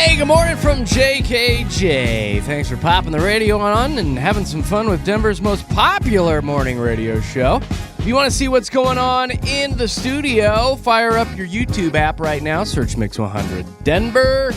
Hey, good morning from JKJ. Thanks for popping the radio on and having some fun with Denver's most popular morning radio show. If you want to see what's going on in the studio, fire up your YouTube app right now. Search Mix 100 Denver.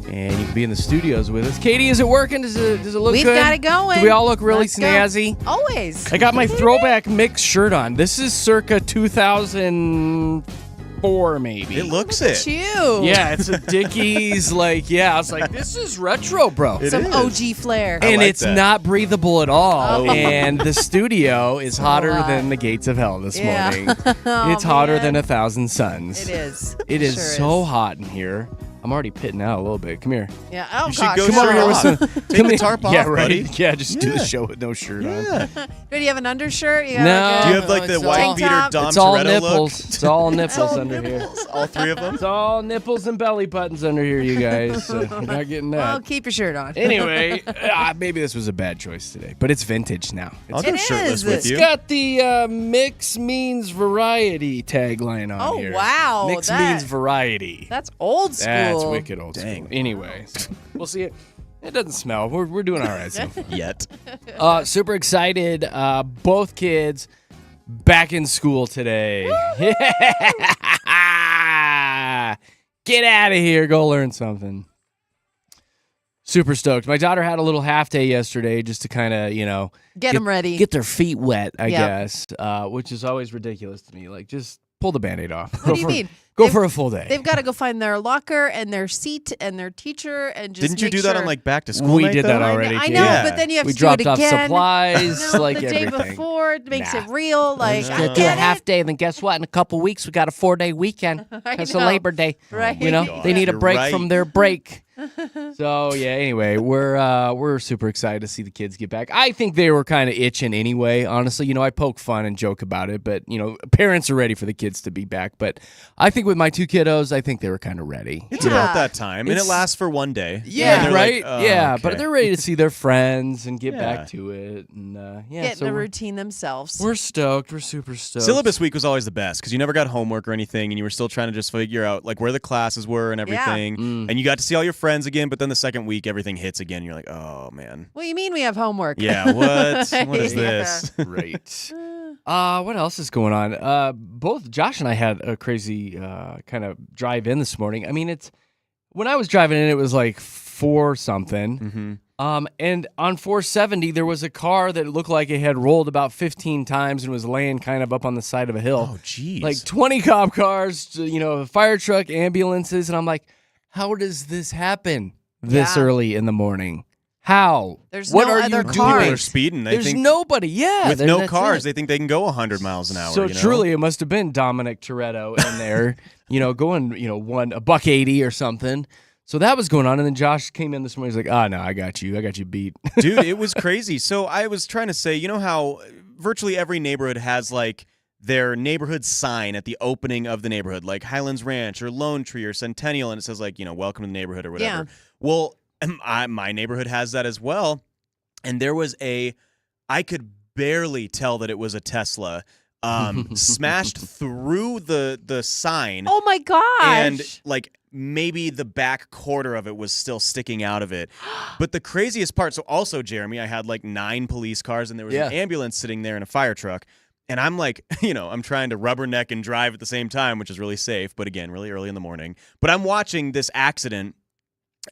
And you can be in the studios with us. Katie, is it working? Does it look We've good? got it going. Do we all look really Let's snazzy? Go. Always. I got my throwback mix shirt on. This is circa 2004, maybe. It looks Look it. at you. Yeah, it's a Dickies, I was like, this is retro, bro. Some is. OG flair. And like it's that. not breathable at all. Oh. And the studio is hotter hot. than the gates of hell this Yeah. morning. Oh, It's hotter man. than 1,000 suns. It is. It is Sure so hot in here. I'm already pitting out a little bit. Come here. Yeah. Oh, You should gosh. go Come over here with some. Take the tarp off, yeah, right. buddy. Yeah, just do the Yeah. show with no shirt on. Yeah. Do you have an undershirt? You got No. like Do you have like the it's white all- beater Tank top. Dom It's all Toretto nipples. look? It's all nipples Oh, under here. Nipples. All three of them? It's all nipples and belly buttons under here, you guys. So you're not getting that. Well, keep your shirt on. Anyway, maybe this was a bad choice today, but it's vintage now. I'll It's, go It shirtless is. with it's you. got the mix means variety tagline on Oh, here. wow, Mix that- means variety. That's old school. That's wicked old Dang. school. Anyway, we'll see it. It doesn't smell. We're doing all right so far. Yet. Super excited. Both kids back in school today. Get out of here. Go learn something. Super stoked. My daughter had a little half day yesterday just to kind of, Get them ready. get their feet wet, I Yep. guess, which is always ridiculous to me. Like, just pull the Band-Aid off. What do you mean? Go They've- for a full day. They've got to go find their locker and their seat and their teacher and just Didn't you make do that sure- on like back to school We night, did that though? already. I Katie. know, Yeah. but then you have We to do it dropped off again. supplies, No, like the everything. day before it makes Nah. it real. Like, know. I Gonna Do a get half it. day, and then guess what? In a couple weeks, we got a 4-day weekend. I It's know. a Labor Day. Right. You know, God, they need a you're break right. from their break. So yeah. Anyway, we're super excited to see the kids get back. I think they were kind of itching anyway. Honestly, I poke fun and joke about it, but parents are ready for the kids to be back. But I think with my two kiddos, I think they were kind of ready. It's Yeah. about that time, and it It's- lasts for one day. Yeah, And they're right. like, oh, yeah, okay. but they're ready to see their friends and get Yeah. back to it. And yeah, Get so in a we're, routine themselves. we're stoked. We're super stoked. Syllabus week was always the best because you never got homework or anything, and you were still trying to just figure out like where the classes were and everything. Mm. And you got to see all your friends again, but then the second week everything hits again. You're like, oh man, What do you mean we have homework? yeah, what? What is Yeah. this? Great. What else is going on? Both Josh and I had a crazy kind of drive in this morning. I mean, when I was driving in, it was like 4 something. Mm-hmm. And on 470, there was a car that looked like it had rolled about 15 times and was laying kind of up on the side of a hill. Oh, geez. Like 20 cop cars, a fire truck, ambulances. And I'm like, how does this happen this Yeah. early in the morning? How? There's what no are other you cars. People doing? are speeding. They There's think nobody. Yeah. with no that's cars, it. they think they can go 100 miles an hour. So you know? truly, it must have been Dominic Toretto in there, going, $180 or something. So that was going on, and then Josh came in this morning. He's like, "Oh no, I got you beat." Dude, it was crazy. So I was trying to say, you know how virtually every neighborhood has like their neighborhood sign at the opening of the neighborhood, like Highlands Ranch or Lone Tree or Centennial, and it says like, welcome to the neighborhood or whatever. Yeah. Well, my neighborhood has that as well. And there was I could barely tell that it was a Tesla smashed through the sign. Oh my gosh. And like maybe the back quarter of it was still sticking out of it. But the craziest part, so also, Jeremy, I had like 9 police cars and there was an ambulance sitting there and a fire truck. And I'm like, I'm trying to rubberneck and drive at the same time, which is really safe. But again, really early in the morning. But I'm watching this accident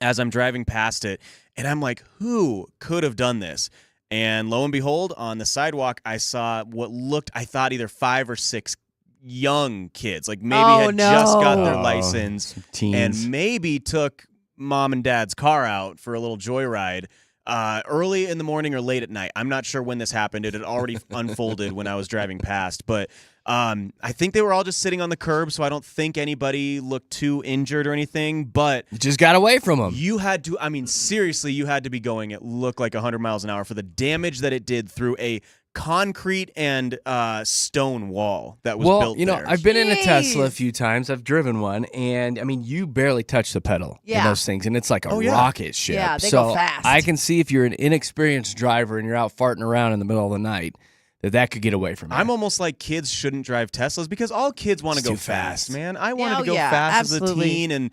as I'm driving past it. And I'm like, who could have done this? And lo and behold, on the sidewalk, I saw what looked, I thought either 5 or 6 young kids, like maybe had just got their license Teens. and maybe took mom and dad's car out for a little joyride early in the morning or late at night. I'm not sure when this happened. It had already unfolded when I was driving past, but I think they were all just sitting on the curb, so I don't think anybody looked too injured or anything, but You just got away from him. you had to, seriously, you had to be going, it looked like 100 miles an hour for the damage that it did through a concrete and stone wall that was built there. I've been in a Tesla a Jeez. few times. I've driven one, and you barely touch the pedal in Yeah. those things, and it's like a Oh, yeah. rocket ship. Yeah, they so go fast. I can see if you're an inexperienced driver and you're out farting around in the middle of the night, that could get away from you. I'm almost like kids shouldn't drive Teslas because all kids want to go too fast, fast. man. I wanted to go fast absolutely. as a teen, and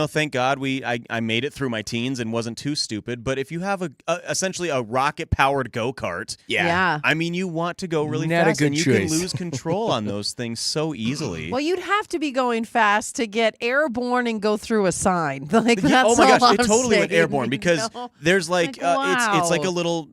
thank God I made it through my teens and wasn't too stupid. But if you have essentially a rocket-powered go-kart, Yeah. I mean, you want to go really Not a fast, good and you choice. can lose control on those things so easily. Well, you'd have to be going fast to get airborne and go through a sign. Like that's oh my gosh, all it I'm totally went saying, airborne because there's like, wow. it's like a little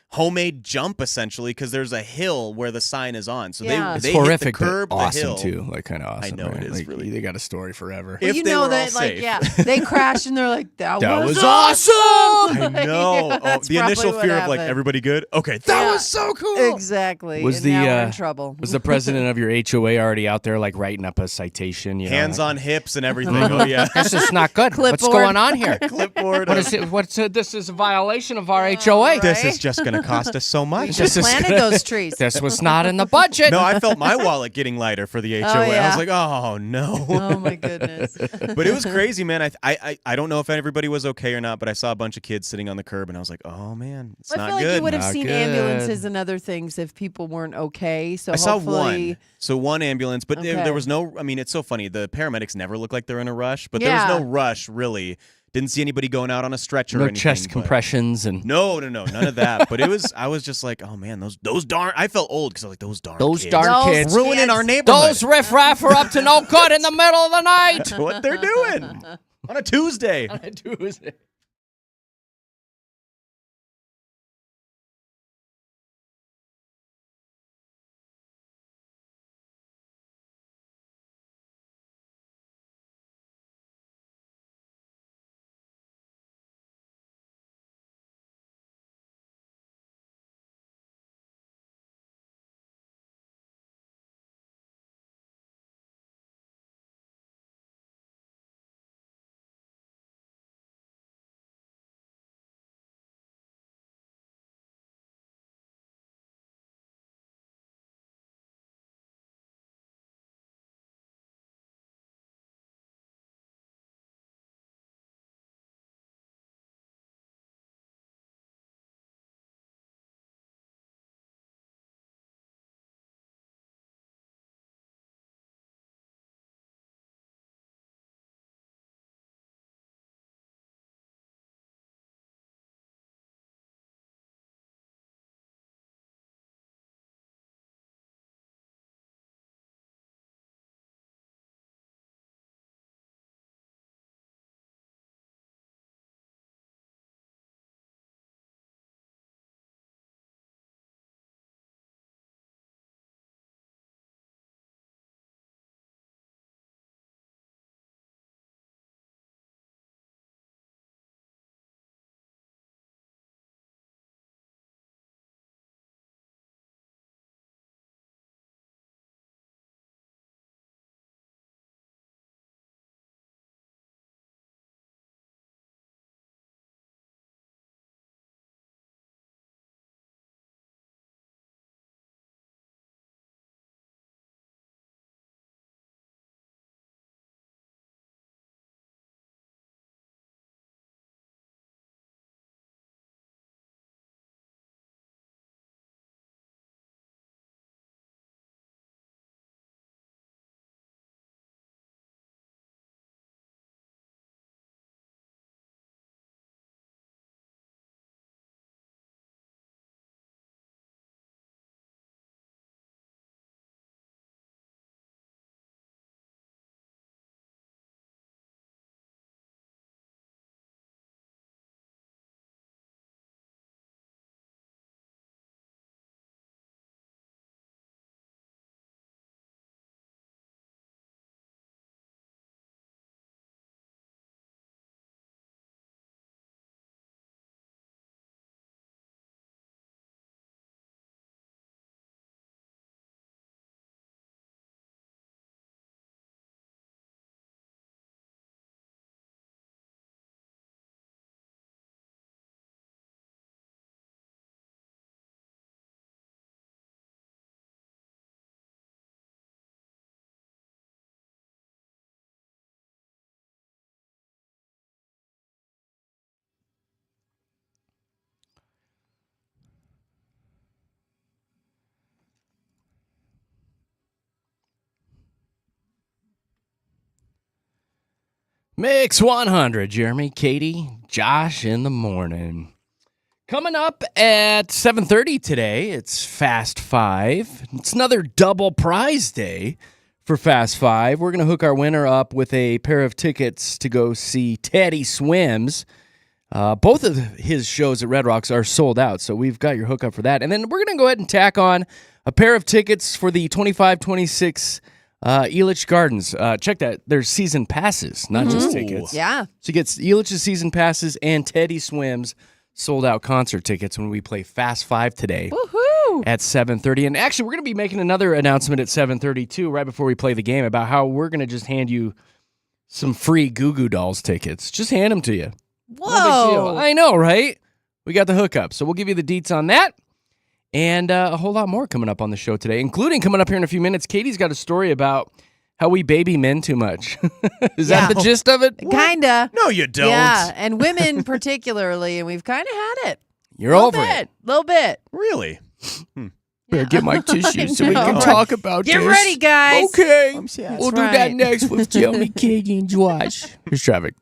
homemade jump essentially because there's a hill where the sign is on. So Yeah. It's they horrific, hit the curb, but awesome the hill. too. Like kind of awesome. I know, right? it is like, really They got a story forever. Well, If you they know were all that, like, safe. yeah, they crashed and they're like, that was awesome. I Like, know. yeah, that's The initial probably fear what of like happened. everybody good. Okay, that Yeah. was so cool. Exactly. Was and the, now we're in trouble. Was the president of your HOA already out there like writing up a citation? Hands like, on hips and everything. Oh yeah. This is not good. What's Clipboard. going on here? Clipboard. What is it? This is a violation of our HOA. This Right? is just going to cost us so We much. just planted those trees. This was not in the budget. No, I felt my wallet getting lighter for the HOA. I yeah. was like, oh no. Oh my goodness. But it was crazy, man. I don't know if everybody was okay or not, but I saw a bunch of kids sitting on the curb, and I was like, oh man, it's I not feel like good. you would have Not seen good. ambulances and other things if people weren't okay. So I saw hopefully, one. So one ambulance, but Okay. there was no. I mean, it's so funny. The paramedics never look like they're in a rush, but Yeah. there was no rush really. Didn't see anybody going out on a stretcher or No anything. chest but- compressions and No, none of that. But I was just like, oh man, those darn. I felt old because I was like, those darn Those kids. darn Those kids. ruining kids. our neighborhood. Those riffraff are up to no good in the middle of the night. what they're doing on a Tuesday. On a Tuesday. Mix 100, Jeremy, Katy, Josh in the morning. Coming up at 7:30 today, it's Fast 5. It's another double prize day for Fast 5. We're going to hook our winner up with a pair of tickets to go see Teddy Swims. Both of his shows at Red Rocks are sold out, so we've got your hookup for that. And then we're going to go ahead and tack on a pair of tickets for the 25-26 Elitch Gardens. Check that. There's season passes, not just tickets. Yeah. So you get Elitch's season passes and Teddy Swims sold-out concert tickets when we play Fast 5 today. Woohoo! At 7:30. And actually, we're going to be making another announcement at 7:30, too, right before we play the game, about how we're going to just hand you some free Goo Goo Dolls tickets. Just hand them to you. Whoa. No big deal. I know, right? We got the hookup. So we'll give you the deets on that. And a whole lot more coming up on the show today, including coming up here in a few minutes. Katie's got a story about how we baby men too much. Is that the gist of it? Kinda. No, you don't. Yeah, and women particularly, and we've kind of had it. You're over it. Little bit. Really? Better get my tissues so we know, can right? talk about Get this. ready, guys. Okay. That's We'll do that right. next with Jeremy, Katy, and Josh. Here's traffic.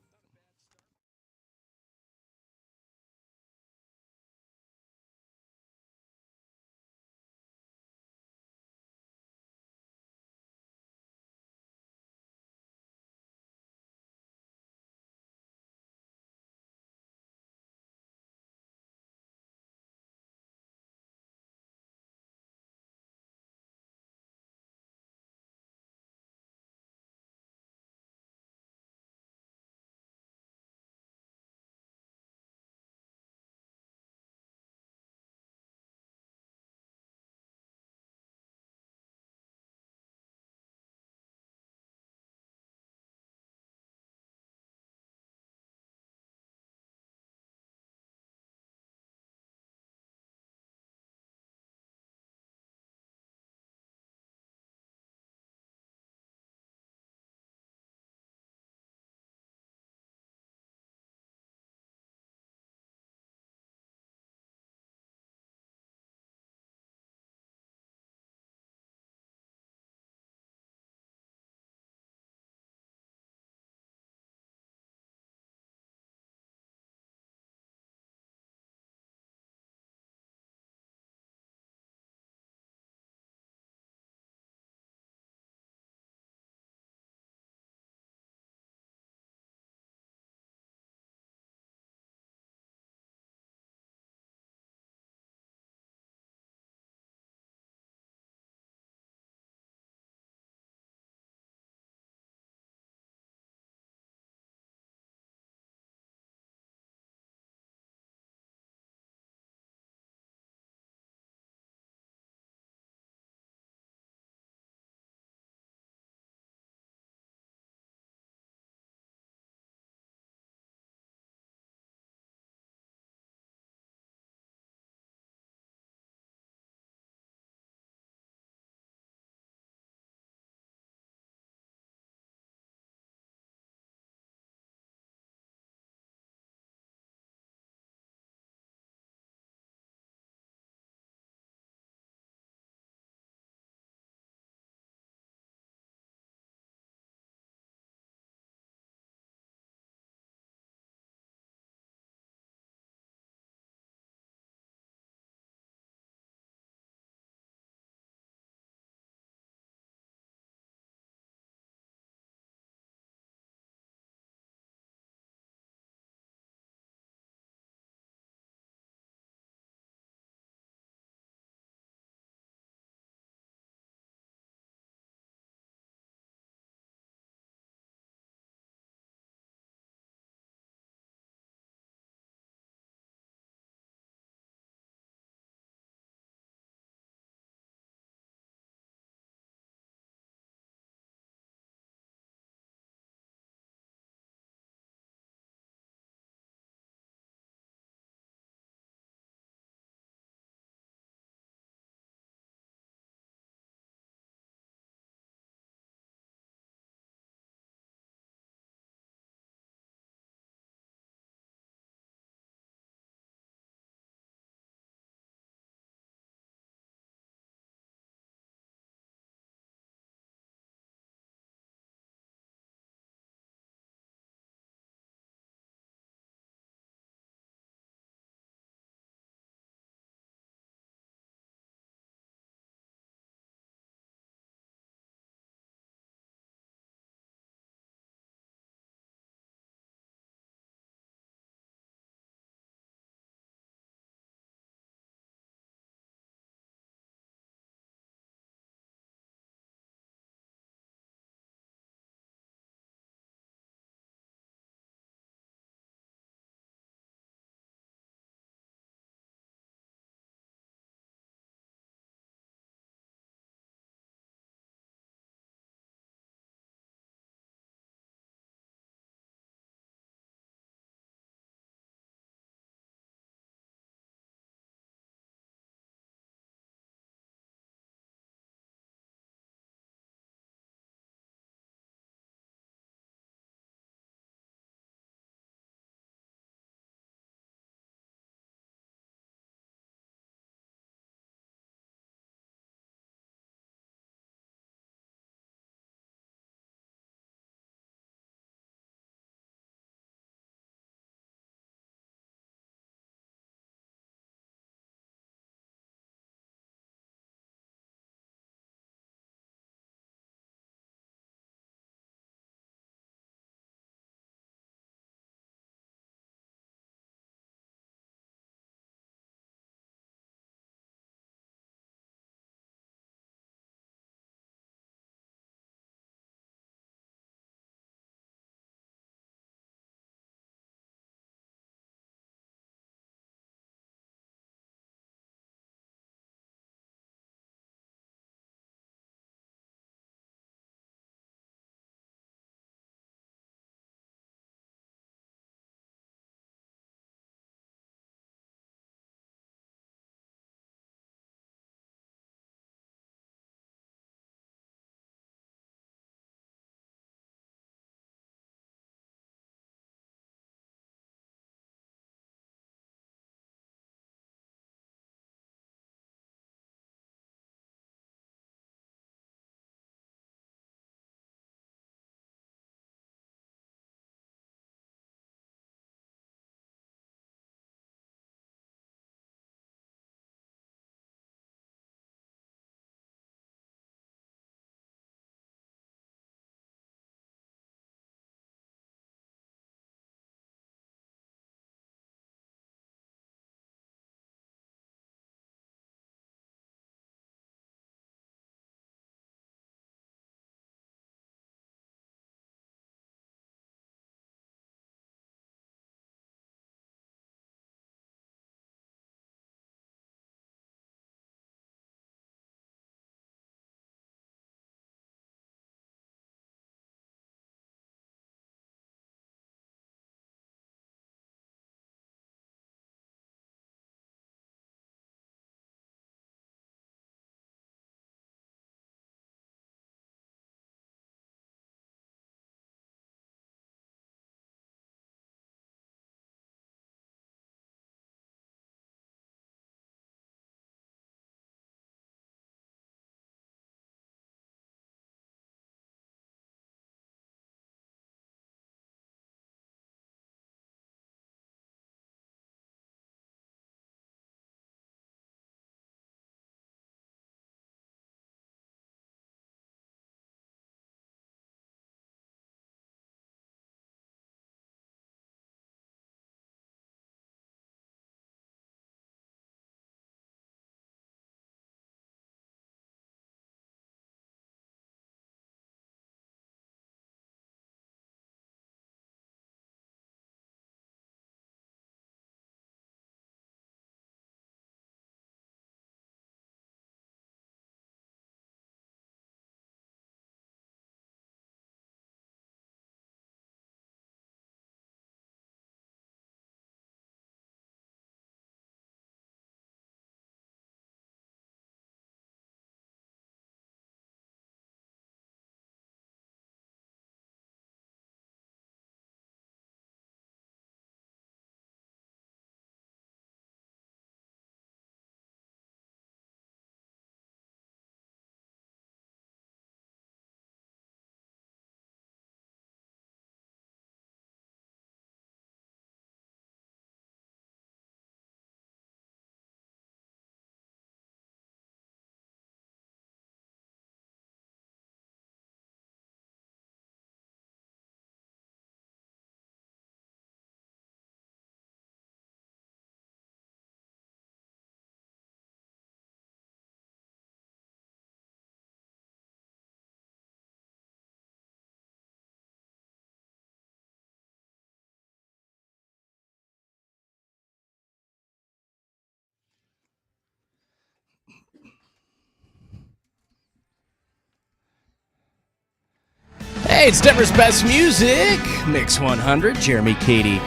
Hey, it's Denver's Best Music, Mix 100. Jeremy, Katy,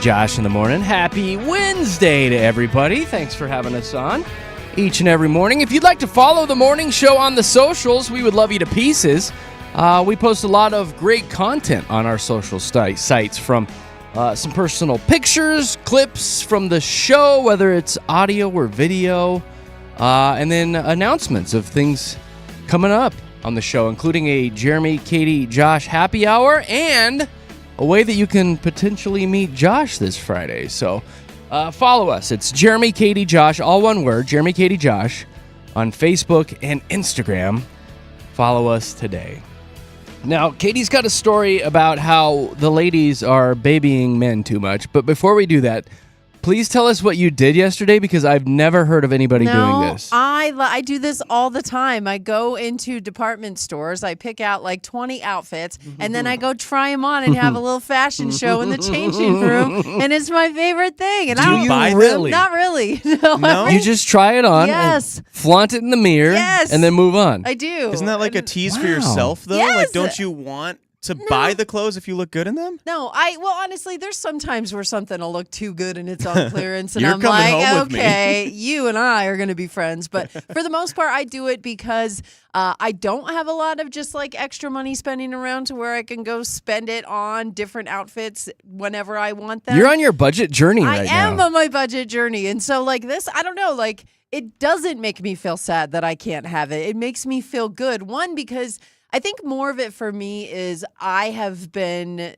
Josh in the morning. Happy Wednesday to everybody. Thanks for having us on each and every morning. If you'd like to follow the morning show on the socials, we would love you to pieces. We post a lot of great content on our social sites, from some personal pictures, clips from the show, whether it's audio or video, and then announcements of things coming up on the show, including a Jeremy, Katy, Josh happy hour and a way that you can potentially meet Josh this Friday. So follow us. It's Jeremy, Katy, Josh, all one word, Jeremy, Katy, Josh, on Facebook and Instagram. Follow us today. Now, Katie's got a story about how the ladies are babying men too much. But before we do that, please tell us what you did yesterday, because I've never heard of anybody doing this. I do this all the time. I go into department stores, I pick out like 20 outfits, and then I go try them on and have a little fashion show in the changing room, and it's my favorite thing. And Do you buy really? Not really. No? You just try it on, Yes. and flaunt it in the mirror, Yes. and then move on. I do. Isn't that like a tease for Wow. yourself, though? Yes. Like, don't you want to buy the clothes if you look good in them? No, well, honestly, there's some times where something will look too good and it's on clearance, and You're I'm coming like, home with me. okay, you and I are going to be friends. But for the most part, I do it because I don't have a lot of just like extra money spending around to where I can go spend it on different outfits whenever I want them. You're on your budget journey right now. I am on my budget journey. And so like this, I don't know, like it doesn't make me feel sad that I can't have it. It makes me feel good. One, because I think more of it for me is I have been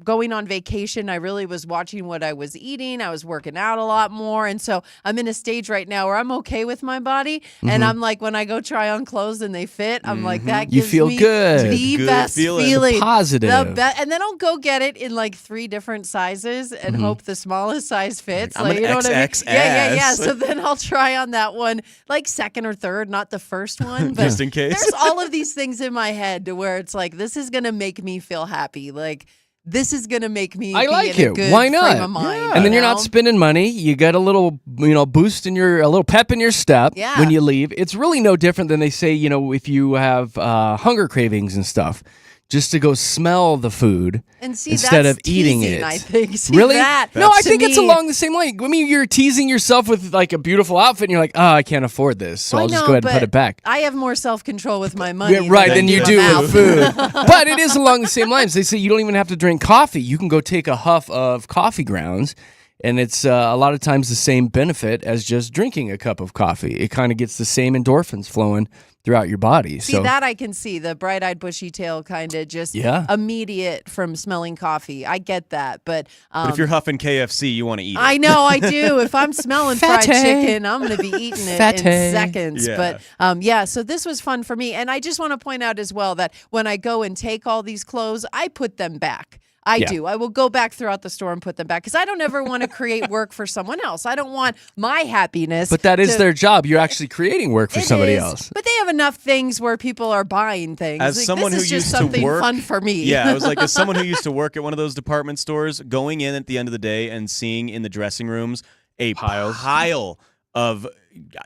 going on vacation. I really was watching what I was eating. I was working out a lot more. And so I'm in a stage right now where I'm okay with my body. And I'm like, when I go try on clothes and they fit, I'm like, that You gives feel me good. the Good best feeling. feeling. Positive. And then I'll go get it in like 3 different sizes and hope the smallest size fits. I'm Like, an you know what I mean? XX Yeah. ass. So then I'll try on that one, like second or third, not the first one. But Just in case. there's all of these things in my head to where it's like, this is going to make me feel happy. Like, this is going to make me I be like in a it. good Why not? frame of mind. Yeah. And then you you're not know? spending money. You get a little, boost in a little pep in your step Yeah. when you leave. It's really no different than they say, if you have hunger cravings and stuff, just to go smell the food And see, instead that's of eating teasing, it. I think. See Really? that? No, I To think it's me- along the same line. I mean, you're teasing yourself with like a beautiful outfit, and you're like, I can't afford this, so I I'll just know, go ahead and put but it back. I have more self-control with my money. Yeah, right, than I you with do my with mouth. food. But it is along the same lines. They say you don't even have to drink coffee. You can go take a huff of coffee grounds, and it's a lot of times the same benefit as just drinking a cup of coffee. It kind of gets the same endorphins flowing throughout your body. See, So that I can see. The bright-eyed, bushy tail kind of just immediate from smelling coffee. I get that. But But if you're huffing KFC, you want to eat it. I know I do. If I'm smelling fried Fatty. chicken, I'm going to be eating it Fatty. in seconds. Yeah. But so this was fun for me. And I just want to point out as well that when I go and take all these clothes, I put them back. I do. I will go back throughout the store and put them back because I don't ever want to create work for someone else. I don't want my happiness. But that is to- their job. You're actually creating work for It somebody is, else. But they have enough things where people are buying things. As Like, someone this who is just used to something work- fun for me. Yeah, I was like, as someone who used to work at one of those department stores, going in at the end of the day and seeing in the dressing rooms a pile of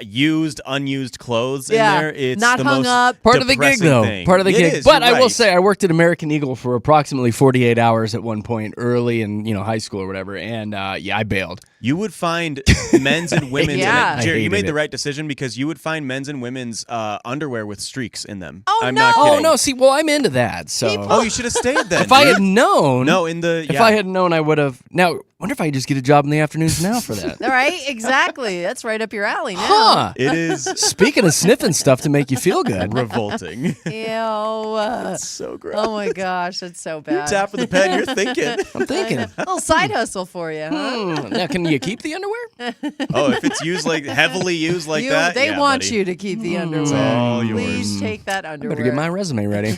used, unused clothes in there. It's not the hung most up. Part of the gig, depressing though. thing. Part of the It gig. is, But you're I will right. say, I worked at American Eagle for approximately 48 hours at one point, early in high school or whatever, and I bailed. You would find men's and women's. Yeah. And Jerry, I you made hated the it. right decision because you would find men's and women's underwear with streaks in them. Oh, I'm no. not Oh kidding. no! See, well, I'm into that. So People- Oh, you should have stayed then. if I dude. had known, no, in the if I had known, I would have. Now, wonder if I could just get a job in the afternoons now for that. All right, exactly. That's right up your alley now. Huh? It is Speaking of sniffing stuff to make you feel good. revolting. Ew. So gross. Oh my gosh, that's so You're bad. tapping the pen. You're thinking. I'm thinking. A little side hustle for you, huh? Now, can you keep the underwear? Oh, if it's used like heavily used like that, They yeah, want buddy. you to keep the underwear. It's all yours. Please take that underwear. Better get my resume ready.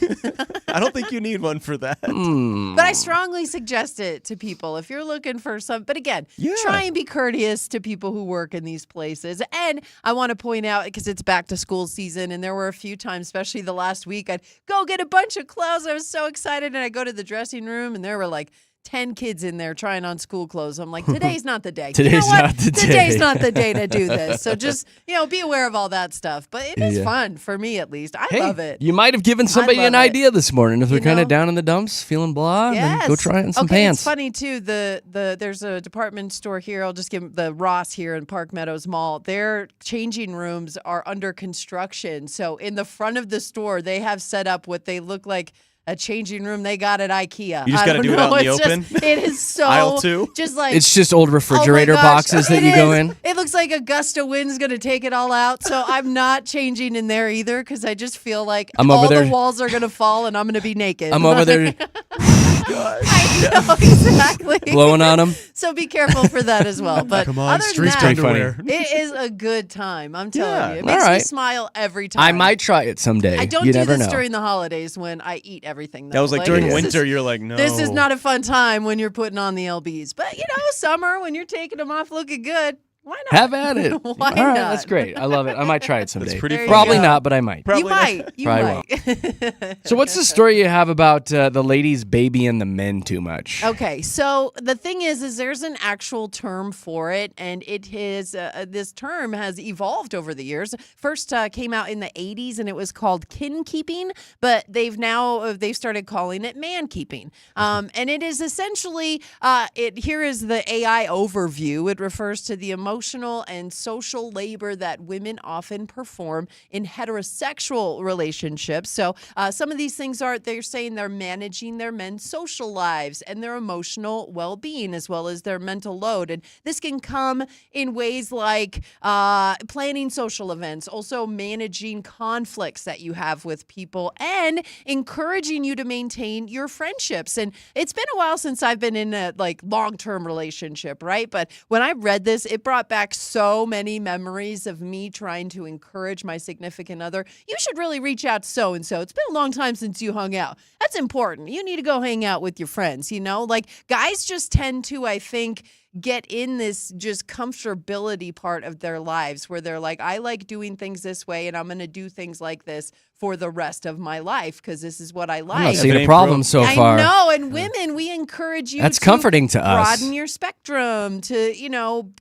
I don't think you need one for that. But I strongly suggest it to people if you're looking for some. But again, Yeah. try and be courteous to people who work in these places. And I want to point out, because it's back to school season, and there were a few times, especially the last week, I'd go get a bunch of clothes. I was so excited, and I go to the dressing room, and there were like 10 kids in there trying on school clothes. I'm like, today's not the day. Today's not the day. Today's not the day to do this. So just, be aware of all that stuff. But it is fun, for me at least. I love it. You might have given somebody an idea this morning if they're kind of down in the dumps, feeling blah, then go try it in some pants. It's funny, too. There's a department store here. I'll just give the Ross here in Park Meadows Mall. Their changing rooms are under construction. So in the front of the store, they have set up what they look like a changing room they got at IKEA. You just got to do it out in the open? It is so... Aisle 2? Just like... It's just old refrigerator boxes that you go in? It looks like a gust of wind's going to take it all out, so I'm not changing in there either because I just feel like the walls are going to fall and I'm going to be naked. I'm over there... I know, exactly. Blowing on them. So be careful for that as well. But come on, other than street that, underwear. It is a good time. I'm telling you. It makes me smile every time. I might try it someday. I don't do this during the holidays when I eat everything. Though. That was like during winter, you're like, no. This is not a fun time when you're putting on the LBs. But, summer, when you're taking them off looking good, why not? Have at it. Why All right, not? That's great. I love it. I might try it someday. That's pretty Probably fun. not, but I might. You might. You might. So what's the story you have about the ladies babying the men too much? Okay, so the thing is there's an actual term for it, and it is this term has evolved over the years. First came out in the 80s, and it was called kin keeping, but they've started calling it man keeping, and it is essentially here is the AI overview. It refers to the emotional and social labor that women often perform in heterosexual relationships. So some of these things they're saying they're managing their men's social lives and their emotional well-being as well as their mental load. And this can come in ways like planning social events, also managing conflicts that you have with people, and encouraging you to maintain your friendships. And it's been a while since I've been in a long-term relationship, right? But when I read this, it brought back so many memories of me trying to encourage my significant other. You should really reach out to so-and-so. It's been a long time since you hung out. That's important. You need to go hang out with your friends, guys just tend to, I think, get in this just comfortability part of their lives where they're like, I like doing things this way and I'm going to do things like this for the rest of my life because this is what I like. I'm not seeing a problem so far. I know, and women, we encourage you That's comforting to us. Broaden your spectrum, to,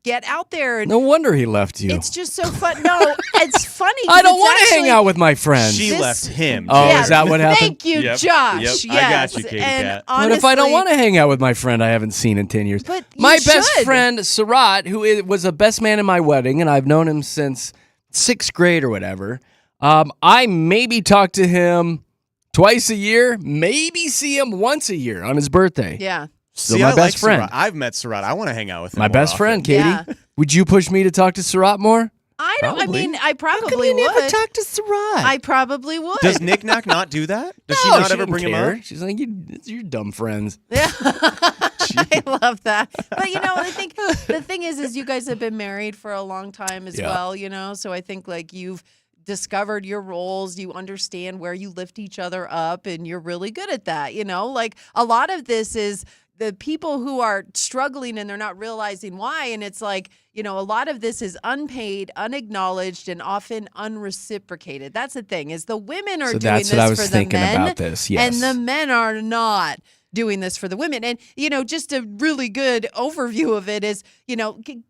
get out there. No wonder he left you. It's just so fun. No, it's funny. I don't want to hang out with my friends. She left him. Oh, is that what happened? Thank you, Josh. Yep. I got you, Katy Cat. Honestly, what if I don't want to hang out with my friend I haven't seen in 10 years? But my best friend, Sarat, who was the best man in my wedding, and I've known him since 6th grade or whatever. I maybe talk to him twice a year, maybe see him once a year on his birthday. Yeah. Still my best friend. Sarat. I've met Sarat. I want to hang out with him. My best friend, Katy. Yeah. Would you push me to talk to Sarat more? I Probably. probably would. Never talk to Sarat. I probably would. Does Nick Nack not do that? Does she No, not she ever didn't bring him care. out? She's like, you're dumb friends. Yeah. I love that. But I think the thing is you guys have been married for a long time as well, so I think you've discovered your roles, you understand where you lift each other up, and you're really good at that. A lot of this is the people who are struggling and they're not realizing why. And it's a lot of this is unpaid, unacknowledged, and often unreciprocated. That's the thing, is the women are doing this for the men. That's what I was thinking about this, yes. And the men are not doing this for the women. And, just a really good overview of it is,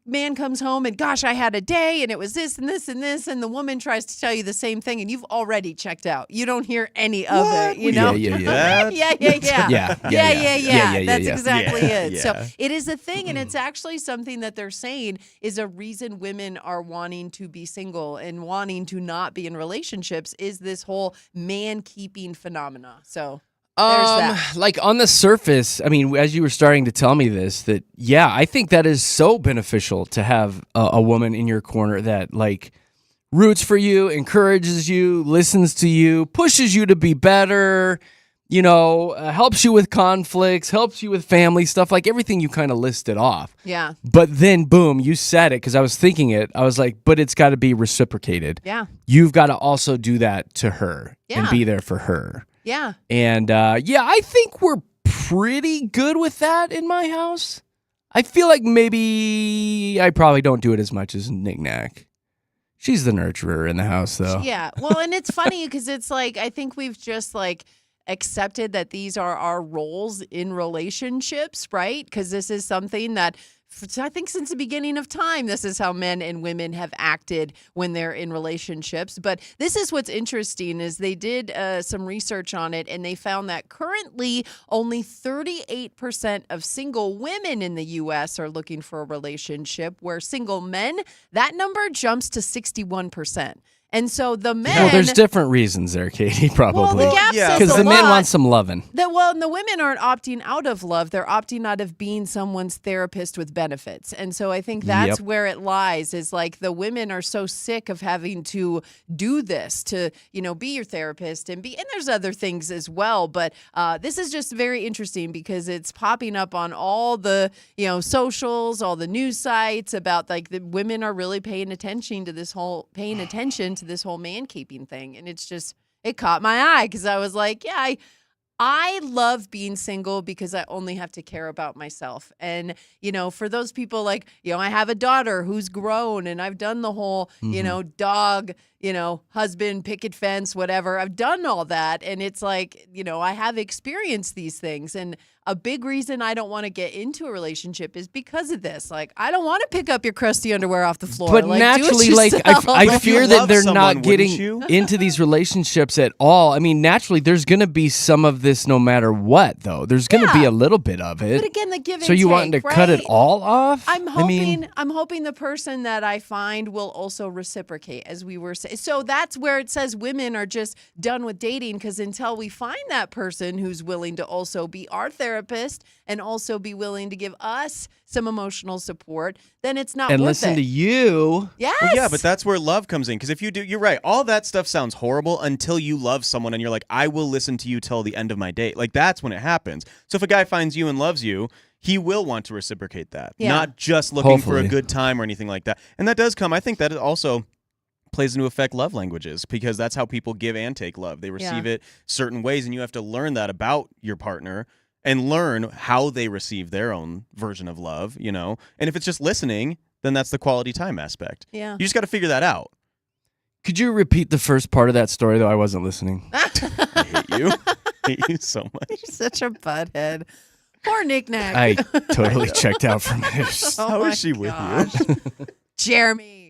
man comes home and, gosh, I had a day and it was this and this and this. And the woman tries to tell you the same thing and you've already checked out. You don't hear any of it, Yeah. Yeah. That's exactly it. Yeah. So it is a thing, and it's actually something that they're saying is a reason women are wanting to be single and wanting to not be in relationships is this whole man-keeping phenomena. So... on the surface, as you were starting to tell me this, I think that is so beneficial to have a woman in your corner that roots for you, encourages you, listens to you, pushes you to be better, helps you with conflicts, helps you with family stuff, everything you kind of listed off. Yeah. But then, boom, you said it because I was thinking it. I was like, but it's got to be reciprocated. Yeah. You've got to also do that to her and be there for her. Yeah. And I think we're pretty good with that in my house. I feel like maybe I probably don't do it as much as Nick Nack. She's the nurturer in the house, though. Yeah. Well, and it's funny because it's I think we've just accepted that these are our roles in relationships, right? Because this is something that I think since the beginning of time, this is how men and women have acted when they're in relationships. But this is what's interesting is they did some research on it, and they found that currently only 38% of single women in the U.S. are looking for a relationship, where single men, that number jumps to 61%. And so the men... Well, there's different reasons there, Katie, probably. Well, the gap says because the a men lot. want some loving. And the women aren't opting out of love. They're opting out of being someone's therapist with benefits. And so I think that's where it lies, is like the women are so sick of having to do this to, be your therapist and there's other things as well. But this is just very interesting because it's popping up on all the, socials, all the news sites about like the women are really paying attention to this whole man keeping thing. And it caught my eye because I was like, yeah, I love being single because I only have to care about myself. And, for those people like, I have a daughter who's grown and I've done the whole, dog, husband, picket fence, whatever. I've done all that. And it's like, I have experienced these things. And a big reason I don't want to get into a relationship is because of this. Like, I don't want to pick up your crusty underwear off the floor. But like, naturally, do it like, yourself. I fear that they're not getting you? into these relationships at all. I mean, naturally, there's going to be some of this no matter what, though. There's going to be a little bit of it. But again, the give and so you take, wanting to right? cut it all off? I'm hoping the person that I find will also reciprocate, as we were saying. So that's where it says women are just done with dating, because until we find that person who's willing to also be our therapist and also be willing to give us some emotional support, then it's not worth it. And listen to you. Yes. Well, yeah, but that's where love comes in. Because if you do, you're right. All that stuff sounds horrible until you love someone and you're like, I will listen to you till the end of my date. Like, that's when it happens. So if a guy finds you and loves you, he will want to reciprocate that. Yeah. Not just looking for Hopefully. a good time or anything like that. And that does come. I think that it also plays into effect love languages, because that's how people give and take love. They receive it certain ways, and you have to learn that about your partner and learn how they receive their own version of love, And if it's just listening, then that's the quality time aspect. Yeah. You just got to figure that out. Could you repeat the first part of that story, though? I wasn't listening. I hate you. I hate you so much. You're such a butthead. Poor knick-knack. I totally checked out from it. Oh How my is she with gosh. you? Jeremy.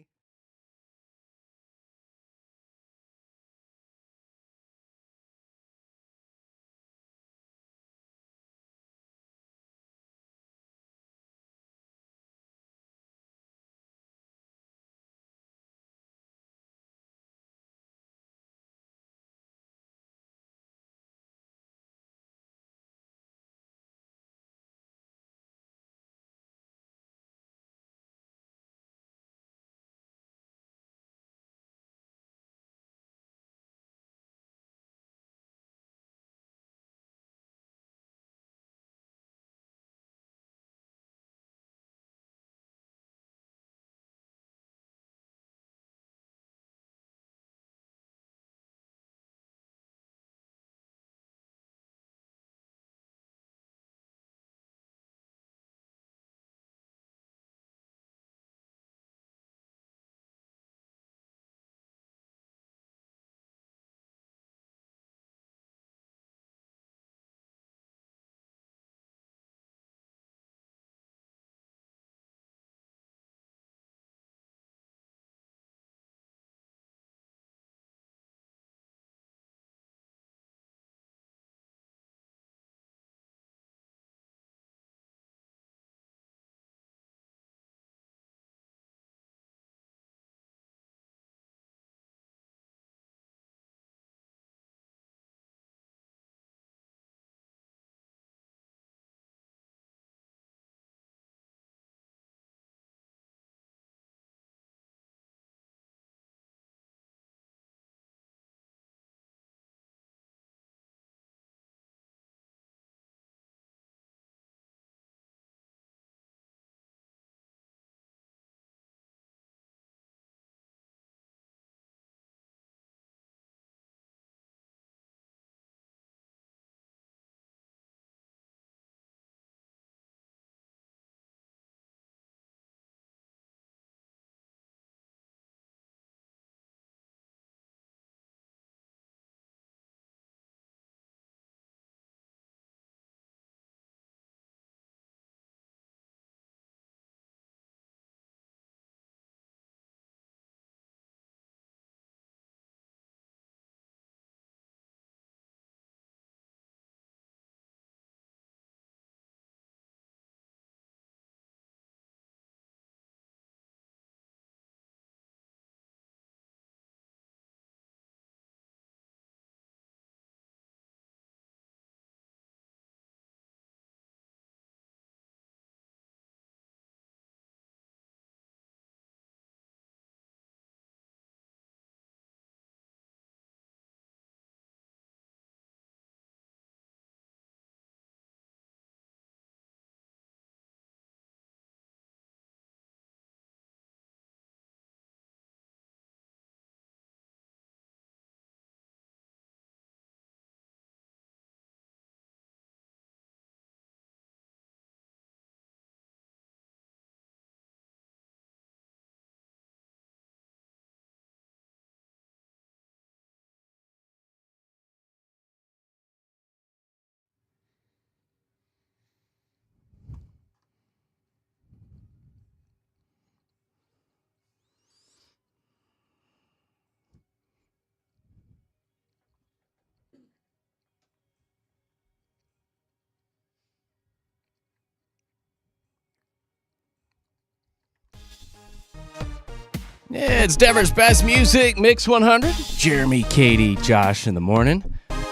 It's Denver's best music, Mix 100. Jeremy, Katy, Josh in the morning.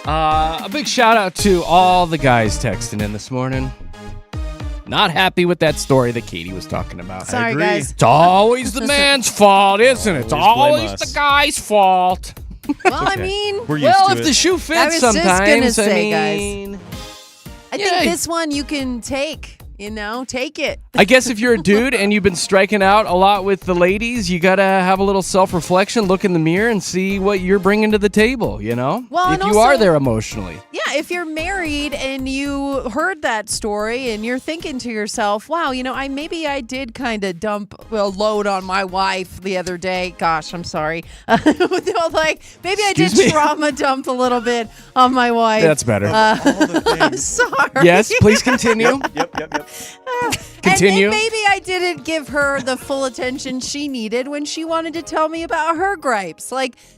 A big shout out to all the guys texting in this morning. Not happy with that story that Katy was talking about. Sorry, guys. It's always the man's fault, isn't it? It's Always blame always us. the guy's fault. Well, I Okay. mean, We're used to If it. the shoe I fits was just sometimes, gonna say, I guys. mean... I think this one you can take. Take it. I guess if you're a dude and you've been striking out a lot with the ladies, you got to have a little self-reflection, look in the mirror and see what you're bringing to the table, Well, if and you are also- there emotionally. Yeah, if you're married and you heard that story and you're thinking to yourself, wow, maybe I did kind of dump a load on my wife the other day. Gosh, I'm sorry. Maybe I did Excuse me? trauma dump a little bit on my wife. That's better. All the I'm things. sorry. Yes, please continue. Yep. Continue. And maybe I didn't give her the full attention she needed when she wanted to tell me about her gripes.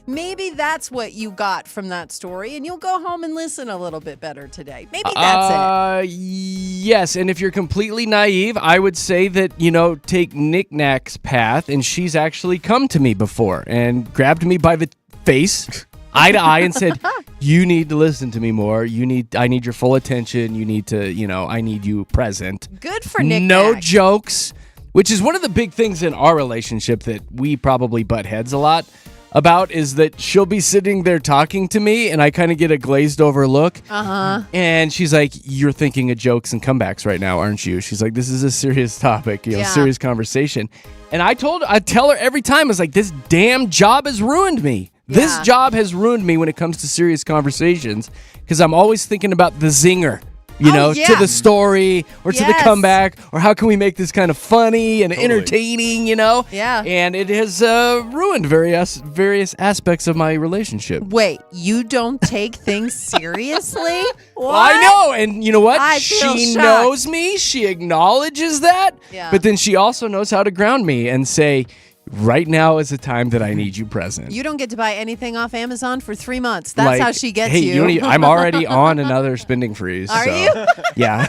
Maybe that's what you got from that story, and you'll go home and listen a little bit better today. Maybe that's it. Yes, and if you're completely naive, I would say that, take Knick-Knack's path, and she's actually come to me before and grabbed me by the face, eye to eye, and said, you need to listen to me more. I need your full attention. You need to, I need you present. Good for Nick. No jokes, which is one of the big things in our relationship that we probably butt heads a lot about, is that she'll be sitting there talking to me and I kind of get a glazed over look. And she's like, you're thinking of jokes and comebacks right now, aren't you? She's like, this is a serious topic, serious conversation. And I tell her every time, I was like, this damn job has ruined me. This job has ruined me when it comes to serious conversations, because I'm always thinking about the zinger. To the story or to the comeback, or how can we make this kind of funny and entertaining, Yeah. And it has ruined various aspects of my relationship. Wait, you don't take things seriously? What? Well, I know, and you know what? I feel She shocked. knows me. She acknowledges that, Yeah. but then she also knows how to ground me and say, right now is the time that I need you present. You don't get to buy anything off Amazon for 3 months. That's how she gets you. I'm already on another spending freeze. Are so, you? Yeah.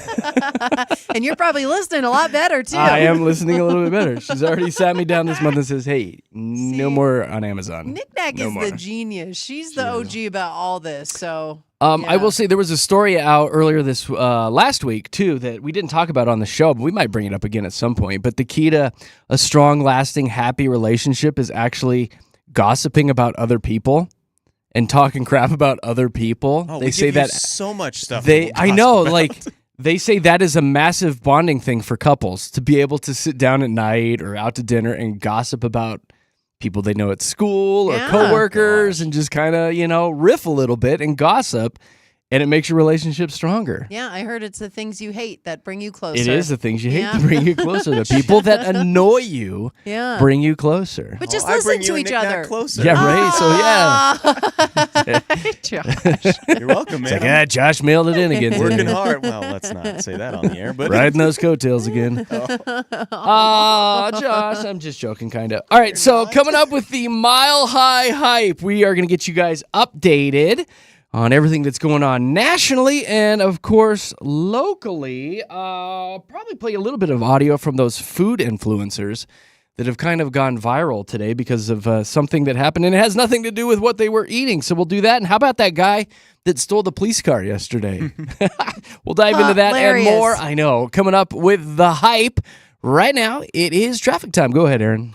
And you're probably listening a lot better, too. I am listening a little bit better. She's already sat me down this month and says, hey, no more on Amazon. Knick-Knack No is more. the genius. She's the OG about all this, so... I will say there was a story out earlier this last week, too, that we didn't talk about on the show, but we might bring it up again at some point. But the key to a strong, lasting, happy relationship is actually gossiping about other people and talking crap about other people. Oh, they we say give you that so much stuff. I know, they say that is a massive bonding thing for couples, to be able to sit down at night or out to dinner and gossip about people they know at school or Yeah. coworkers and just kind of, riff a little bit and gossip, and it makes your relationship stronger. Yeah, I heard it's the things you hate that bring you closer. It is the things you hate Yeah. to bring you closer. The people that annoy you Yeah. bring you closer. But just I listen bring to you and each Knick-Knack other. closer. Yeah, right. So, yeah. Josh. You're welcome, man. It's like, Josh mailed it in again. Working today. hard. Well, let's not say that on the air, but Riding those coattails again. Oh, Josh, I'm just joking, kind of. All right, so coming up with the Mile High Hype, we are going to get you guys updated on everything that's going on nationally and, of course, locally. Probably play a little bit of audio from those food influencers that have kind of gone viral today because of something that happened, and it has nothing to do with what they were eating. So we'll do that. And how about that guy that stole the police car yesterday? We'll dive into that Hilarious. and more. I know. Coming up with the hype right now, it is traffic time. Go ahead, Aaron.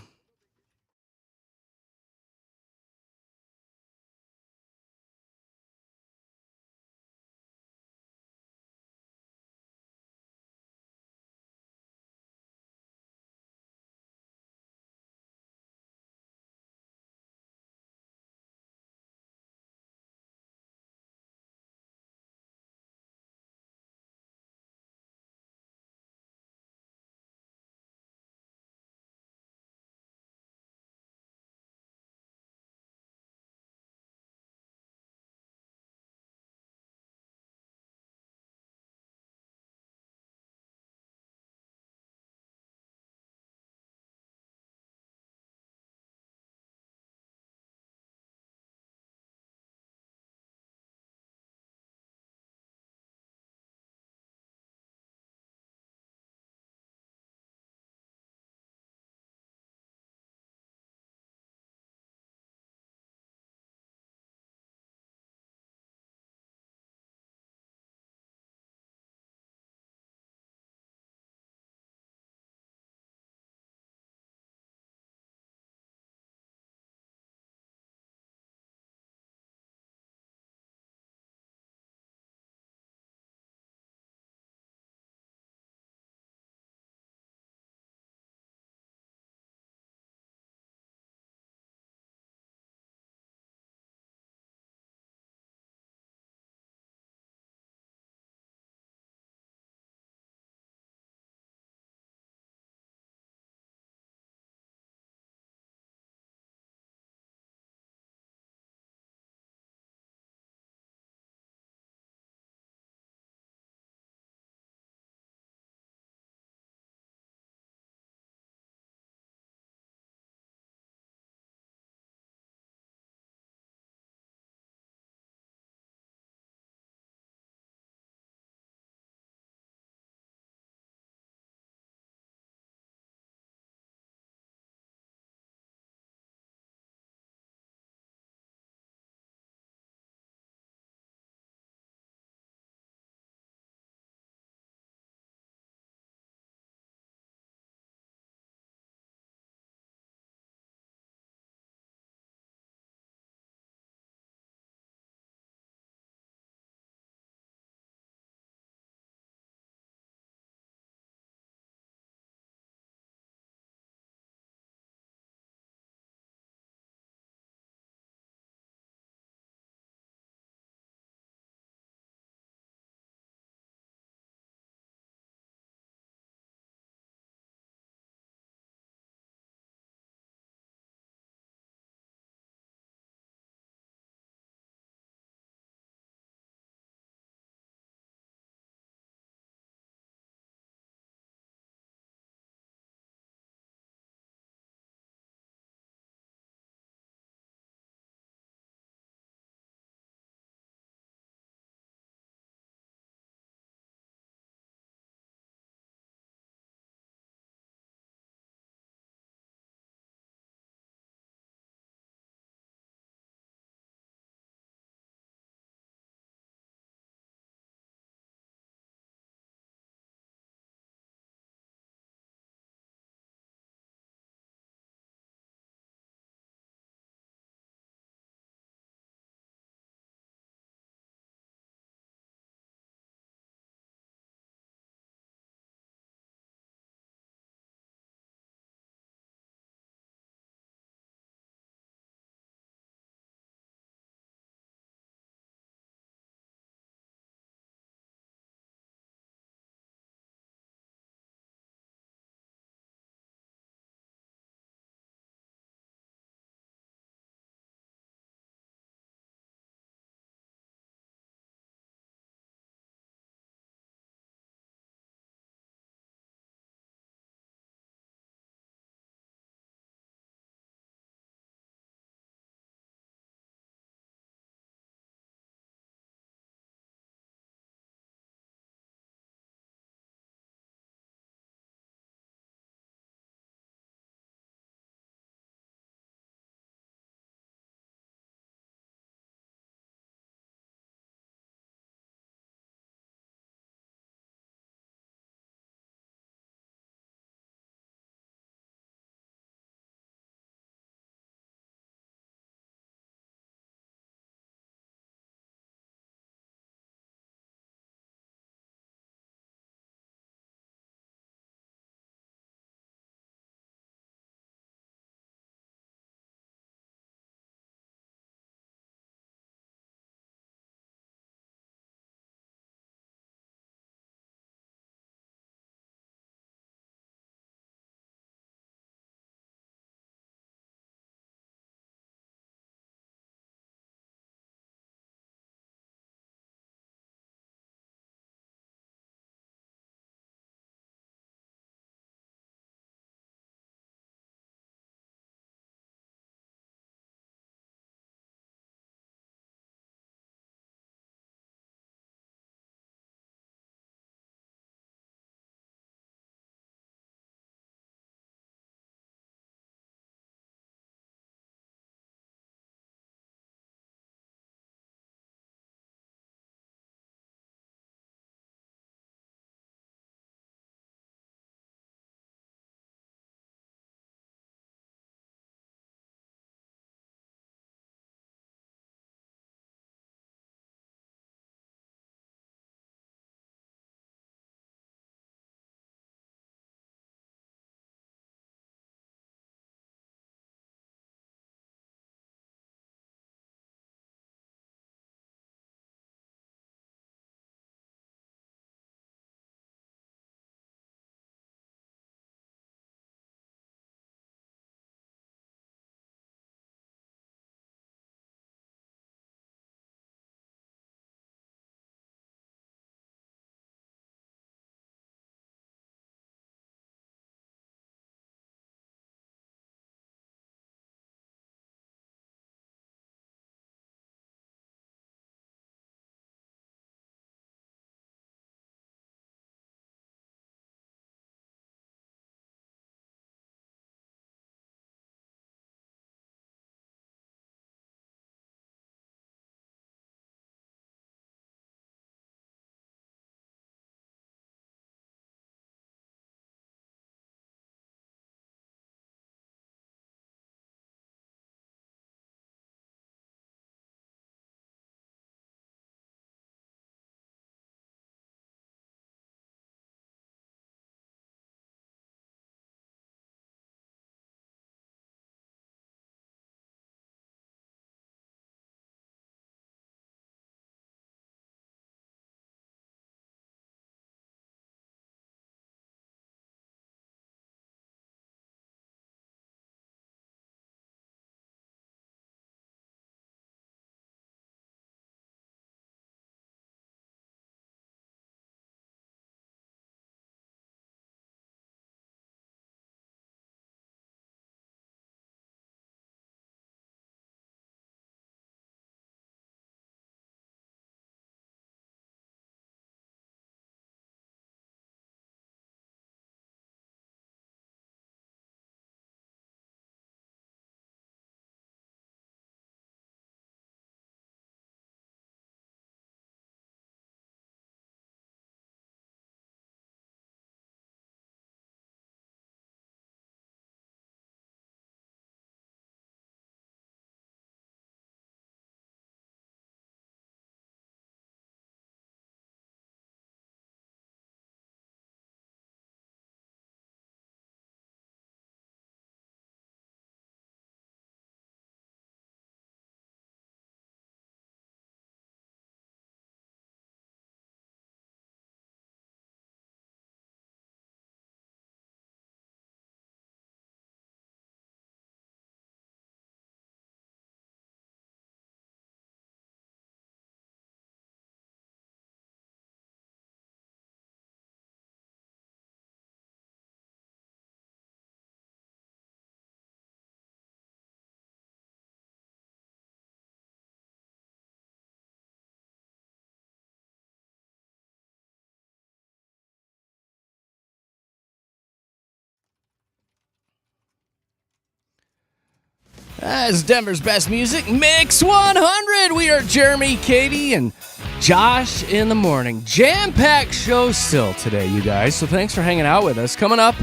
That's Denver's best music, Mix 100. We are Jeremy, Katy, and Josh in the morning. Jam-packed show still today, you guys, so thanks for hanging out with us. Coming up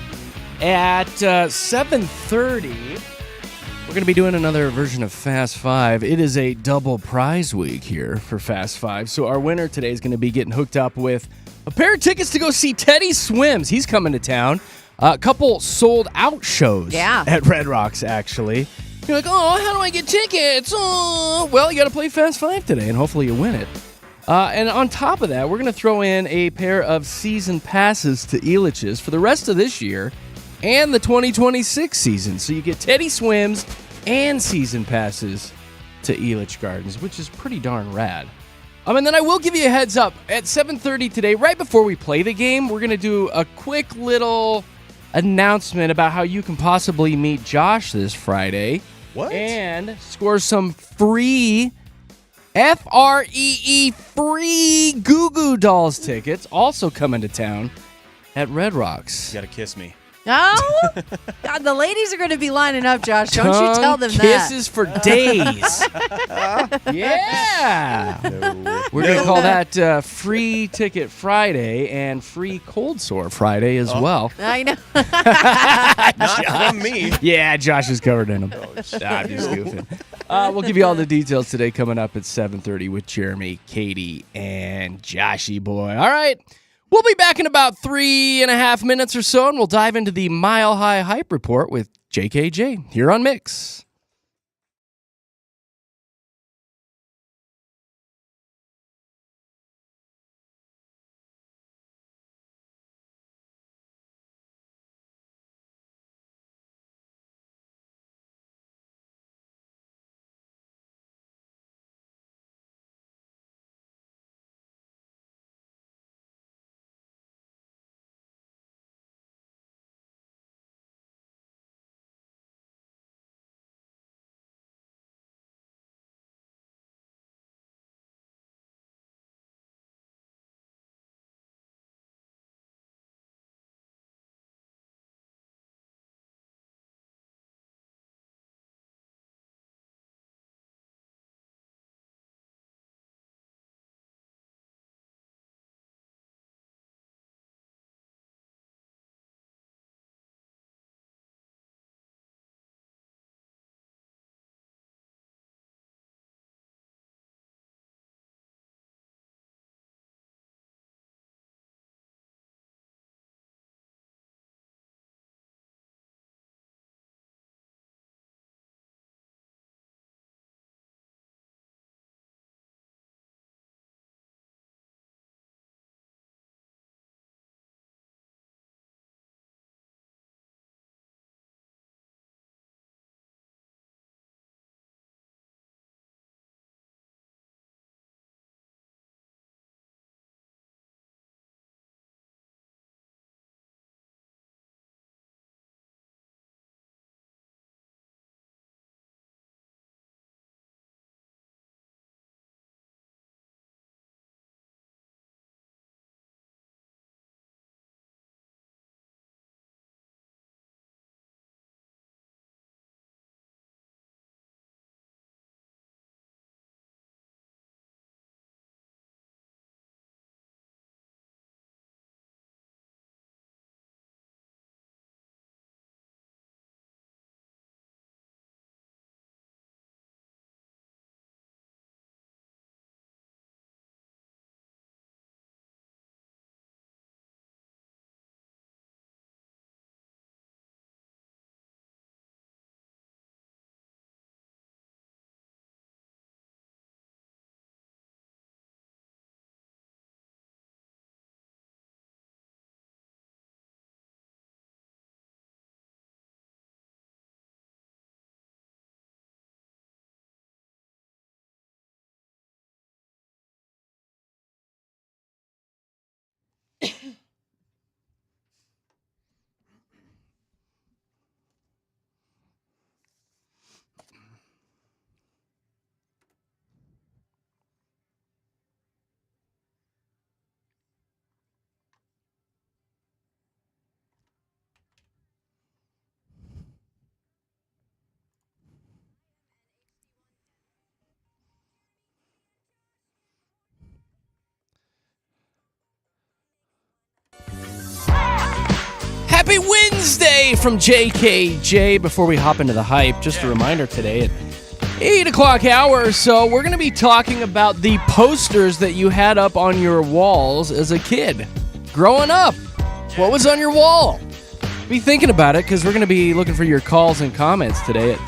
at 7:30, we're going to be doing another version of Fast Five. It is a double prize week here for Fast Five, so our winner today is going to be getting hooked up with a pair of tickets to go see Teddy Swims. He's coming to town. A couple sold-out shows at Red Rocks, actually. You're like, oh, how do I get tickets? Oh, well, you got to play Fast Five today, and hopefully you win it. And on top of that, we're going to throw in a pair of season passes to Elitch's for the rest of this year and the 2026 season. So you get Teddy Swims and season passes to Elitch Gardens, which is pretty darn rad. And then I will give you a heads up. At 7:30 today, right before we play the game, we're going to do a quick little announcement about how you can possibly meet Josh this Friday. What? And score some free FREE free Goo Goo Dolls tickets, also coming to town at Red Rocks. You gotta kiss me. Oh, God, the ladies are going to be lining up, Josh. Don't you tell them that. Kisses for days. Yeah. No. We're going to call that Free Ticket Friday and Free Cold Sore Friday as well. I know. Not from me. Yeah, Josh is covered in them. I'm just goofing. We'll give you all the details today coming up at 7:30 with Jeremy, Katy, and Joshy boy. All right. We'll be back in about 3.5 minutes or so, and we'll dive into the Mile High Hype Report with JKJ here on Mix. Happy Wednesday from JKJ. Before we hop into the hype, just a reminder today at 8 o'clock hour or so, we're going to be talking about the posters that you had up on your walls as a kid. Growing up, what was on your wall? Be thinking about it because we're going to be looking for your calls and comments today at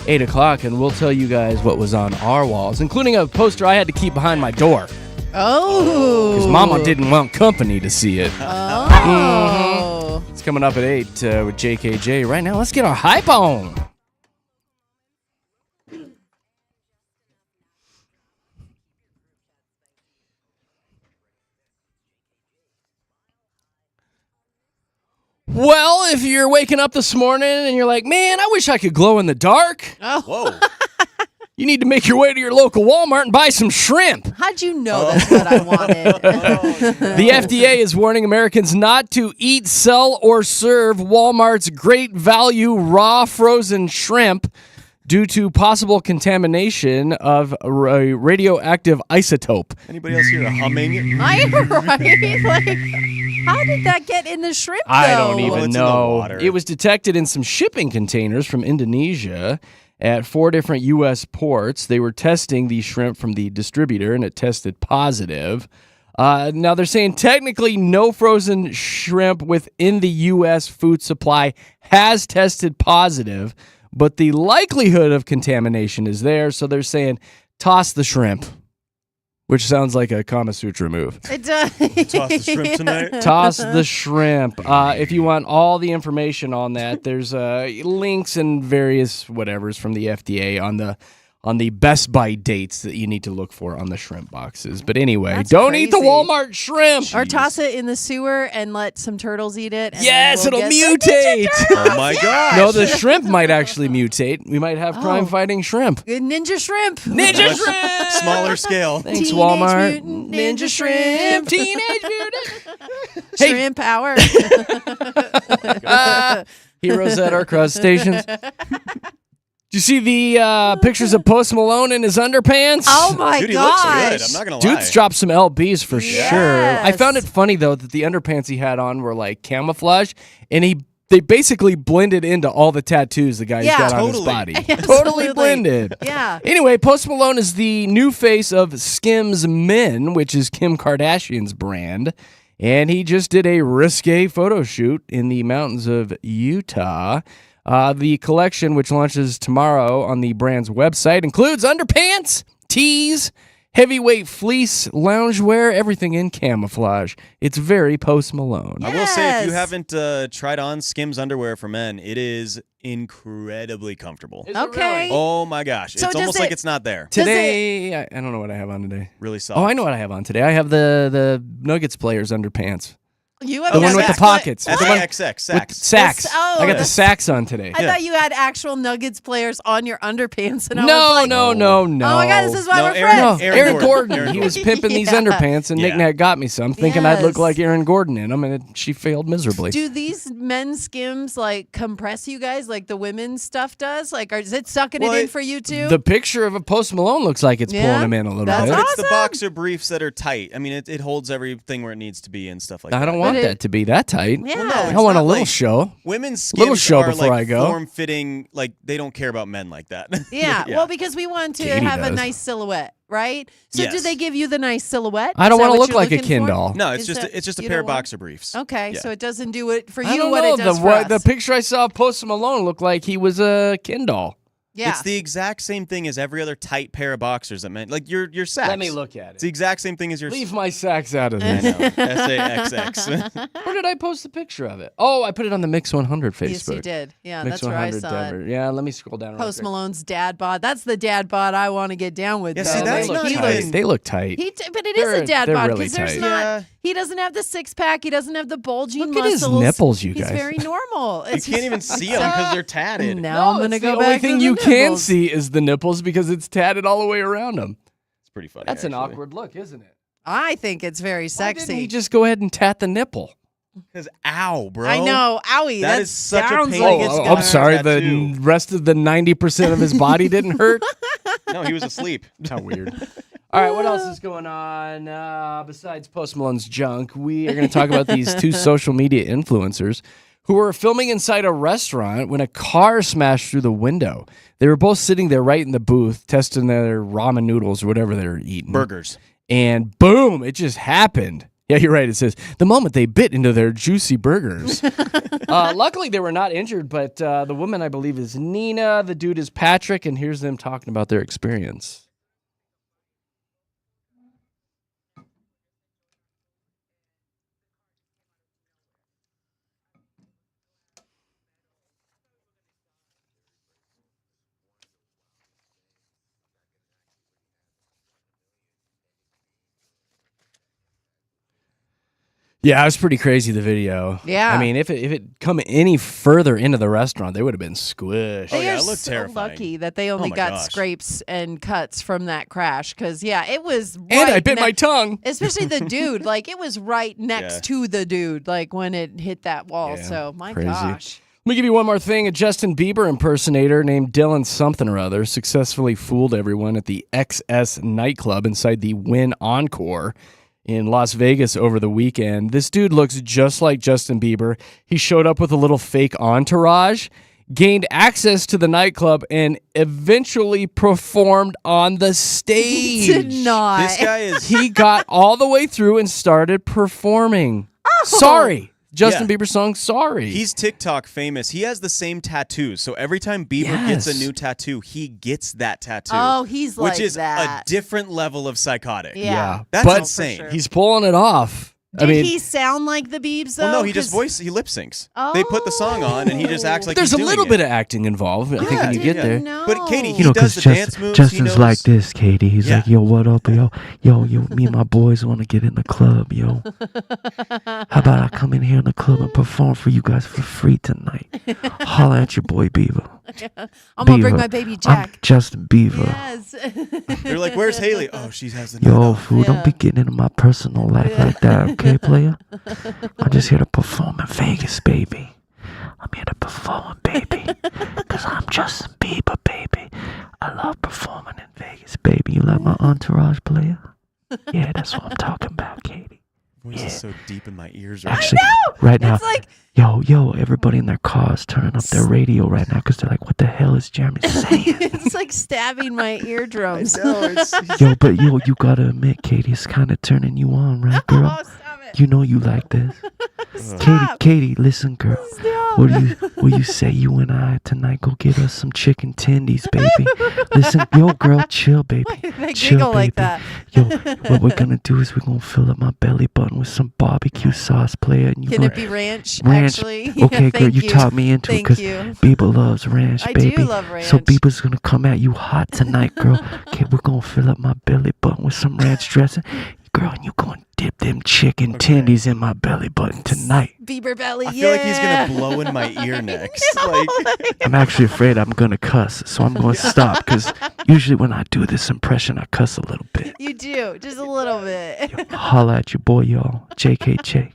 8 o'clock, and we'll tell you guys what was on our walls, including a poster I had to keep behind my door. Oh. Because Mama didn't want company to see it. Oh. It's coming up at 8 with JKJ. Right now, let's get our hype on. Well, if you're waking up this morning and you're like, man, I wish I could glow in the dark. Oh. Whoa. You need to make your way to your local Walmart and buy some shrimp. How'd you know that's what I wanted? The FDA is warning Americans not to eat, sell, or serve Walmart's Great Value raw frozen shrimp due to possible contamination of a radioactive isotope. Anybody else here humming? I'm right. Like, how did that get in the shrimp, though? I don't Well, even it's in the know. water. It was detected in some shipping containers from Indonesia at 4 different U.S. ports. They were testing the shrimp from the distributor, and it tested positive. Now, they're saying technically no frozen shrimp within the U.S. food supply has tested positive, but the likelihood of contamination is there, so they're saying toss the shrimp, which sounds like a Kama Sutra move. It does. Toss the shrimp tonight. Toss the shrimp. If you want all the information on that, there's links and various whatevers from the FDA on the best by dates that you need to look for on the shrimp boxes. But anyway, That's don't eat the crazy. Walmart shrimp. Or toss it in the sewer and let some turtles eat it. And Yes, then it'll we'll get some mutate. Ninja Turtles. Oh my gosh. No, the shrimp might actually mutate. We might have crime-fighting shrimp. Good Ninja shrimp. Ninja shrimp! Smaller scale. Thanks, Teenage Walmart. Mutant Ninja Shrimp. Teenage Mutant. Hey. Shrimp power. Heroes at our crustaceans. Did you see the pictures of Post Malone in his underpants? Oh my Dude, he looks good. gosh. I'm not going to lie. Dude's dropped some LBs for Yes. sure. I found it funny, though, that the underpants he had on were like camouflage, and they basically blended into all the tattoos the guy's Yeah. got on his Totally. body. Absolutely. Totally blended. Yeah. Anyway, Post Malone is the new face of Skims Men, which is Kim Kardashian's brand. And he just did a risque photo shoot in the mountains of Utah. The collection, which launches tomorrow on the brand's website, includes underpants, tees, heavyweight fleece, loungewear, everything in camouflage. It's very Post Malone. I will say, if you Yes. haven't tried on Skims underwear for men, it is incredibly comfortable. Is it Okay. really? Oh my gosh. So It's does almost it- like it's not there. Today, I don't know what I have on today. Really soft. Oh, I know what I have on today. I have the Nuggets players underpants. You have The one with the Nuggets pockets. That's The one XXX, with sacks. sacks. Oh, I got the that's- sacks on today. I thought you had actual Nuggets players on your underpants, and I was No, like, no. oh my god, this is why No, we're Aaron- friends. No, Aaron Aaron Gordon. Gordon. Aaron He was Gordon. pimping these Yeah. underpants, and Nick Yeah. Nat got me some, thinking I'd look Yes. like Aaron Gordon in them, and she failed miserably. Do these men's Skims like compress you guys like the women's stuff does? Like, is it sucking Well, it in it- for you too? The picture of a Post Malone looks like it's Yeah, pulling him in a little that's bit. But it's the awesome. boxer briefs that are tight. I mean, it holds everything where it needs to be and stuff like that. I don't want But it- that to be that tight. yeah. Well, no, I it's want a not little like- show. Women's Skims Little show are before like I go. form-fitting, like they don't care about men like that. yeah. Well, because we want to Katie have a does. nice silhouette, right? So do Yes. they give you the nice silhouette? I don't Is that want to what look you're like a looking Ken for? doll. No, Is that- it's just a you pair don't of want- boxer briefs. Okay, Yeah. so it doesn't do it for I you don't what know. it does the, for us. the picture I saw of Post Malone looked like he was a Ken doll. yeah. It's the exact same thing as every other tight pair of boxers that men like your sacks. Let me look at It's the it. exact same thing as your Leave my sacks out of I this. know. SAXX. Where did I post a picture of it? Oh, I put it on the Mix 100 Facebook. Yes, you did. Yeah, Mix that's where I 100 saw it. Denver. Yeah, let me scroll down. real Post quick. Malone's dad bod. That's the dad bod I want to get down with. Yeah, though. see, Oh, that's they look not tight. even- They look tight. But it is a dad they're bod really because there's tight. not. Yeah. He doesn't have the six pack. He doesn't have the bulging Look at his muscles. nipples, you He's guys. very normal. You can't even see them because they're tatted. Now I'm gonna it's go the back only to thing the you can nipples. see is the nipples because it's tatted all the way around them. It's pretty funny. That's an actually. awkward look, isn't it? I think it's very Why didn't sexy. he just go ahead and tat the nipple? Because ow, bro. I know, owie. That is such a sounds pain. like Oh, it's oh, gonna I'm sorry. hurt. The Tattoo. rest of the 90% of his body didn't hurt. No, he was asleep. How weird. All right, what else is going on besides Post Malone's junk? We are going to talk about these two social media influencers who were filming inside a restaurant when a car smashed through the window. They were both sitting there right in the booth testing their ramen noodles or whatever they were eating. Burgers. And boom, it just happened. Yeah, you're right. It says, the moment they bit into their juicy burgers. Luckily, they were not injured, but the woman, I believe, is Nina. The dude is Patrick, and here's them talking about their experience. Yeah, it was pretty crazy, the video. Yeah. I mean, if it come any further into the restaurant, they would have been squished. They yeah, are it looked so terrifying. lucky that they only my got gosh. scrapes and cuts from that crash. Because, yeah, it was right And I bit my tongue. Especially the dude. Like, it was right next Yeah. to the dude, like, when it hit that wall. Yeah, So, my crazy. gosh. Let me give you one more thing. A Justin Bieber impersonator named Dylan something or other successfully fooled everyone at the XS nightclub inside the Wynn Encore in Las Vegas over the weekend. This dude looks just like Justin Bieber. He showed up with a little fake entourage, gained access to the nightclub, and eventually performed on the stage. Did not. This guy is. He got all the way through and started performing. Sorry. Justin Yeah. Bieber song, Sorry. He's TikTok famous. He has the same tattoos. So every time Bieber gets a Yes. new tattoo, he gets that tattoo. Oh, he's like which is that. a different level of psychotic. Yeah. That's But insane. sure. he's pulling it off. Did I mean, he sound like the Biebs, though? Well, no, he just 'Cause- he lip syncs. They put the song on and he just acts like there's he's a doing little it. bit of acting involved, I think, when you get there. No. But Katie, he You know, does because the dance moves. Justin's he knows. like this, Katie. He's Yeah. like, yo, what up, yo? Me and my boys want to get in the club, yo. How about I come in here in the club and perform for you guys for free tonight? Holla at your boy Beaver. I'm going to bring Beaver. my baby I'm Jack. Justin Beaver. Yes. They're like, "Where's Haley?" Oh, she has the. Yo, fool, Yeah. don't be getting into my personal life like that, okay, player? I'm just here to perform in Vegas, baby. I'm here to perform, baby. Because I'm Justin Bieber, baby. I love performing in Vegas, baby. You like my entourage, player? Yeah, that's what I'm talking about, Katie. Voice Yeah. is so deep in my ears. Right Actually, right now, It's like, yo, everybody in their cars turning up their radio right now because they're like, what the hell is Jeremy saying? it's like stabbing my eardrums. Yo, but you gotta admit, Katie, it's kind of turning you on, right, girl? Oh, stop it. You know you like this. Stop. Katie, listen, girl. Stop. Will you say you and I tonight go get us some chicken tendies, baby? Listen, yo, girl, chill, baby. They Chill, giggle like baby. that. Yo, what we're gonna do is we're gonna fill up my belly button with some barbecue sauce, player. And you Can gonna, it be ranch, ranch? actually? Okay, Yeah, girl, thank you taught me into it Thank because you. Bieber loves ranch, I baby. do love ranch. So Bieber's gonna come at you hot tonight, girl. Okay, we're gonna fill up my belly button with some ranch dressing. Girl, and you gonna dip them chicken tendies in my belly button tonight. Bieber belly, I feel like he's yeah. gonna blow in my ear next. Like, I'm actually afraid I'm gonna cuss, so I'm gonna stop because usually when I do this impression, I cuss a little bit. You do, just a little bit. Holla at your boy, y'all. JKJ.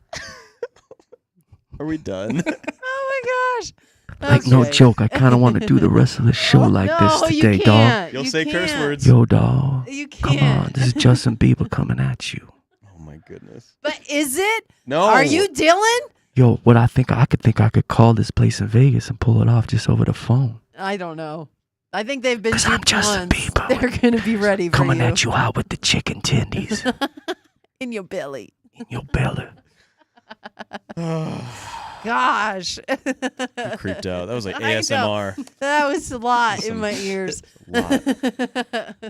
are we done? Oh my gosh. Like, no Okay. joke, I kind of want to do the rest of the show like no, this you today, dog. can't. You'll You say curse can't. words. Yo, dog. You Come can't. on, this is Justin Bieber coming at you. Oh my goodness. But is it? No. Are you Dylan? Yo, what I think I could call this place in Vegas and pull it off just over the phone. I don't know. I think they've been 'Cause I'm duped Justin once. Bieber. They're gonna be ready for Coming you at you hot with the chicken tendies in your belly. in your belly. Gosh, I'm creeped out. That was like I know. ASMR. that was a lot in my ears. Lot.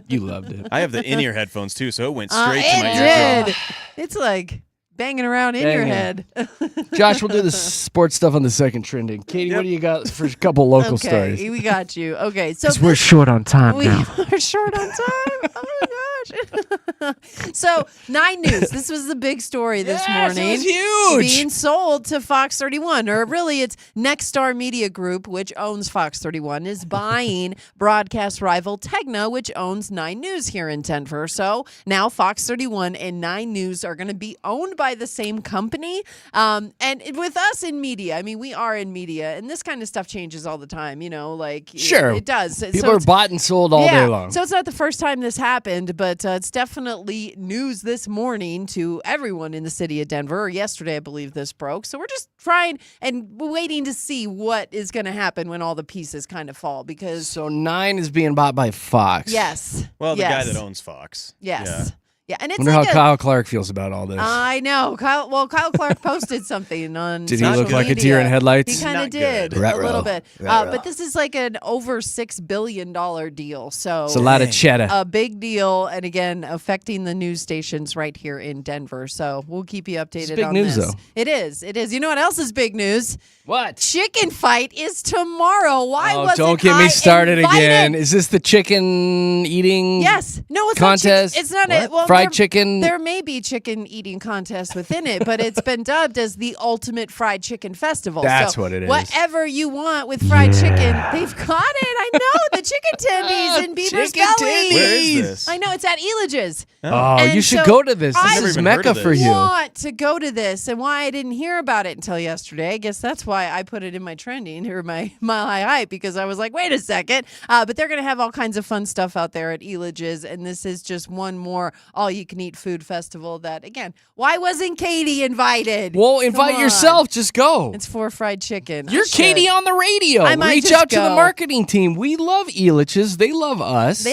You loved it. I have the in-ear headphones too, so it went Uh, straight to my it eardrum. did. It's like banging around in your Banging. head. Josh, we'll do the sports stuff on the second trending. Katie, what Yep. do you got for a couple local Okay, stories? we got you. Okay, so Because we're short on time we now. are short on time. Oh my gosh. So 9 News. This was the big story this Yes, morning. it was huge. Being sold to Fox 31, or really it's Nexstar Media Group, which owns Fox 31, is buying broadcast rival Tegna, which owns 9 News here in Denver. So now Fox 31 and 9 News are going to be owned by the same company. And with us in media, I mean, we are in media, and this kind of stuff changes all the time, you know, like Sure. it does. People So are it's- bought and sold all day long. So it's not the first time this happened, but but it's definitely news this morning to everyone in the city of Denver. Or yesterday, I believe this broke. So we're just trying and waiting to see what is going to happen when all the pieces kind of fall. Because So 9 is being bought by Fox. yes, Well, the yes. guy that owns Fox. Yes. Yeah, and it's Wonder like how Kyle Clark feels about all this. I know. Kyle Clark posted something on Did he social look like a media. deer in headlights? He kind of Not did good. a Ruh-roh. little bit. Ruh-roh. But this is like an over $6 billion deal. So It's a lot of cheddar. a big deal, and again, affecting the news stations right here in Denver. So we'll keep you updated big on news, this. though. It is. It is. You know what else is big news? What? Chicken fight is tomorrow. Why Oh, wasn't don't get me I started invited? again. Is this the chicken eating? Yes. No, it's Contest? not. It's not. What? Well, Fried chicken? There may be chicken eating contest within it, but it's been dubbed as the ultimate fried chicken festival. That's so what it is. Whatever you want with fried chicken, they've got it. I know the chicken tendies in Beaver's Chicken Belly. tendies. Where is this? I know it's at Elage's. Oh, And you should so go to this. I This never is even heard Mecca of for this. you. Want to go to this, and why I didn't hear about it until yesterday. I guess that's why I put it in my trending or my Mile High Hype, because I was like, wait a second. But they're going to have all kinds of fun stuff out there at Elage's, and this is just one more all-you-can-eat food festival that, again, why wasn't Katy invited? Well, Come invite on. yourself. Just go. It's for fried chicken. You're I should. Katy on the radio. I might Reach just out to the go. marketing team. We love Elitch's. They love us.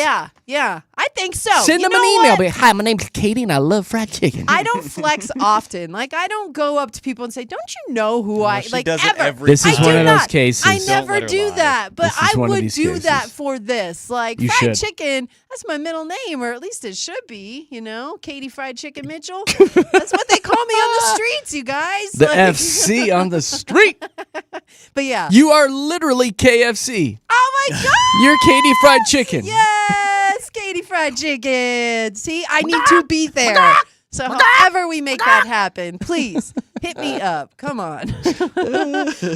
Yeah, I think so. Send You them an know email. what? Be, hi, my name's Katy, and I love fried chicken. I don't flex often. Like, I don't go up to people and say, "Don't you know who I she like?" does it ever. every This is I one do of those not. cases. I Don't never let her do lie. that, but This is I one of would these do that cases. for this. Like You fried should. chicken. That's my middle name, or at least it should be. You know, Katy Fried Chicken Mitchell. That's what they call me on the streets, you guys. The Like- FC on the street. But yeah. You are literally KFC. Oh my God. You're Katy Fried Chicken. Yes, Katy Fried Chicken. See, I need to be there. So however we make that happen, please hit me up. Come on.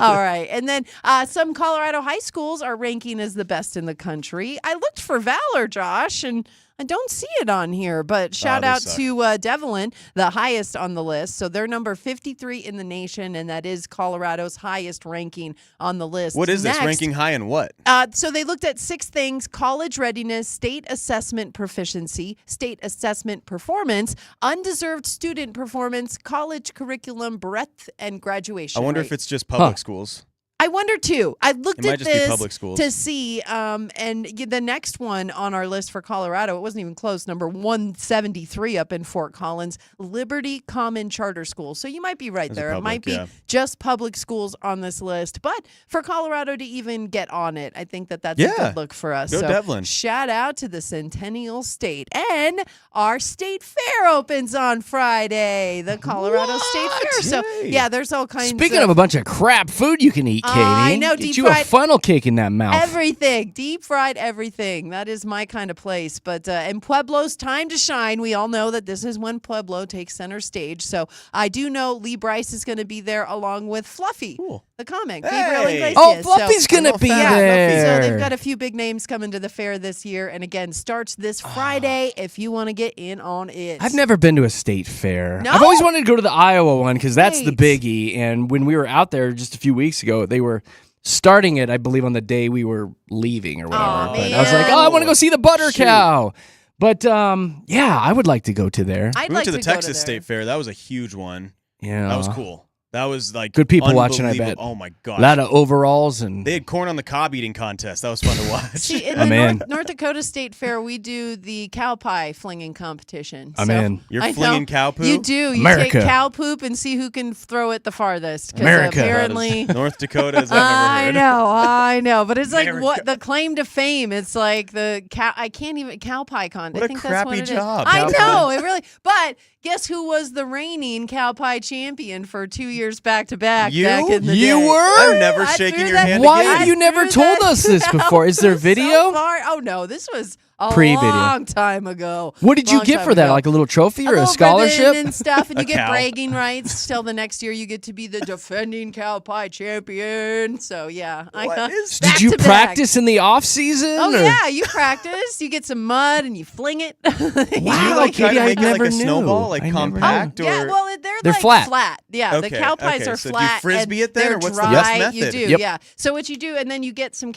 All right. And then some Colorado high schools are ranking as the best in the country. I looked for Valor, Josh, and I don't see it on here, but shout they out suck. to Devlin, the highest on the list. So they're number 53 in the nation, and that is Colorado's highest ranking on the list. What is this? Next, Ranking high in what? so they looked at 6 things: college readiness, state assessment proficiency, state assessment performance, undeserved student performance, college curriculum breadth, and graduation I wonder rate. if it's just public schools. I wonder too. I looked It might at just be this public schools. to see, and the next one on our list for Colorado, it wasn't even close, number 173 up in Fort Collins, Liberty Common Charter School. So you might be right Those are there. It public, might be yeah. just public schools on this list, but for Colorado to even get on it, I think that's a Yeah. good look for us. Go so Devlin. shout out to the Centennial State. And our state fair opens on Friday, the Colorado State Fair. So Yay. yeah, there's all kinds Speaking of a bunch of crap food you can eat, Katy. I know, Get deep you a fried- funnel cake in that mouth. everything, deep fried everything. That is my kind of place. But in Pueblo's time to shine, we all know that this is when Pueblo takes center stage. So I do know Lee Bryce is going to be there along with Fluffy, Cool. the comic. Hey. Gabriel Iglesias. Oh, Fluffy's So- gonna be yeah, there. So they've got a few big names coming to the fair this year, and again, starts this Friday if you want to get in on it. I've never been to a state fair. No? I've always wanted to go to the Iowa one because that's the Right. biggie. And when we were out there just a few weeks ago, they were starting it, I believe, on the day we were leaving or whatever. Aw, But I was like, man. oh, I want to go see the butter Shoot. cow. But yeah, I would like to go to there. I'd We like went to the go Texas there. State Fair. That was a huge one. Yeah, That was cool. That was like Good people watching, I unbelievable. bet. Oh my gosh. A lot of overalls and They had corn on the cob eating contest. That was fun to watch. See, in I'm the in. North Dakota State Fair, we do the cow pie flinging competition. I'm So, in. You're I know. flinging cow poo? You do. You America. take cow poop and see who can throw it the farthest. 'Cause America. That is apparently. North Dakota is I've I never heard. I know, but it's like America. what the claim to fame. It's like the cow. I can't even cow pie contest. What a I think that's what crappy it is. job, I cow know pie. it really. But guess who was the reigning cow pie champion for 2 years back to back? You? Back in the You day. were? I'm never I shaking threw your that- hand Why again. have you never threw told that us this out before? Is there video? so far. Oh no, this was a Pre-video. long time ago. What did you Long get time for that? ago. Like a little trophy or a little scholarship? ribbon and stuff, and A you get cow. bragging rights till the next year. You get to be the defending cow pie champion. So yeah, What is- back Did you to back. practice in the off season? Oh or- yeah, you practice. You get some mud and you fling it. Did you Wow, like try Katy, to I make it like never a snowball, knew. like I never knew. compact, Yeah, or well, They're like flat. Yeah, the Okay, cow pies okay. are So do you flat. Frisbee and it then, or they're what's the dry. best You method? do, Yep. yeah. So what you do, and then you get some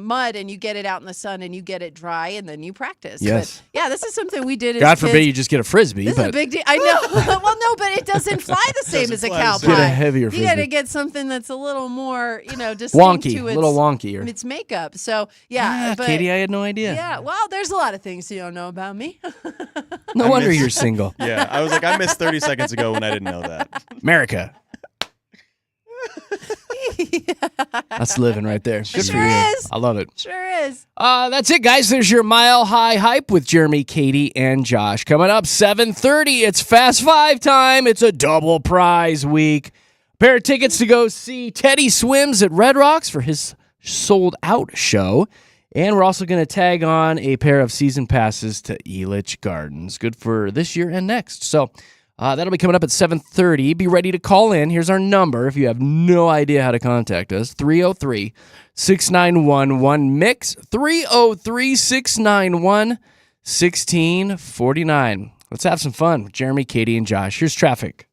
mud and you get it out in the sun and you get it dry, and then you practice. Yes. But yeah, this is something we did as God forbid kids. you just get a Frisbee. This is a big deal. I know. Well, no, but it doesn't fly the same as a cow Doesn't fly the pie. same. Get a heavier You got to Frisbee. get something that's a little more, distinct Wonky. to A little wonkier. its makeup. So yeah, but Katie, I had no idea. yeah. Well, there's a lot of things you don't know about me. No wonder you're single. Yeah, I was like, I missed 30 seconds ago when I didn't know that. America. That's living right there. Good for Sure you. is. I love it. Sure is. That's it, guys. There's your Mile High Hype with Jeremy, Katie, and Josh. Coming up 7:30. It's Fast Five time. It's a double prize week. Pair of tickets to go see Teddy Swims at Red Rocks for his sold out show. And we're also going to tag on a pair of season passes to Elitch Gardens. Good for this year and next. So that'll be coming up at 7:30. Be ready to call in. Here's our number if you have no idea how to contact us. 303-691-1MIX. 303-691-1649. Let's have some fun with Jeremy, Katie, and Josh. Here's traffic.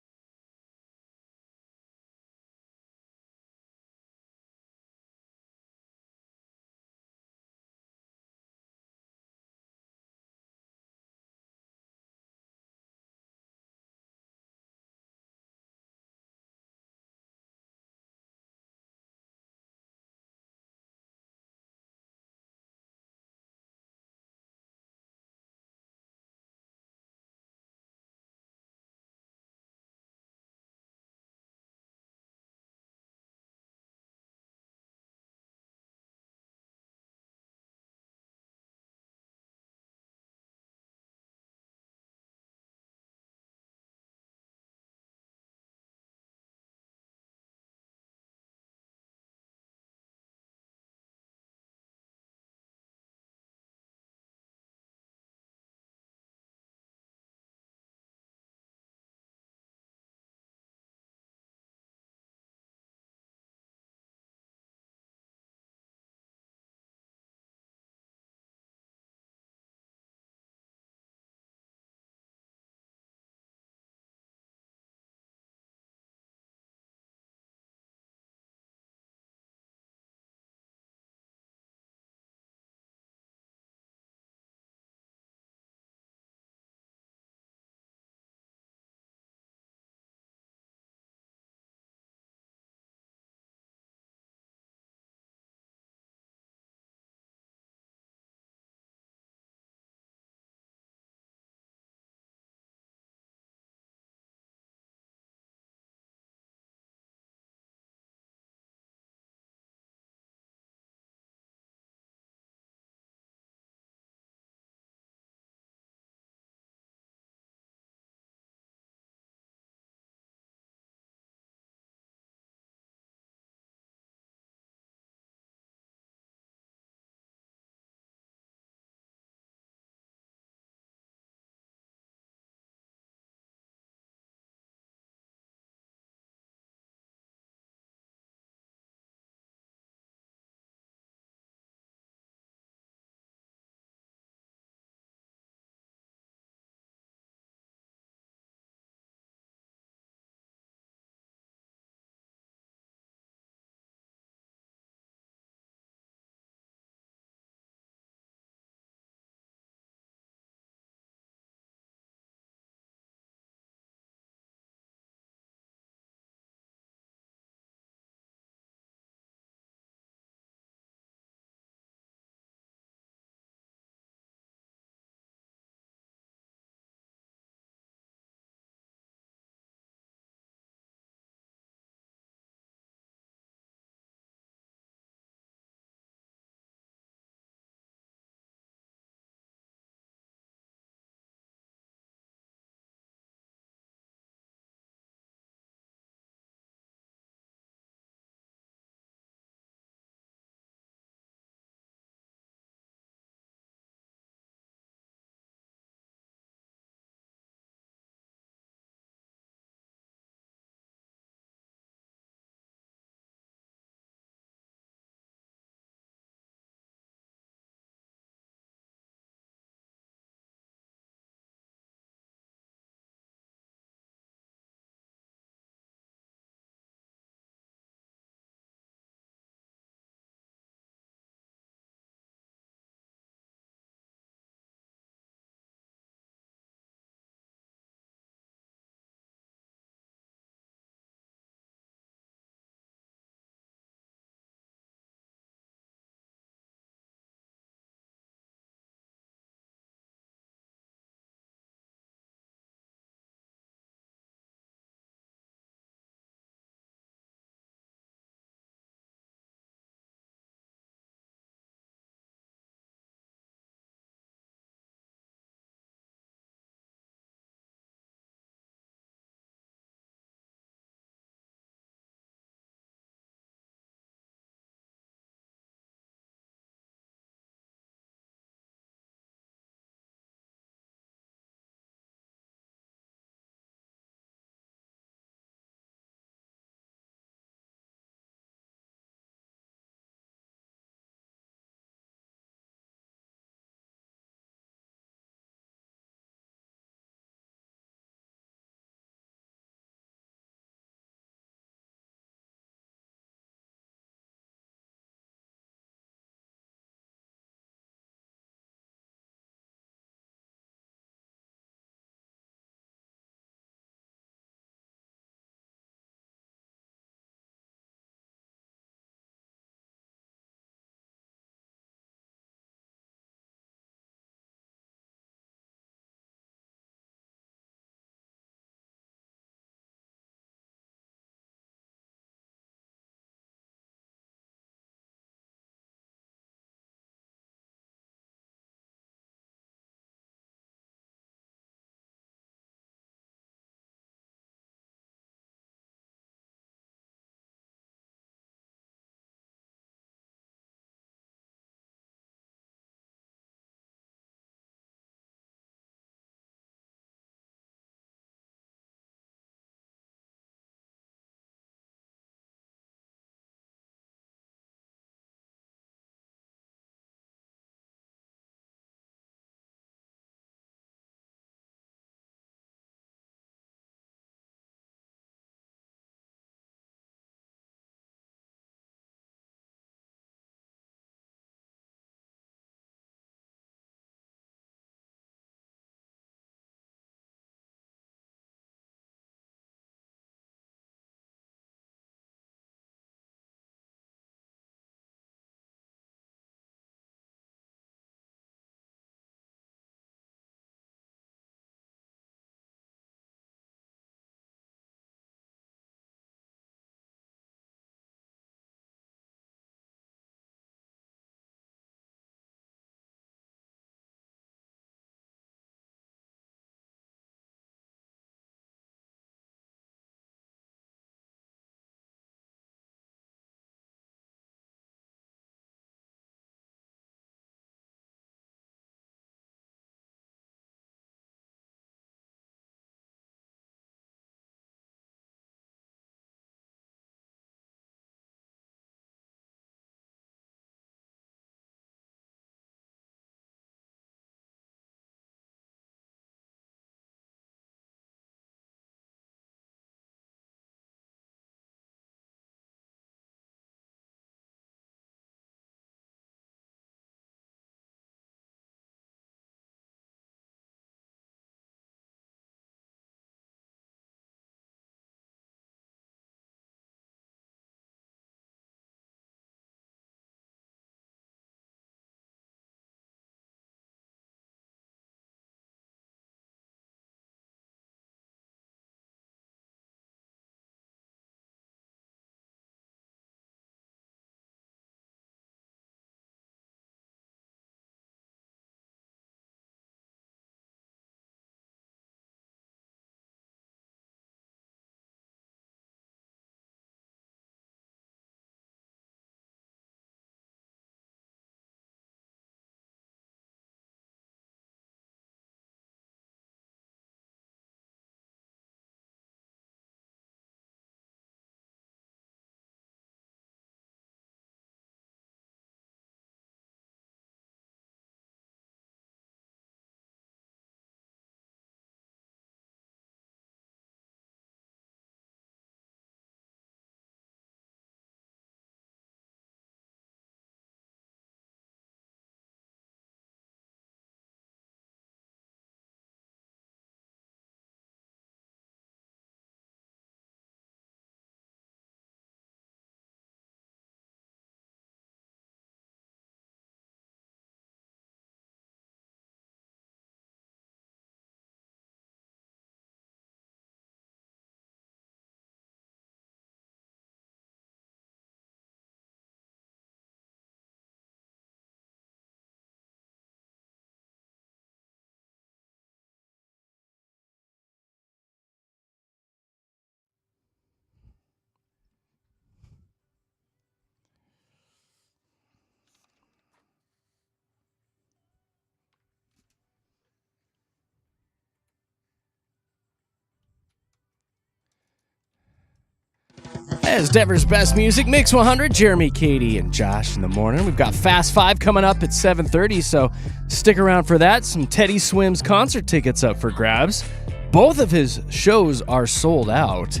As Denver's best music, Mix 100, Jeremy, Katy, and Josh in the morning. We've got Fast 5 coming up at 7:30, so stick around for that. Some Teddy Swims concert tickets up for grabs. Both of his shows are sold out.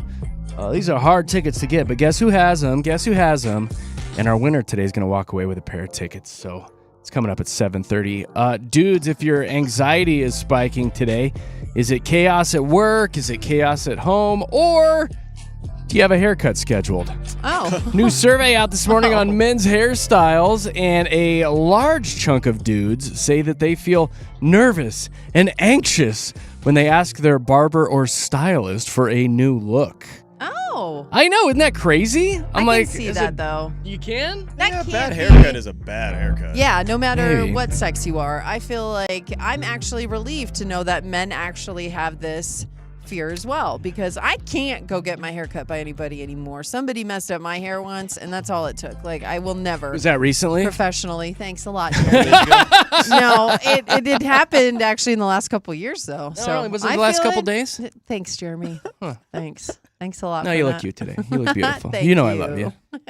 These are hard tickets to get, but guess who has them? And our winner today is going to walk away with a pair of tickets, so it's coming up at 7:30. Dudes, if your anxiety is spiking today, is it chaos at work? Is it chaos at home? Or do you have a haircut scheduled? Oh. New survey out this morning on men's hairstyles, and a large chunk of dudes say that they feel nervous and anxious when they ask their barber or stylist for a new look. Oh. I know, isn't that crazy? I can see that, though. You can? That Yeah, can't bad be. haircut is a bad haircut. Yeah, no matter Hey. what sex you are. I feel like I'm actually relieved to know that men actually have this fear as well, because I can't go get my hair cut by anybody anymore. Somebody messed up my hair once, and that's all it took. Like, I will never. Was that recently? Professionally. Thanks a lot, Jeremy. No, it happened actually in the last couple years, though. No, So really? Was it I the last feel couple it. days? Thanks, Jeremy. Huh. Thanks a lot. No, for you that. look cute today. You look beautiful. Thank you know I love you. you.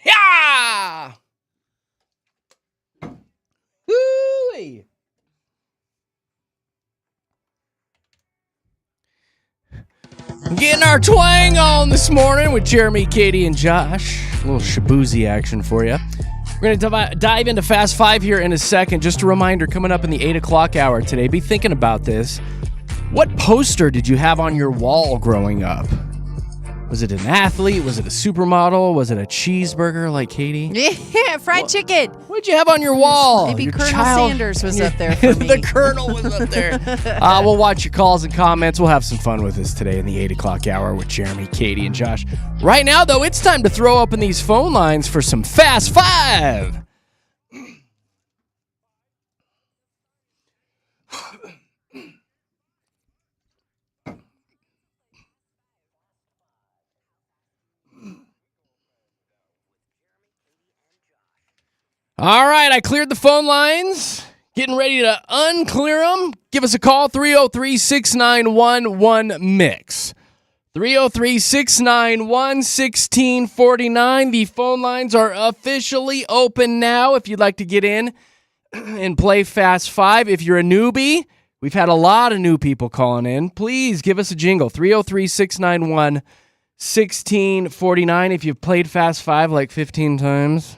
Yeah! Woo-wee. Getting our twang on this morning with Jeremy, Katy, and Josh. A little shaboozy action for you. We're going to dive into Fast 5 here in a second. Just a reminder, coming up in the 8 o'clock hour today, be thinking about this. What poster did you have on your wall growing up? Was it an athlete? Was it a supermodel? Was it a cheeseburger like Katy? Yeah, fried chicken. What'd you have on your wall? Maybe Your Colonel child- Sanders was up there for me. The Colonel was up there. We'll watch your calls and comments. We'll have some fun with us today in the 8 o'clock hour with Jeremy, Katy, and Josh. Right now, though, it's time to throw open these phone lines for some Fast 5. All right, I cleared the phone lines. Getting ready to unclear them. Give us a call, 303-691-1MIX. 303-691-1649. The phone lines are officially open now if you'd like to get in and play Fast 5. If you're a newbie, We've had a lot of new people calling in. Please give us a jingle, 303-691-1649. If you've played Fast Five like 15 times,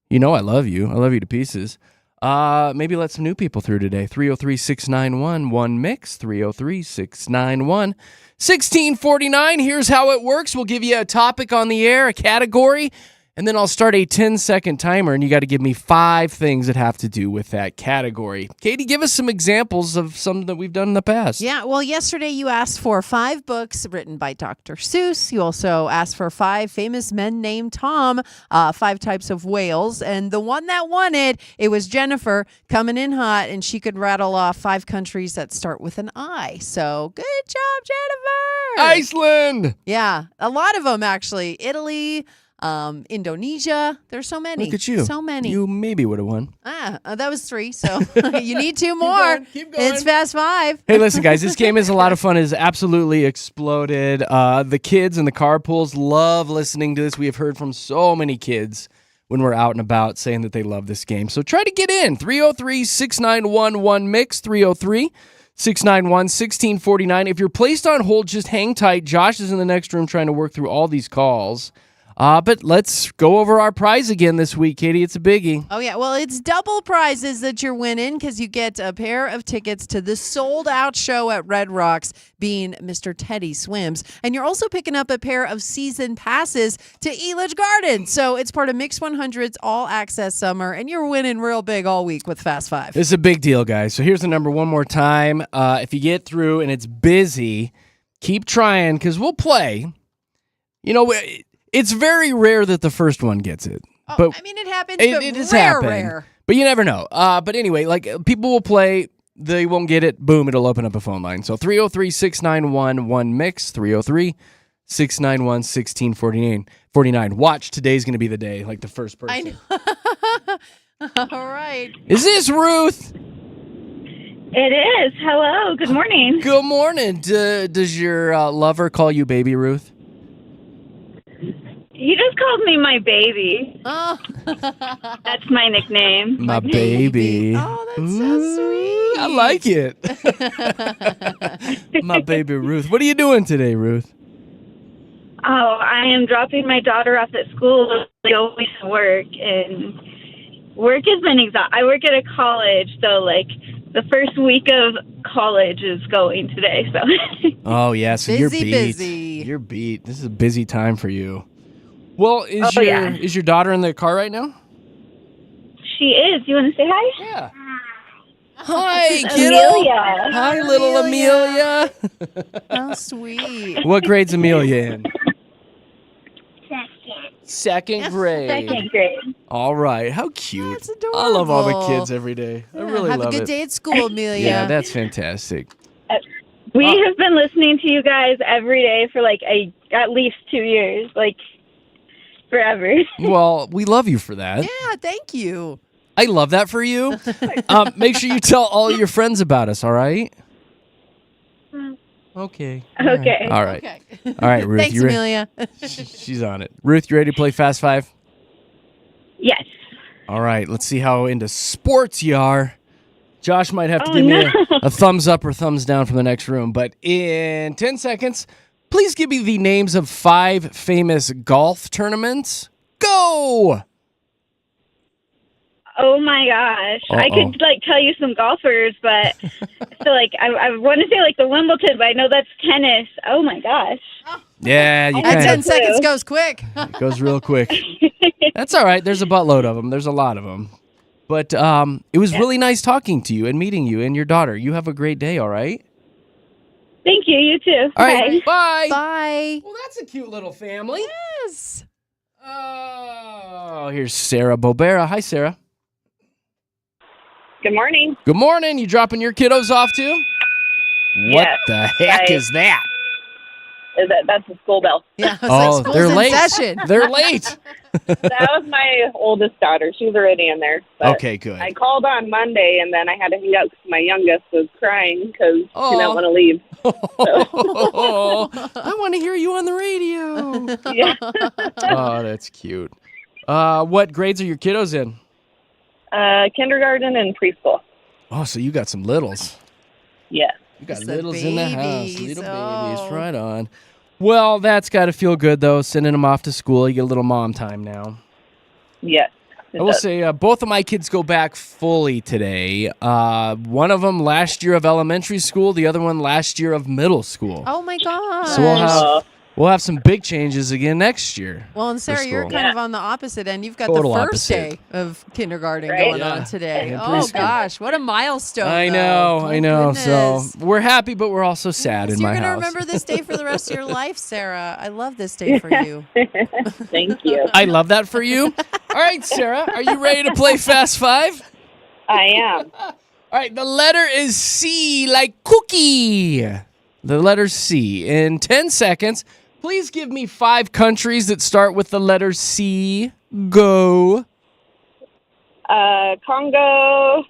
you know I love you. I love you to pieces. Maybe let some new people through today. 303-691-1MIX, 303-691-1649. Here's how it works. We'll give you a topic on the air, a category, and then I'll start a 10-second timer, and you got to give me 5 things that have to do with that category. Katie, give us some examples of some that we've done in the past. Yeah, well, yesterday you asked for 5 books written by Dr. Seuss. You also asked for 5 famous men named Tom, 5 types of whales. And the one that won it was Jennifer, coming in hot, and she could rattle off 5 countries that start with an I. So good job, Jennifer. Iceland. Yeah, a lot of them, actually. Italy, Indonesia. There's so many. Look at you. So many. You maybe would have won. That was 3, so you need 2 more. Keep going. It's Fast 5. Hey, listen, guys, this game is a lot of fun. It has absolutely exploded. The kids in the carpools love listening to this. We have heard from so many kids when we're out and about saying that they love this game. So try to get in. 303-691-1MIX, 303-691-1649. If you're placed on hold, just hang tight. Josh is in the next room trying to work through all these calls. But let's go over our prize again this week, Katie. It's a biggie. Oh, yeah. Well, it's double prizes that you're winning because you get a pair of tickets to the sold-out show at Red Rocks, being Mr. Teddy Swims. And you're also picking up a pair of season passes to Elitch Garden. So it's part of Mix 100's all-access summer, and you're winning real big all week with Fast 5. This is a big deal, guys. So here's the number one more time. If you get through and it's busy, keep trying because we'll play. You know, it's very rare that the first one gets it. Oh, but I mean, it happens, it but has rare, happened. rare. But you never know. But anyway, like people will play, they won't get it. Boom, it'll open up a phone line. So 303-691-1MIX, 303-691-1649. Watch, today's going to be the day, like the first person. I know. All right. Is this Ruth? It is. Hello. Good morning. Good morning. Does your lover call you Baby Ruth? He just called me my baby. Oh. That's my nickname. My baby. Oh, that's so sweet. I like it. My baby Ruth. What are you doing today, Ruth? Oh, I am dropping my daughter off at school to go to work, and work has been I work at a college, so like the first week of college is going today. So. Oh yeah, so you're beat. Busy. You're beat. This is a busy time for you. Well, is your daughter in the car right now? She is. You want to say hi? Yeah. Hi, kiddo. Amelia. Hi, little Amelia. How sweet. What grade's Amelia in? Second grade. Second grade. All right. How cute. That's adorable. I love all the kids every day. I Yeah, really have love a good it. day at school, Amelia. Yeah, that's fantastic. We have been listening to you guys every day for like at least 2 years, like forever. Well, we love you for that. Yeah, thank you. I love that for you. Make sure you tell all your friends about us, all right? Okay. Okay. All right. Okay. All right, Ruth. Thanks, you Amelia. She's on it. Ruth, you ready to play Fast Five? Yes. All right. Let's see how into sports you are. Josh might have to Oh, give me no. a thumbs up or thumbs down from the next room. But in 10 seconds, please give me the names of 5 famous golf tournaments. Go! Oh my gosh. I could like tell you some golfers, but so like I want to say like the Wimbledon, but I know that's tennis. Oh my gosh. Yeah, you That 10 can. seconds goes quick. It goes real quick. That's all right. There's a buttload of them. There's a lot of them. But it was really nice talking to you and meeting you and your daughter. You have a great day, all right? Thank you. You too. All right. Bye. Bye. Well, that's a cute little family. Yes. Oh, here's Sarah Bobera. Hi, Sarah. Good morning. Good morning. You dropping your kiddos off too? What Yes, the heck is that? That's the school bell. Yeah, it's Oh, like school's they're in late. session. They're late. That was my oldest daughter. She's already in there. But Okay, good. I called on Monday, and then I had to hang up because my youngest was crying because she Aw. didn't want to leave. I want to hear you on the radio. Yeah. Oh, that's cute. What grades are your kiddos in? Kindergarten and preschool. Oh, so you got some littles. Yes. You got It's the littles in the house. babies. Little Oh. babies. Right on. Well, that's got to feel good, though, sending them off to school. You get a little mom time now. Yes. I will say both of my kids go back fully today. One of them last year of elementary school, the other one last year of middle school. Oh my God. So we'll have some big changes again next year. Well, and Sarah, you're school. kind of on the opposite end. You've got Total the first opposite. day of kindergarten Right? going Yeah. on today. And Oh preschool. gosh, what a milestone! I though. know. Oh, So goodness. we're happy, but we're also sad So in you're my gonna house. remember this day for the rest of your life, Sarah. I love this day for you. Thank you. I love that for you. All right, Sarah, are you ready to play Fast Five? I am. All right, the letter is C, like cookie. The letter C. In 10 seconds, please give me 5 countries that start with the letter C. Go. Congo.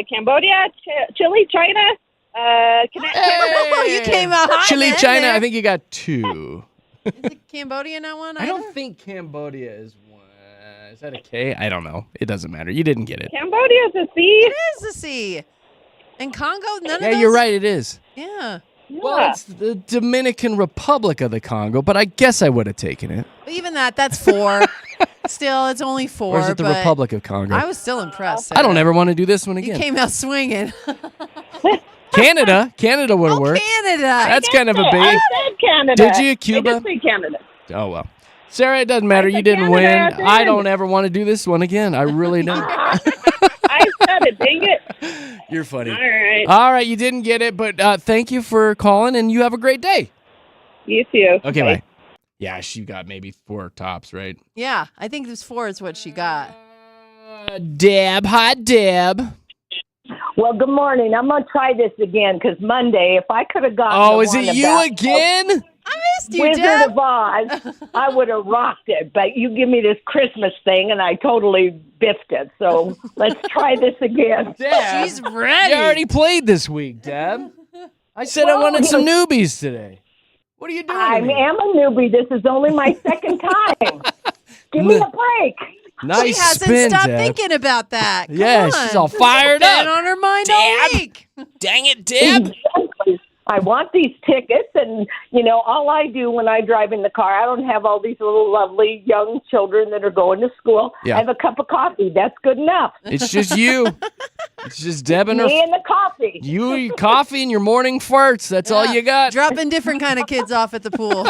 Cambodia. Chile. China. Oh, you came out hot. Chile, then China, there. I think you got 2. Is it Cambodia not one? I don't think Cambodia is one. Is that a K? I don't know. It doesn't matter. You didn't get it. Cambodia's a C. It is a C. And Congo, none of Yeah, those. you're right. It is. Yeah. Well, it's the Dominican Republic of the Congo, but I guess I would have taken it. But even that's 4. Still, it's only 4. Or is it the but Republic of Congo? I was still impressed. I don't Sarah. ever want to do this one You again. came out swinging. Canada would have Oh, worked. Canada. That's kind of a I big. said Canada. Did you, I Cuba? did say Canada. Oh well, Sarah, it doesn't matter. I You said didn't Canada, win. I I did. don't ever want to do this one again. I really don't. I said it. Dang it. You're funny. All right. All right, you didn't get it, but thank you for calling, and you have a great day. You too. Okay, bye. Yeah, she got maybe 4 tops, right? Yeah, I think this 4 is what she got. Deb, hi, Deb. Well, good morning. I'm going to try this again because Monday, if I could have gotten Oh, the is one it you about again? I missed you, Wizard Deb. of Oz, I would have rocked it. But you give me this Christmas thing, and I totally biffed it. So let's try this again. Deb, She's ready. you already played this week, Deb. I said I wanted some newbies today. What are you doing? I to me? am a newbie. This is only my second time. Give me a break. Nice She hasn't spin, stopped Deb. thinking about that. Come Yeah, on. she's all fired Been up. on her mind Deb. all week. Dang it, Deb. Exactly. I want these tickets, and, all I do when I drive in the car, I don't have all these little lovely young children that are going to school. Yeah. I have a cup of coffee. That's good enough. It's just you. It's just Deb and her. Me and the coffee. You, your coffee, and your morning farts. That's all Yeah. you got. Dropping different kind of kids off at the pool.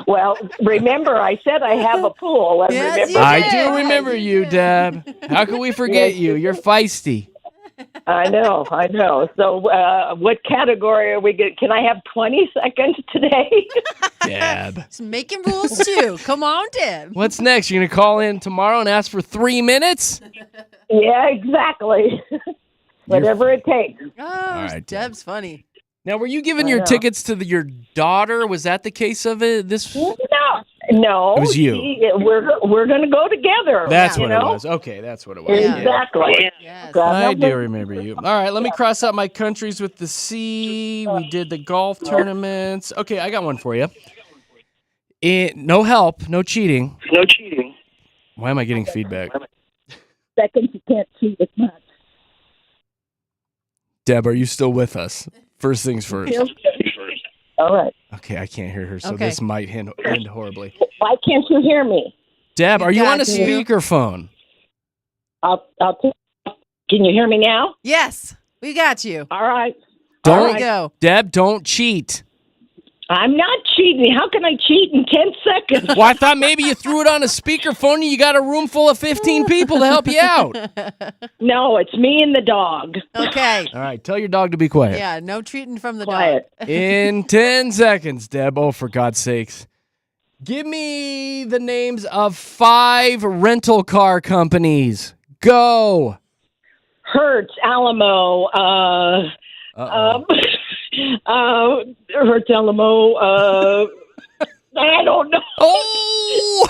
Well, remember, I said I have a pool. And Yes, remember, you I did. do remember you, Deb. How can we forget you? You're feisty. I know. So what category are we going Can I have 20 seconds today? Deb. She's making rules too. Come on, Deb. What's next? You're going to call in tomorrow and ask for 3 minutes? Yeah, exactly. Whatever it takes. Oh, right, Deb. Deb's funny. Now, were you giving I your know. tickets to your daughter? Was that the case of it? No. It was you. We're going to go together. That's you what know? it was. Okay, that's what it was. Yeah. Exactly. Yes. I do remember you. All right, let me cross out my countries with the C. We did the golf tournaments. Okay, I got one for you. No help, no cheating. Why am I getting feedback? Seconds, you can't cheat as much. Deb, are you still with us? First things first. All right. Okay, I can't hear her, so Okay. this might end horribly. Why can't you hear me? Deb, We are you on a got you. speakerphone? I'll Can you hear me now? Yes, we got you. All right. There Don't we go. Deb, don't cheat. I'm not cheating. How can I cheat in 10 seconds? Well, I thought maybe you threw it on a speakerphone and you got a room full of 15 people to help you out. No, it's me and the dog. Okay. All right, tell your dog to be quiet. Yeah, no treating from the Quiet. In 10 seconds, Deb. Oh, for God's sakes. Give me the names of 5 rental car companies. Go. Hertz, Alamo, Uh-oh. Hertz, Alamo, I don't know. Oh!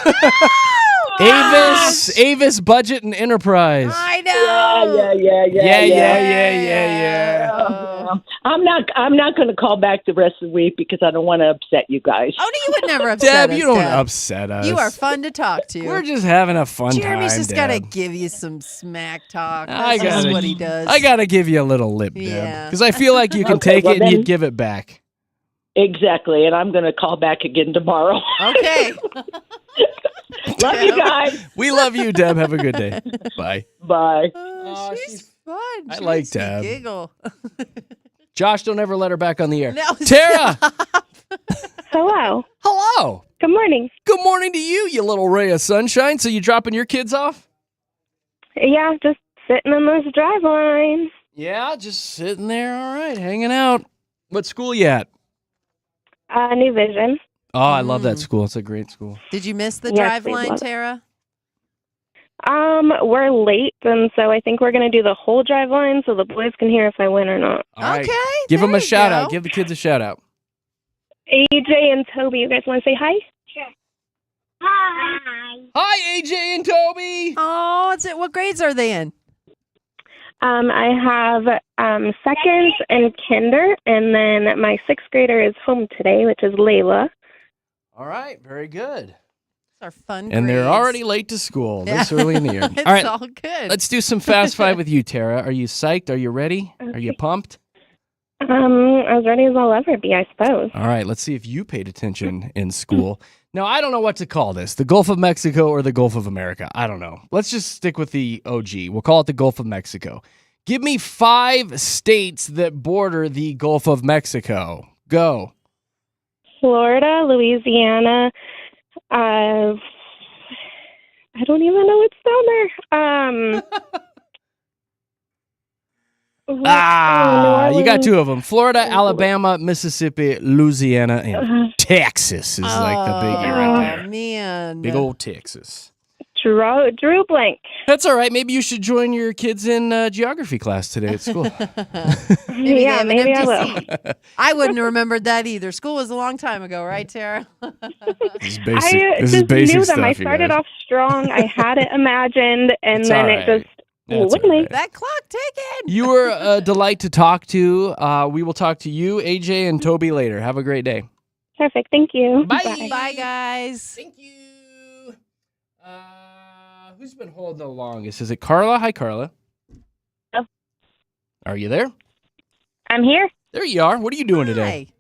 Avis Budget and Enterprise. I know. Yeah. Oh. I'm not going to call back the rest of the week because I don't want to upset you guys. Oh, no, you would never upset Deb, us, you don't Deb. upset us. You are fun to talk to. We're just having a fun Jeremy's time. just got to Deb. give you some smack talk. I That's just gotta- what he does. I gotta give you a little lip, Deb, Yeah. because I feel like you can Okay, take well it and then- you'd give it back. Exactly, and I'm going to call back again tomorrow. Okay. Love you guys. We love you, Deb. Have a good day. Bye. Bye. Oh, she's fun. I She like makes me Deb. Giggle. Josh, don't ever let her back on the air. No, Tara, Hello. hello. Good morning. Good morning to you, you little ray of sunshine. So you dropping your kids off? Yeah, just sitting in this drive line. Yeah, just sitting there. All right, hanging out. What school you at? New Vision. Oh, I love that school. It's a great school. Did you miss the Yes, drive we line, love it. Tara? We're late, and so I think we're going to do the whole drive line so the boys can hear if I win or not. All right. Okay. Give them there a you shout go. out. Give the kids a shout out. AJ and Toby, you guys want to say hi? Hi, AJ and Toby. Oh, what grades are they in? I have second and kinder, and then my sixth grader is home today, which is Layla. All right, very good. It's our fun And they're grades. already late to school this Yeah. early in the year. It's All right, all good. let's do some Fast Five with you, Tara. Are you psyched? Are you ready? Are you pumped? As ready as I'll ever be, I suppose. All right, let's see if you paid attention in school. Now, I don't know what to call this, the Gulf of Mexico or the Gulf of America. I don't know. Let's just stick with the OG. We'll call it the Gulf of Mexico. Give me 5 states that border the Gulf of Mexico. Go. Florida, Louisiana, I don't even know what's down there. You got 2 of them. Florida, Alabama, Mississippi, Louisiana, and Texas is like the biggie right there. Oh, man. Big old Texas. Drew blank. That's all right. Maybe you should join your kids in geography class today at school. Maybe they Yeah, have an maybe I empty will. seat. I wouldn't have remembered that either. School was a long time ago, right, Tara? This is basic. I This just is basic knew stuff. them. I you started guys. off strong. I had it imagined, and It's then all it right. just That's wouldn't all leave. right. That clock ticking. You were a delight to talk to. We will talk to you, AJ, and Toby later. Have a great day. Perfect. Thank you. Bye. Bye, guys. Thank you. Who's been holding the longest? Is it Carla? Hi, Carla. Hello. Are you there? I'm here. There you are. What are you doing today? Hi.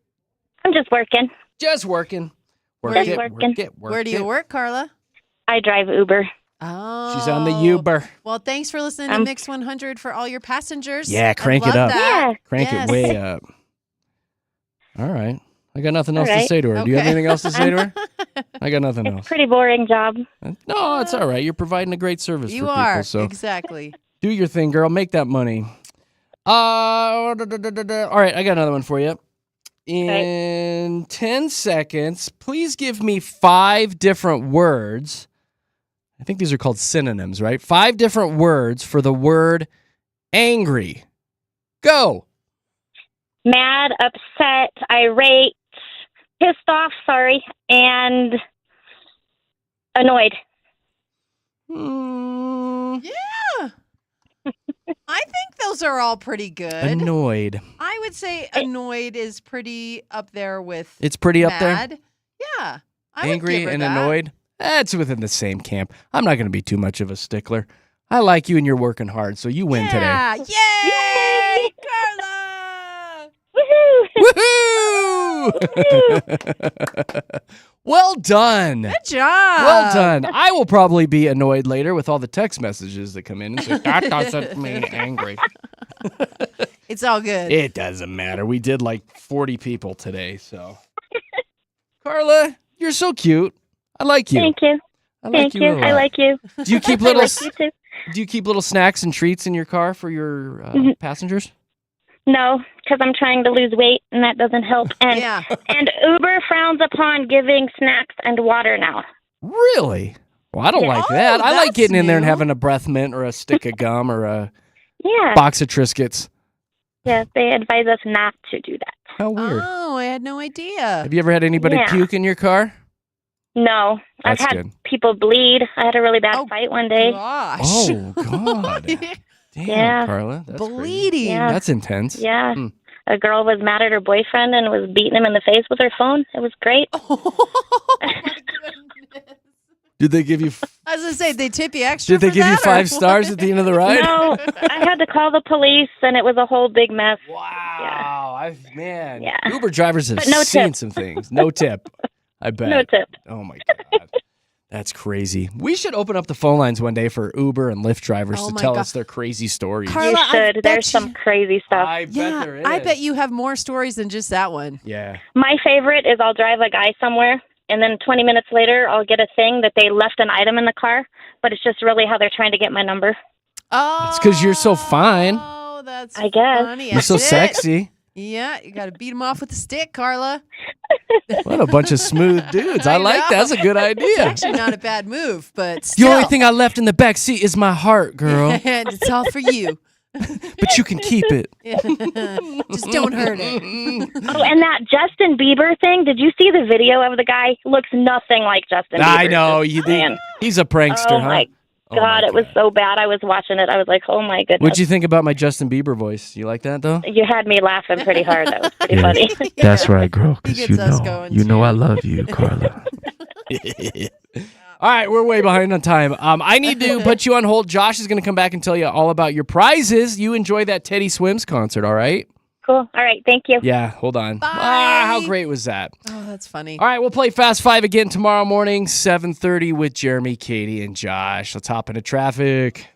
I'm just working. Just working. Work Just it, working. work it, work Where do you it. work, Carla? I drive Uber. Oh. She's on the Uber. Well, thanks for listening to Mix 100 for all your passengers. Yeah, crank I it love up. that. Yeah. Crank Yes. it way up. All right. I got nothing else All to right. say to her. Do you have Okay. anything else to say to her? I got nothing It's else. a pretty boring job. No, it's all right. You're providing a great service You for are. people. So Exactly. do your thing, girl. Make that money. All right, I got another one for you. In 10 seconds, please give me 5 different words. I think these are called synonyms, right? 5 different words for the word angry. Go. Mad, upset, irate, pissed off, and annoyed. Yeah. I think those are all pretty good. Annoyed. I would say annoyed is pretty up there with It's pretty up there. mad. Yeah. I would Angry give her and that. annoyed. That's within the same camp. I'm not going to be too much of a stickler. I like you and you're working hard, so you win today. Yeah. Yay! Carla! Woohoo! Well done. Good job. Well done. I will probably be annoyed later with all the text messages that come in and say, that doesn't mean angry. It's all good. It doesn't matter. We did like 40 people today, so. Carla, you're so cute. I like you. Thank you. I like Thank you. you. a lot. I like you. Do you keep I little like you too. Do you keep little snacks and treats in your car for your passengers? No, because I'm trying to lose weight, and that doesn't help. And Yeah. and Uber frowns upon giving snacks and water now. Really? Well, I don't like Oh, that. I like that's getting in there and new. having a breath mint or a stick of gum or a Yeah. box of Triscuits. Yes, they advise us not to do that. How weird. Oh, I had no idea. Have you ever had anybody Yeah. puke in your car? No, That's I've had good. people bleed. I had a really bad fight one day. Gosh. Oh, God. Damn, Yeah. Carla. That's crazy. Bleeding. Yeah. That's intense. Yeah. Hmm. A girl was mad at her boyfriend and was beating him in the face with her phone. It was great. Oh, my goodness. Did they give you I was going to say, they tip you extra Did they for give you that, or 5 stars what? at the end of the ride? No, I had to call the police, and it was a whole big mess. Wow. Man. Yeah. Uber drivers have But no seen tip. some things. No tip. I bet. No tip. Oh, my God. That's crazy. We should open up the phone lines one day for Uber and Lyft drivers Oh to my tell God. us their crazy stories. Carla, You I should. bet There's some crazy stuff. I bet Yeah, there is. I bet you have more stories than just that one. Yeah. My favorite is I'll drive a guy somewhere, and then 20 minutes later, I'll get a thing that they left an item in the car, but it's just really how they're trying to get my number. Oh, It's 'cause you're so fine. Oh, that's I guess. funny. You're so That's it. sexy. Yeah, you got to beat him off with a stick, Carla. What a bunch of smooth dudes. I like know. that. That's a good It's idea. actually not a bad move, but The still. only thing I left in the back seat is my heart, girl. And it's all for you. But you can keep it. Just don't hurt it. Oh, and that Justin Bieber thing, did you see the video of the guy? Looks nothing like Justin Bieber. I know. Just saying. He's a prankster, Oh, huh? my Oh, God, my it was so bad. I was watching it. I was like, oh, my goodness. What'd you think about my Justin Bieber voice? You like that, though? You had me laughing pretty hard. That was pretty Yeah. funny. That's right, girl. He Because gets us going, you know too. I love you, Carla. All right, we're way behind on time. I need to put you on hold. Josh is going to come back and tell you all about your prizes. You enjoy that Teddy Swims concert, all right? Cool. All right. Thank you. Yeah, hold on. Bye. How great was that? Oh, that's funny. All right, we'll play Fast 5 again tomorrow morning, 7:30 with Jeremy, Katy, and Josh. Let's hop into traffic.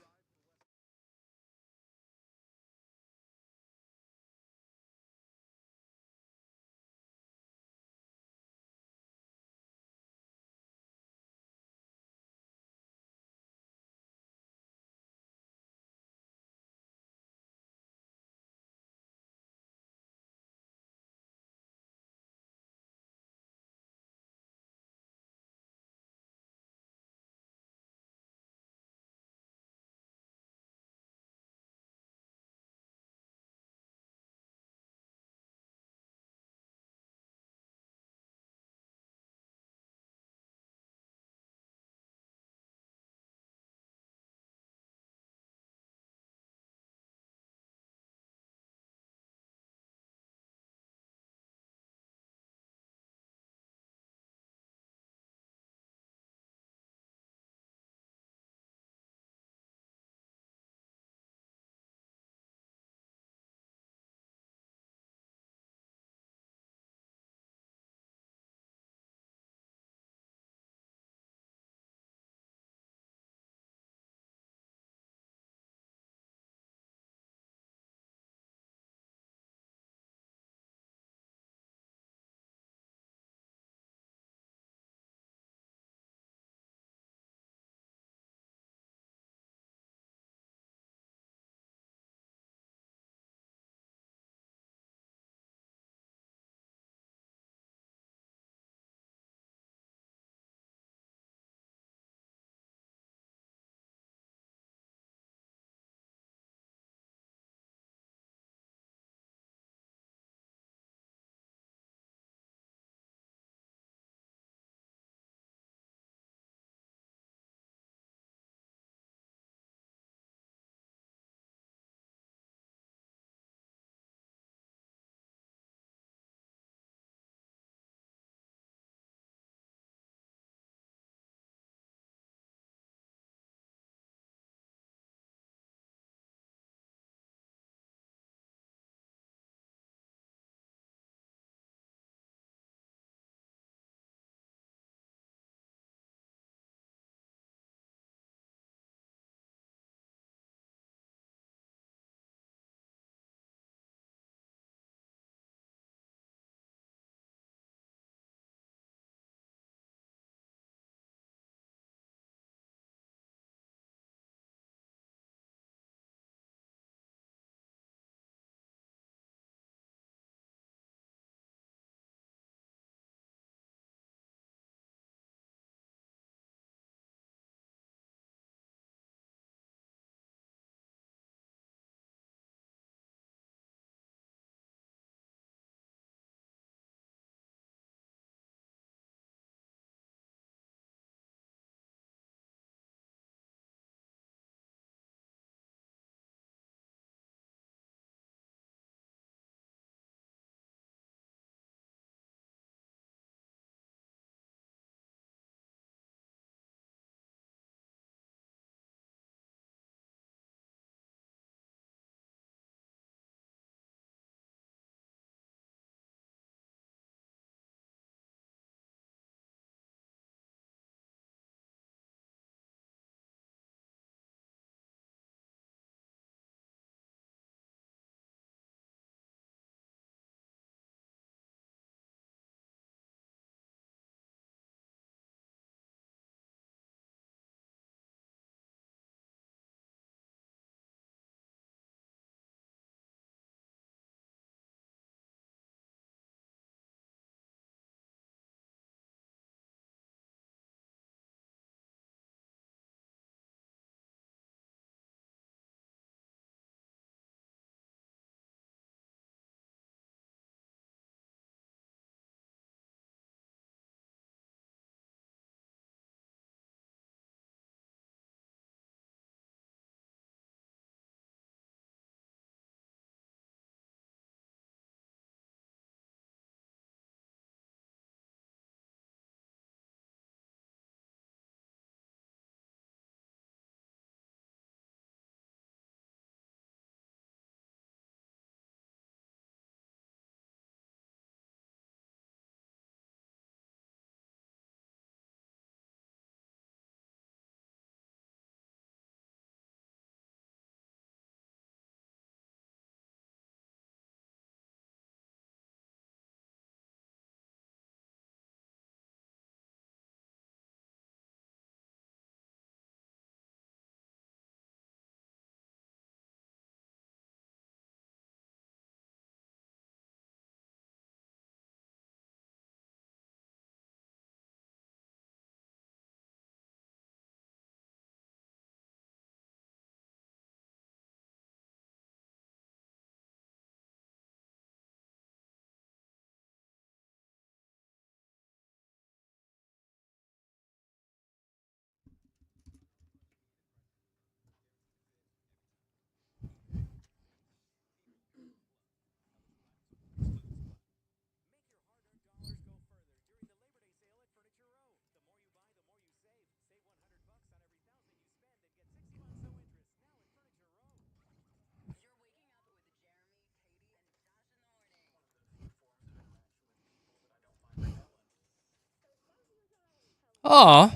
Aw.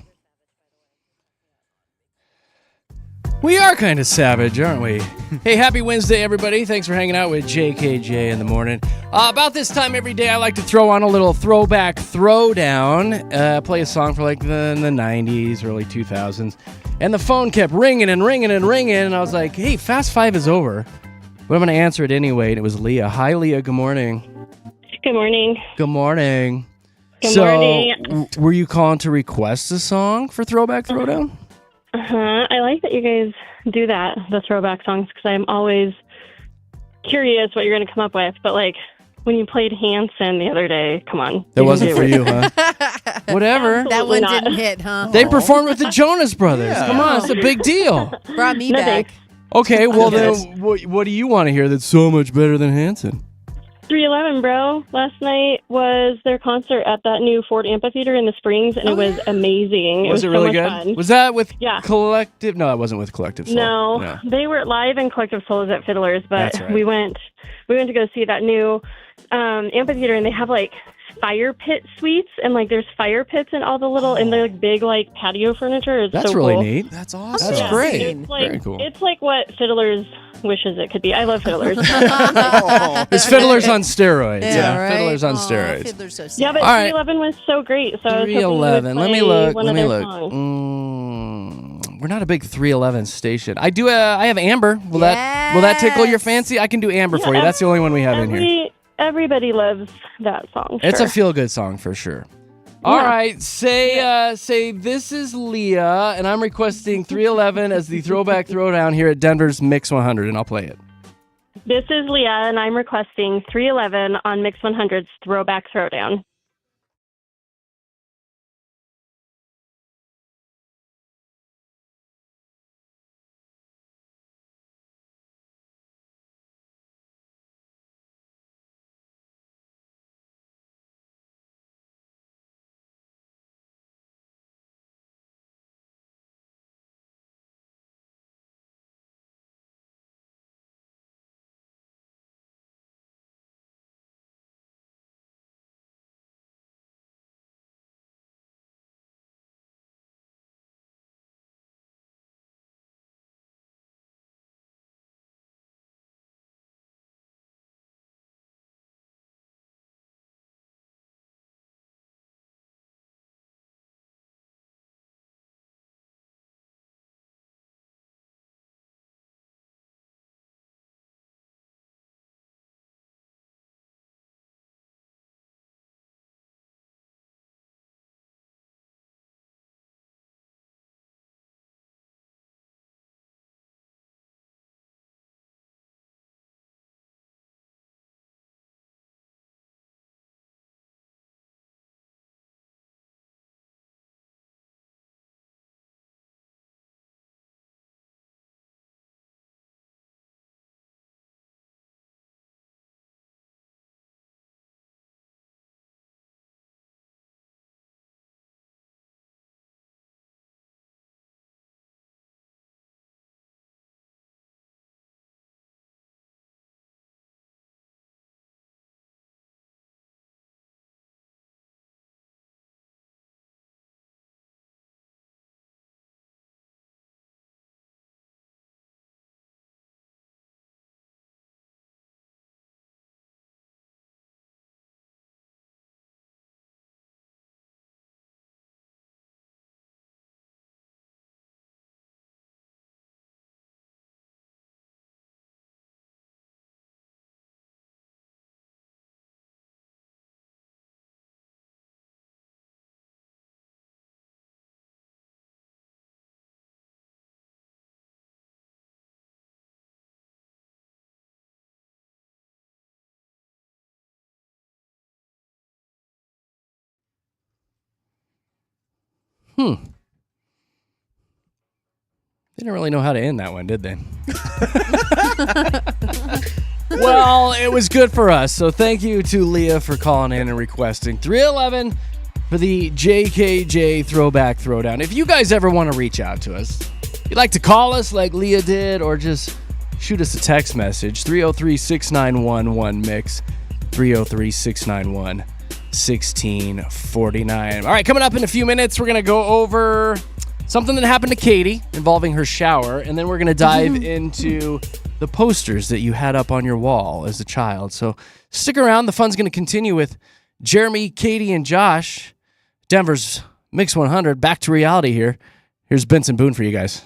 We are kind of savage, aren't we? Hey, happy Wednesday, everybody. Thanks for hanging out with JKJ in the morning. About this time every day, I like to throw on a little throwback throwdown. Play a song for like the 90s, early 2000s. And the phone kept ringing and ringing and ringing. And I was like, hey, Fast Five is over. But I'm going to answer it anyway. And it was Leah. Hi, Leah. Good morning. Good morning. Good morning. Good morning. Were you calling to request a song for Throwback Throwdown? I like that you guys do that, the throwback songs, because I'm always curious what you're going to come up with. But, like, when you played Hanson the other day, come on. That wasn't for you, huh? Whatever. That one not. didn't hit, huh? They performed with the Jonas Brothers. Yeah. Come on, it's a big deal. Brought me No, back. thanks. Okay, well Yes. then, what do you want to hear that's so much better than Hanson? 311, bro. Last night was their concert at that new Ford Amphitheater in the Springs, and it was amazing. Was it so really much good? fun. Was that with Yeah. Collective? No, that wasn't with Collective Soul. No, they were live in Collective Souls at Fiddlers, but That's right. we went to go see that new amphitheater, and they have like fire pit suites, and like there's fire pits and all the little and they're like big like patio furniture. It's That's so really cool. neat. That's awesome. That's Yeah. great. It's like, Very cool. It's like what Fiddlers wishes it could be. I love Fiddlers. It's Fiddlers on steroids. Yeah, right? Fiddlers on Aw, steroids. Fiddler's so sad. Yeah, but All right. 311 was so great. So I was hoping you would 311. Let me play look. one Let of me their look. songs. We're not a big 311 station. I do. I have Amber. Will that tickle your Yes. fancy? I can do Amber for you. That's the only one we have in here. Everybody loves that song. It's sure. a feel-good song for sure. All right, say this is Leah, and I'm requesting 311 as the throwback throwdown here at Denver's Mix 100, and I'll play it. This is Leah, and I'm requesting 311 on Mix 100's Throwback Throwdown. They didn't really know how to end that one, did they? Well, it was good for us. So thank you to Leah for calling in and requesting 311 for the JKJ Throwback Throwdown. If you guys ever want to reach out to us, you'd like to call us like Leah did, or just shoot us a text message, 303-691-1MIX, 303-691-691. 1649. All right, coming up in a few minutes, we're going to go over something that happened to Katy involving her shower, and then we're going to dive into the posters that you had up on your wall as a child. So stick around. The fun's going to continue with Jeremy, Katy, and Josh. Denver's Mix 100. Back to reality here. Here's Benson Boone for you guys.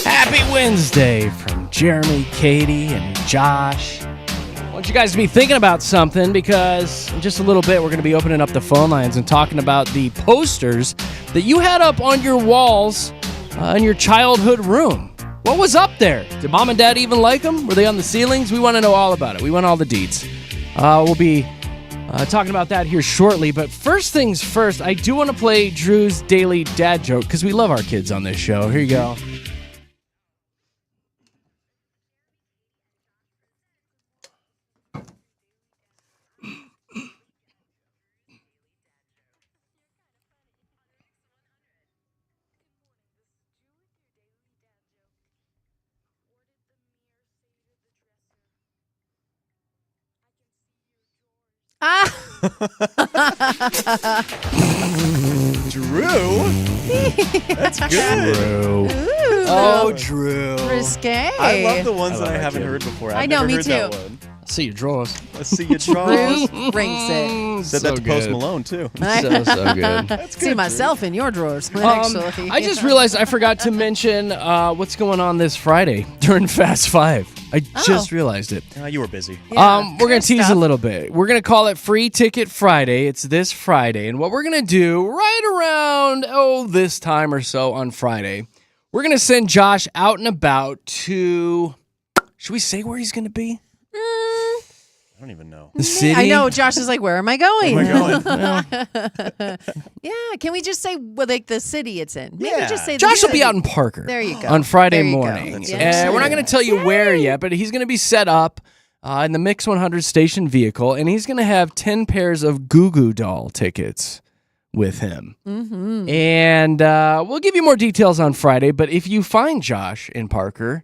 Happy Wednesday from Jeremy, Katy, and Josh. I want you guys to be thinking about something because in just a little bit we're going to be opening up the phone lines and talking about the posters that you had up on your walls in your childhood room. What was up there? Did mom and dad even like them? Were they on the ceilings? We want to know all about it. We want all the deets. We'll be talking about that here shortly. But first things first, I do want to play Drew's daily dad joke because we love our kids on this show. Here you go. Drew? That's good. Drew. Ooh, Oh, Drew. risque. I love the ones I that I love haven't it. heard before. I I've know, never me heard that too. one. See your drawers. Let's see your drawers. Drew brings it. Said that to Post Malone, too. So good. That's good, See Drew. myself in your drawers, actually. I just realized I forgot to mention what's going on this Friday during Fast Five. I just realized it. You were busy. Yeah, We're going good to tease stuff. a little bit. We're going to call it Free Ticket Friday. It's this Friday. And what we're going to do right around, this time or so on Friday, we're going to send Josh out and about to, should we say where he's going to be? I don't even know. The city? I know. Josh is like, where am I going? Where am I going? Yeah. Can we just say, like, the city it's in? Maybe Yeah. just say the Josh will be city. out in Parker. There you go. On Friday There you go. morning. That's And we're not going to tell you where yet, but he's going to be set up in the Mix 100 station vehicle, and he's going to have 10 pairs of Goo Goo Doll tickets with him. Mm-hmm. And we'll give you more details on Friday, but if you find Josh in Parker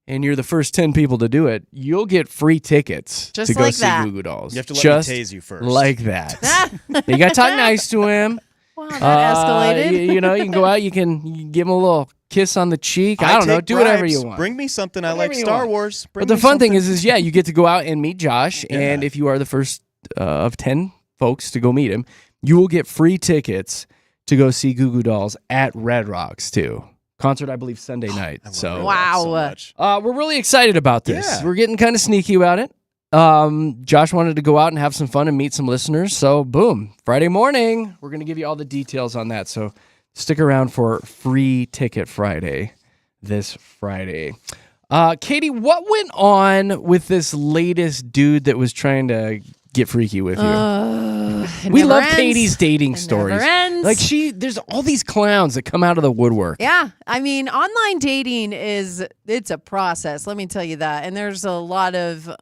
and you're the first 10 people to do it, you'll get free tickets Just to go like see that. Goo Goo Dolls. You have to let Just me tase you first. like that. You got to talk nice to him. Wow, that escalated. You know, you can go out, you can give him a little kiss on the cheek. I don't know. take Do whatever bribes. you want. Bring me something. I Whatever like you Star want. Wars. Bring But the me fun thing something. is, you get to go out and meet Josh, and if you are the first of 10 folks to go meet him, you will get free tickets to go see Goo Goo Dolls at Red Rocks, too. Concert, I believe, Sunday night. I love So Red Rocks Wow. so much. we're really excited about this. Yeah. We're getting kind of sneaky about it. Josh wanted to go out and have some fun and meet some listeners. So, boom, Friday morning, we're going to give you all the details on that. So, stick around for Free Ticket Friday this Friday. Katie, what went on with this latest dude that was trying to get freaky with you? We love Katie's dating stories. Never ends. Like there's all these clowns that come out of the woodwork. Yeah, I mean, online dating it's a process. Let me tell you that. And there's a lot of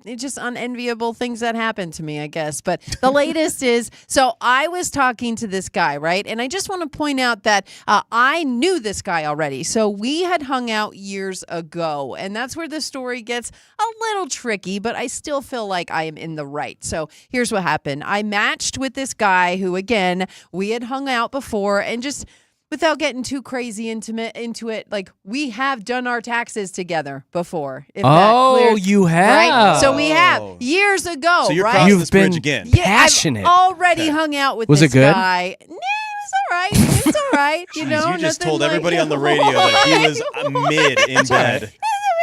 just unenviable things that happen to me, I guess. But the latest is, so I was talking to this guy, right? And I just want to point out that I knew this guy already. So we had hung out years ago, and that's where the story gets a little tricky, but I still feel like I am in the right. So here's what happened. I matched with this guy who, again, we had hung out before, and just without getting too crazy intimate into it, like, we have done our taxes together before. If that clears, you have. right? So we have years ago, So you're right? crossing You've this bridge been- again. Yeah, passionate. I've already hung out with Was this it good? guy. Nah, it was all right. It's all right. You Jeez, know, you just nothing told like- everybody on the radio that he was mid in bed.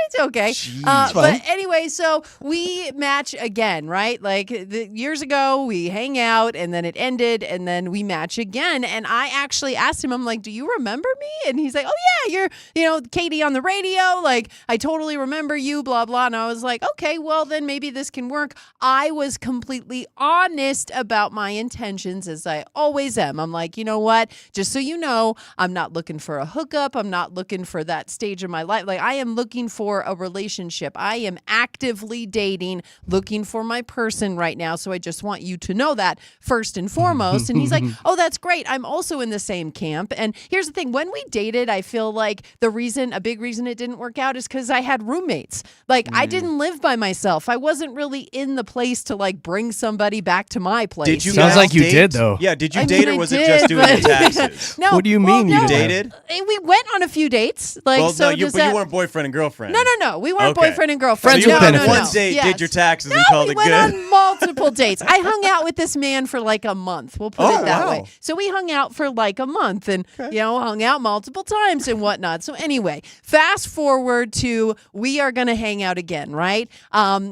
It's okay. Jeez. But anyway, so we match again, right? Like years ago, we hang out and then it ended and then we match again. And I actually asked him, I'm like, do you remember me? And he's like, oh yeah, you're, Katie on the radio. Like, I totally remember you, blah, blah. And I was like, okay, well then maybe this can work. I was completely honest about my intentions, as I always am. I'm like, you know what? Just so you know, I'm not looking for a hookup. I'm not looking for that stage of my life. Like, I am looking for a relationship. I am actively dating, looking for my person right now. So I just want you to know that first and foremost. And he's like, oh, that's great. I'm also in the same camp. And here's the thing. When we dated, I feel like a big reason it didn't work out is because I had roommates. Like, I didn't live by myself. I wasn't really in the place to like bring somebody back to my place. Did you Sounds guys like you date? did, though. Yeah, did you I date mean, or I was it did, just doing the but- taxes? No. What do you mean you no. You dated? We went on a few dates. Like, Well, so no, does but that- you weren't boyfriend and girlfriend. No. We weren't Okay. boyfriend and girlfriend. Friends with no, benefits. no, One no. date, Yes. did your taxes and No, called we it went good. on multiple dates. I hung out with this man for like a month. We'll put Oh, it that wow. way. So we hung out for like a month and, hung out multiple times and whatnot. So anyway, fast forward to we are going to hang out again, right?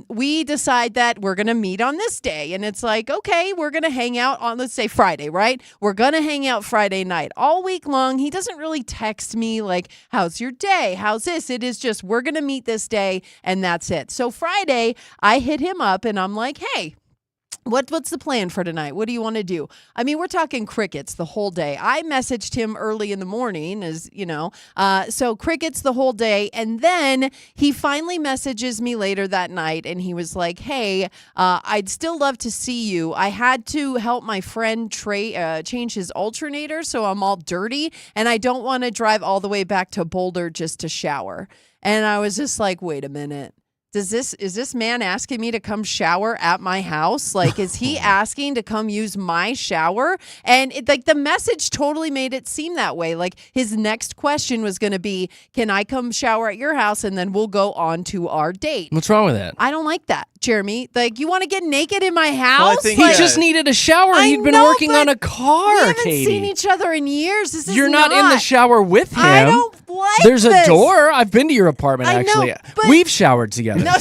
We decide that we're going to meet on this day. And it's like, okay, we're going to hang out on, let's say Friday, right? We're going to hang out Friday night all week long. He doesn't really text me like, how's your day? How's this? It is just, we're going to meet this day and that's it. So Friday, I hit him up and I'm like, hey, what's the plan for tonight? What do you want to do? I mean, we're talking crickets the whole day. I messaged him early in the morning, so crickets the whole day. And then he finally messages me later that night and he was like, hey, I'd still love to see you. I had to help my friend change his alternator, so I'm all dirty and I don't want to drive all the way back to Boulder just to shower. And I was just like, wait a minute. Is this man asking me to come shower at my house? Like, is he asking to come use my shower? And the message totally made it seem that way. Like, his next question was going to be, can I come shower at your house? And then we'll go on to our date. What's wrong with that? I don't like that, Jeremy. Like, you want to get naked in my house? Well, I think He Yeah. just needed a shower. I He'd been know, working but on a car, we haven't Katie. seen each other in years. This is You're not in the shower with him. I don't like There's this. a door. I've been to your apartment, I know, actually. but- We've showered together. No,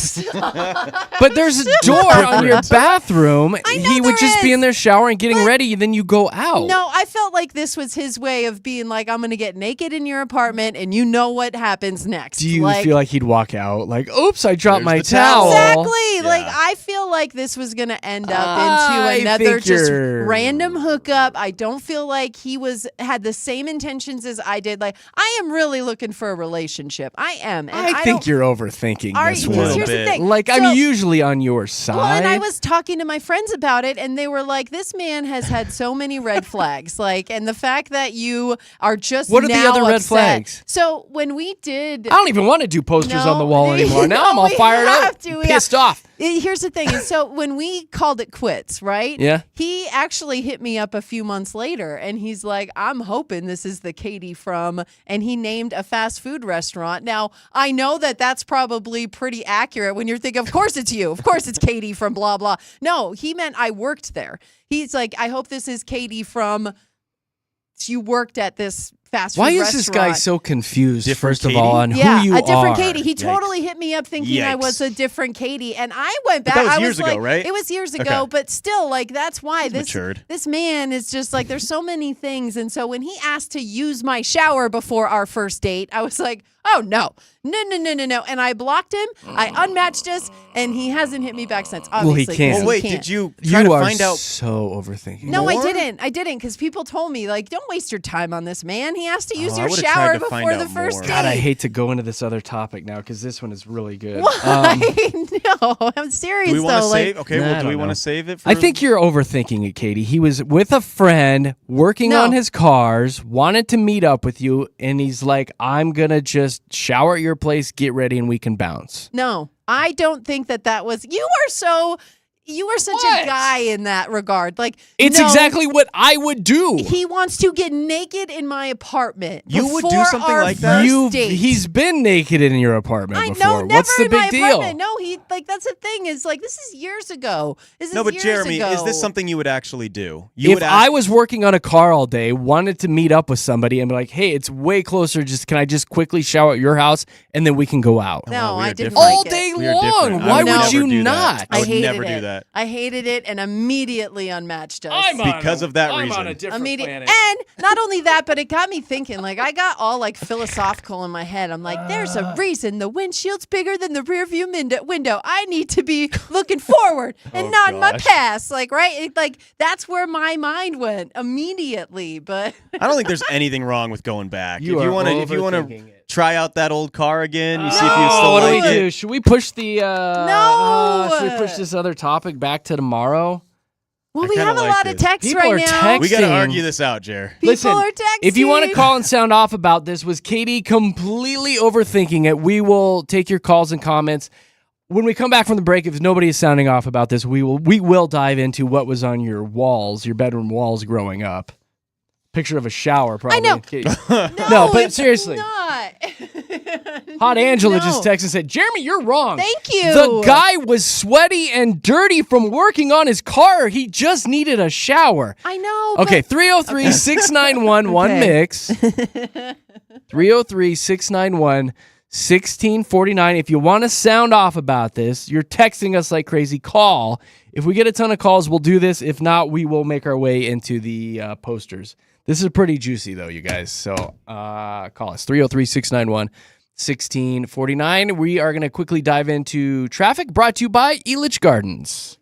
But there's a door on your bathroom. I know He would there just be is. in there showering, getting But- ready, and then you go out. No, I felt like this was his way of being like, I'm going to get naked in your apartment and you know what happens next. Do you like, feel like he'd walk out like, oops, I dropped There's my the towel. towel? Exactly. Like, Yeah. I feel like this was going to end up I into another think just you're- random hookup. I don't feel like he had the same intentions as I did. Like, I am really looking for a relationship. I am. And I think you're overthinking this Here's one. the thing. Like, I'm usually on your side. Well, and I was talking to my friends about it, and they were like, "This man has had so many red flags." Like, and the fact that you are just what are now the other red upset. flags? So when we did, I don't even want to do posters on the wall anymore. Now I'm all we fired have up, to, pissed off. Here's the thing. And so when we called it quits, right? Yeah. He actually hit me up a few months later, and he's like, "I'm hoping this is the Katy from," and he named a fast food restaurant. Now, I know that that's probably pretty accurate when you're thinking, of course it's you. Of course it's Katy from blah, blah. No, he meant I worked there. He's like, "I hope this is Katy from, you worked at this fast food Why is restaurant." this guy so confused, Different first of all, on a who you are? different Katy. He Yikes. totally hit me up thinking I was a different Katy, and I went back. But that was I years ago, like, right? It was years Okay. ago, but still, like, that's why matured. this man is just like, there's so many things. And so when he asked to use my shower before our first date, I was like, oh no. And I blocked him. I unmatched us, and he hasn't hit me back since. Obviously, he can't. Well, wait, can't. did you try You to are find out? so overthinking. No, more? I didn't, because people told me, like, don't waste your time on this man. He has to use I your would've shower tried to find before out the first more. date. God, I hate to go into this other topic now because this one is really good. Why? No, I'm serious Do we want though. to save? Like, Okay, Nah, I well, do we don't want know. to save it? For I think you're overthinking it, Katy. He was with a friend working No. on his cars, wanted to meet up with you, and he's like, I'm going to just shower at your place, get ready, and we can bounce. no, I don't think that was. You are such What? a guy in that regard. Like, It's no, exactly what I would do. He wants to get naked in my apartment. You would do before something our like that? first date. He's been naked in your apartment I before. know, never What's the in big my deal? apartment. No, he like that's the thing. Is like this is years ago. This is No, but years Jeremy, ago. is this something you would actually do? You If would I was working on a car all day, wanted to meet up with somebody and be like, hey, it's way closer, can I just quickly shower at your house and then we can go out? No, wow, we I are didn't different. like All it. day We are long. different. Why I would would never you do that. not? I would hated never it. do that. I hated it and immediately unmatched us. Because of that I'm reason. on a different planet. And not only that, but it got me thinking. Like I got all like philosophical in my head. I'm like, there's a reason the windshield's bigger than the rear view window. I need to be looking forward and not in my gosh. past. Like like that's where my mind went immediately. But I don't think there's anything wrong with going back. You if you are want overthinking to it. try out that old car again, you see if you No. still what do like we it. do? Should we push the No. should we push this other topic back to tomorrow? well, I we kinda have a like lot of this. texts People right are now. We got to Texting. argue this out, Jer. People Listen, are texting. if you want to call and sound off about this, was Katy completely overthinking it? We will take your calls and comments. When we come back from the break, if nobody is sounding off about this, we will dive into what was on your walls, your bedroom walls growing up. Picture of a shower, probably. I know. Katy. No, but it's seriously. not. Hot Angela No. just texted and said, Jeremy, you're wrong. Thank you. The guy was sweaty and dirty from working on his car. He just needed a shower. I know. Okay, but- 303-691 one Okay. mix. 303-691-1649. If you want to sound off about this, you're texting us like crazy, call. If we get a ton of calls, we'll do this. If not, we will make our way into the posters. This is pretty juicy, though, you guys. So call us, 303-691-1649. We are going to quickly dive into traffic, brought to you by Elitch Gardens.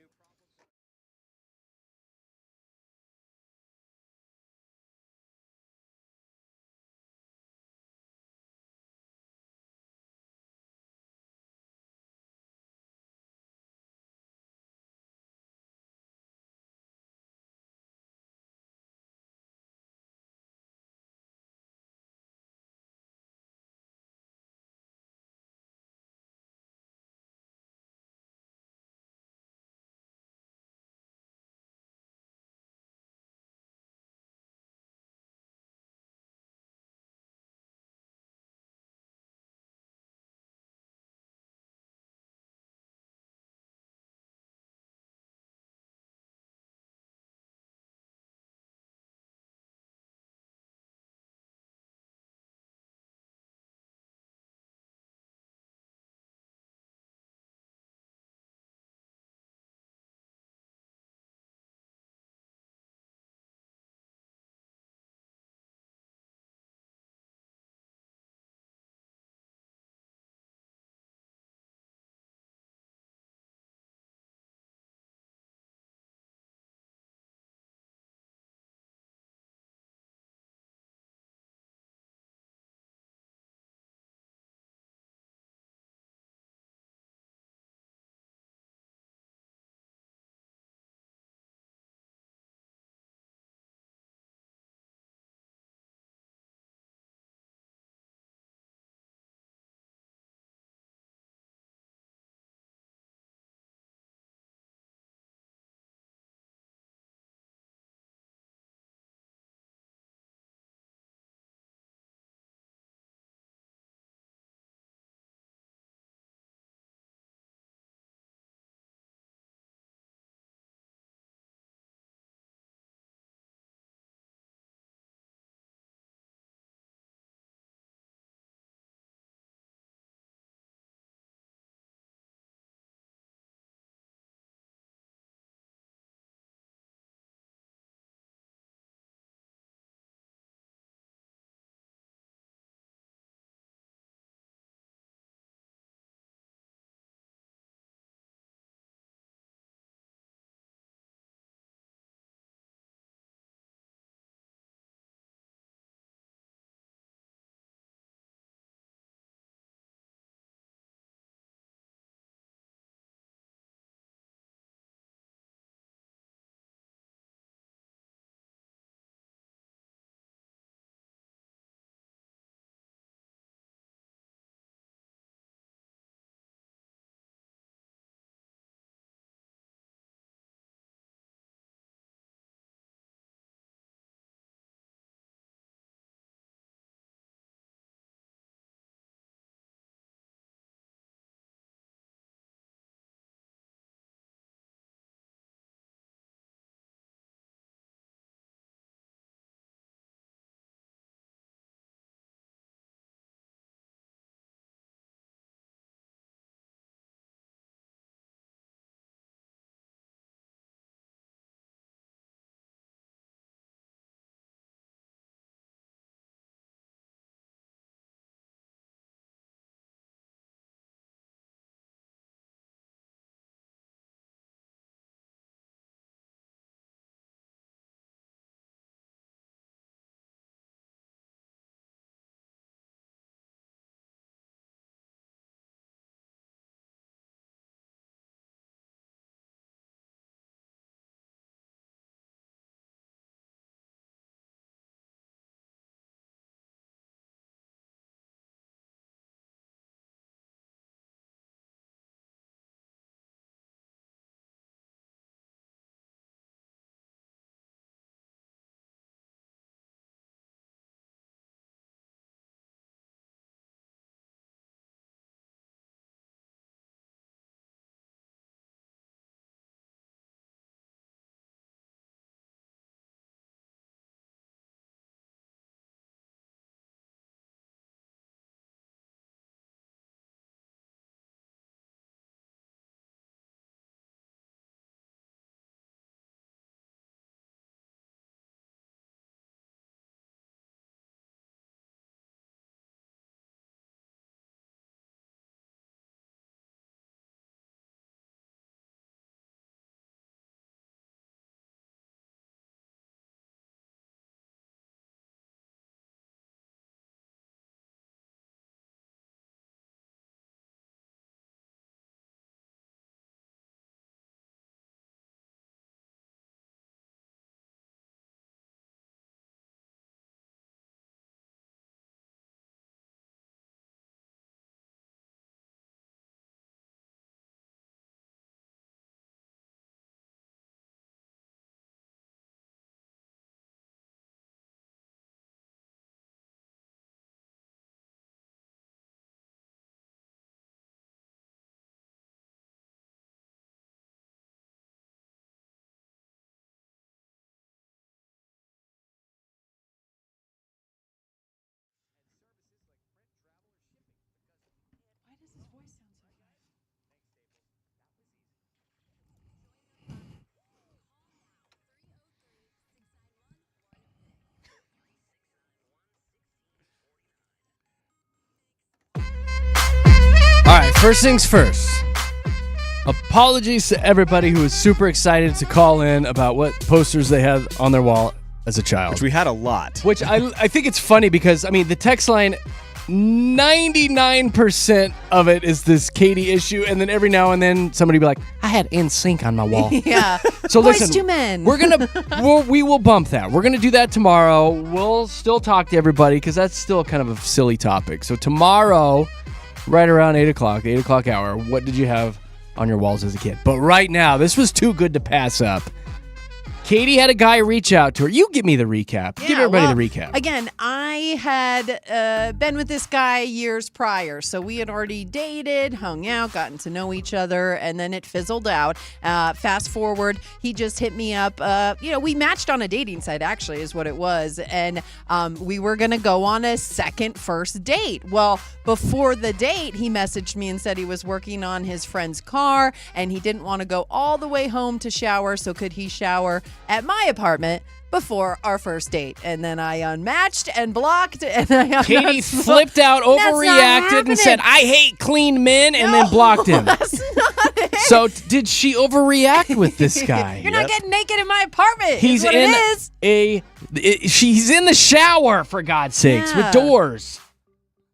First things first. Apologies to everybody who was super excited to call in about what posters they had on their wall as a child. Which we had a lot. Which I think it's funny because, I mean, the text line, 99% of it is this Katy issue, and then every now and then somebody be like, I had NSYNC on my wall. Yeah. So Boys listen, to Men. we will bump that. We're gonna do that tomorrow. We'll still talk to everybody because that's still kind of a silly topic. So tomorrow, right around 8 o'clock, the 8 o'clock hour, what did you have on your walls as a kid? But right now, this was too good to pass up. Katy had a guy reach out to her. You give me the recap. Give everybody the recap. Again, I had been with this guy years prior. So we had already dated, hung out, gotten to know each other, and then it fizzled out. Fast forward, he just hit me up. We matched on a dating site, actually, is what it was. And we were going to go on a first date. Well, before the date, he messaged me and said he was working on his friend's car and he didn't want to go all the way home to shower. So could he shower at my apartment before our first date? And then I unmatched and blocked, and Katy flipped out, overreacted, and said, I hate clean men, and then blocked him. That's not it. So did she overreact with this guy? You're not getting naked in my apartment. He's what in it is. She's in the shower, for God's sakes, with doors.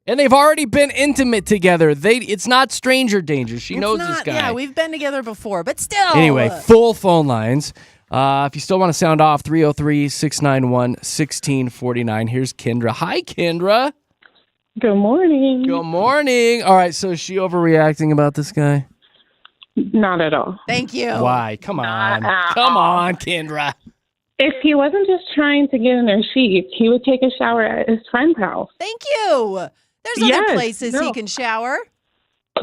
And they've already been intimate together. It's not stranger danger. She knows this guy. Yeah, we've been together before, but still. Anyway, full phone lines. If you still want to sound off, 303-691-1649. Here's Kendra. Hi, Kendra. Good morning. Good morning. All right, so is she overreacting about this guy? Not at all. Thank you. Why? Come on. Come on, Kendra. If he wasn't just trying to get in their sheets, he would take a shower at his friend's house. Thank you. There's other places he can shower.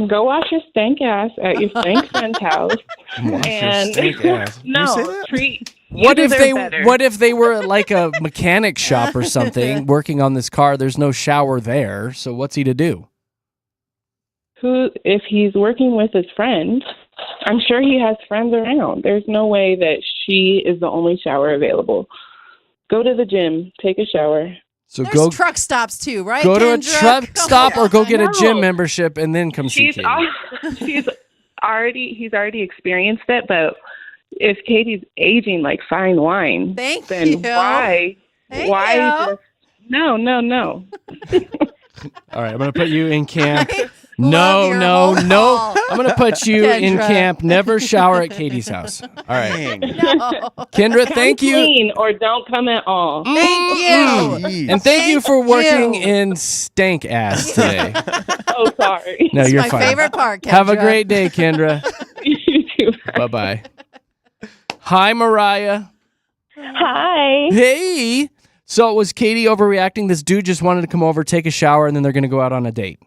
Go wash your stank ass at your stank friend's house. Wash your stank ass. No, treat. What if they were like a mechanic shop or something working on this car? There's no shower there, so what's he to do? If he's working with his friend, I'm sure he has friends around. There's no way that she is the only shower available. Go to the gym, take a shower. So There's truck stops too, right? Go Kendra? to a truck stop or go get a gym membership and then come see Katy. He's already experienced it, but if Katy's aging like fine wine, then why? No. All right, I'm going to put you in camp. No. I'm going to put you in camp. Never shower at Katy's house. All right. No. Kendra, thank you. Clean or don't come at all. Thank you. And thank you for working in stank ass today. Oh, sorry. No, you're my fine. favorite part, Kendra. Have a great day, Kendra. You too. Bye-bye. Hi, Mariah. Hi. Hey. So was Katy overreacting? This dude just wanted to come over, take a shower, and then they're going to go out on a date.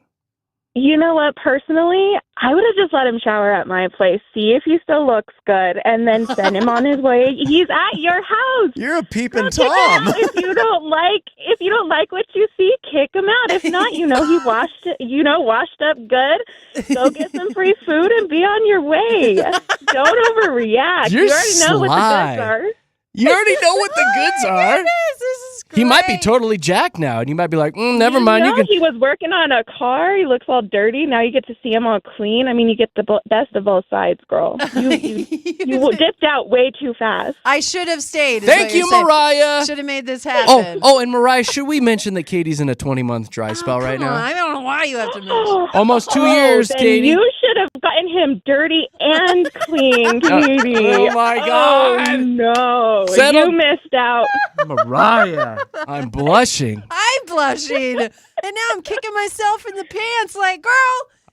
You know what? Personally, I would have just let him shower at my place, see if he still looks good, and then send him on his way. He's at your house. You're a peeping Kick him Tom. out. If you don't like what you see, kick him out. If not, he washed up good. Go get some free food and be on your way. Don't overreact. You're you already know what the sly. goods are. You already know what the goods are. Goodness, this is great. He might be totally jacked now, and you might be like, never mind. You can. He was working on a car. He looks all dirty. Now you get to see him all clean. I mean, you get the best of both sides, girl. You dipped out way too fast. I should have stayed. Thank you, Mariah. Should have made this happen. Oh, and Mariah, should we mention that Katy's in a 20-month dry spell right Come on, now? I don't know why you have to mention. Almost 2 years, then Katy. You should have gotten him dirty and clean, Katy. Oh, my God. Oh, no. Settle- You missed out. Mariah, I'm blushing. I'm blushing. And now I'm kicking myself in the pants like, girl,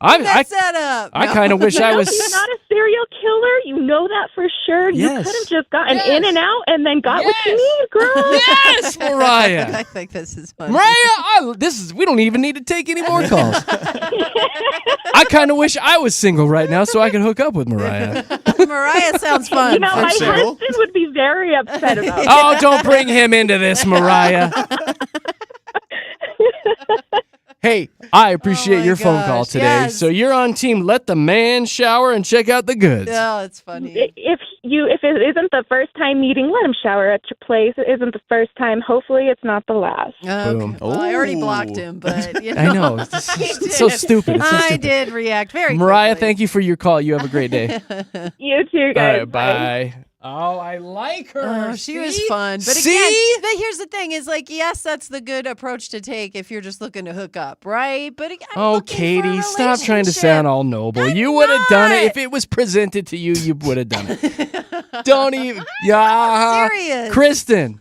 I set up. I kind of wish I was. He's not a serial killer. You know that for sure. Yes. You could have just gotten in and out and then got what you need, girl. Yes, Mariah. I think this is funny. Mariah, we don't even need to take any more calls. I kind of wish I was single right now so I could hook up with Mariah. Mariah sounds fun. You know, my single. husband would be very upset about it. Oh, don't bring him into this, Mariah. Hey, I appreciate your phone call today. yes. So you're on team let the man shower and check out the goods. Oh, it's funny. If if it isn't the first time meeting, let him shower at your place. It isn't the first time. Hopefully, it's not the last. Boom. Well, I already blocked Ooh. him, but you know. I know. It's so stupid. It's so I stupid. did react very Mariah, quickly. thank you for your call. You have a great day. You too, All guys. right, bye. Oh, I like her. Oh, she was See? fun. But See? again, but here's the thing is like, yes, that's the good approach to take if you're just looking to hook up, right? But I'm looking for a Katie, stop trying to relationship. sound all noble. I'm You would have done it. not. If it was presented to you, you would have done it. Don't even. Yeah. Serious. Kristen.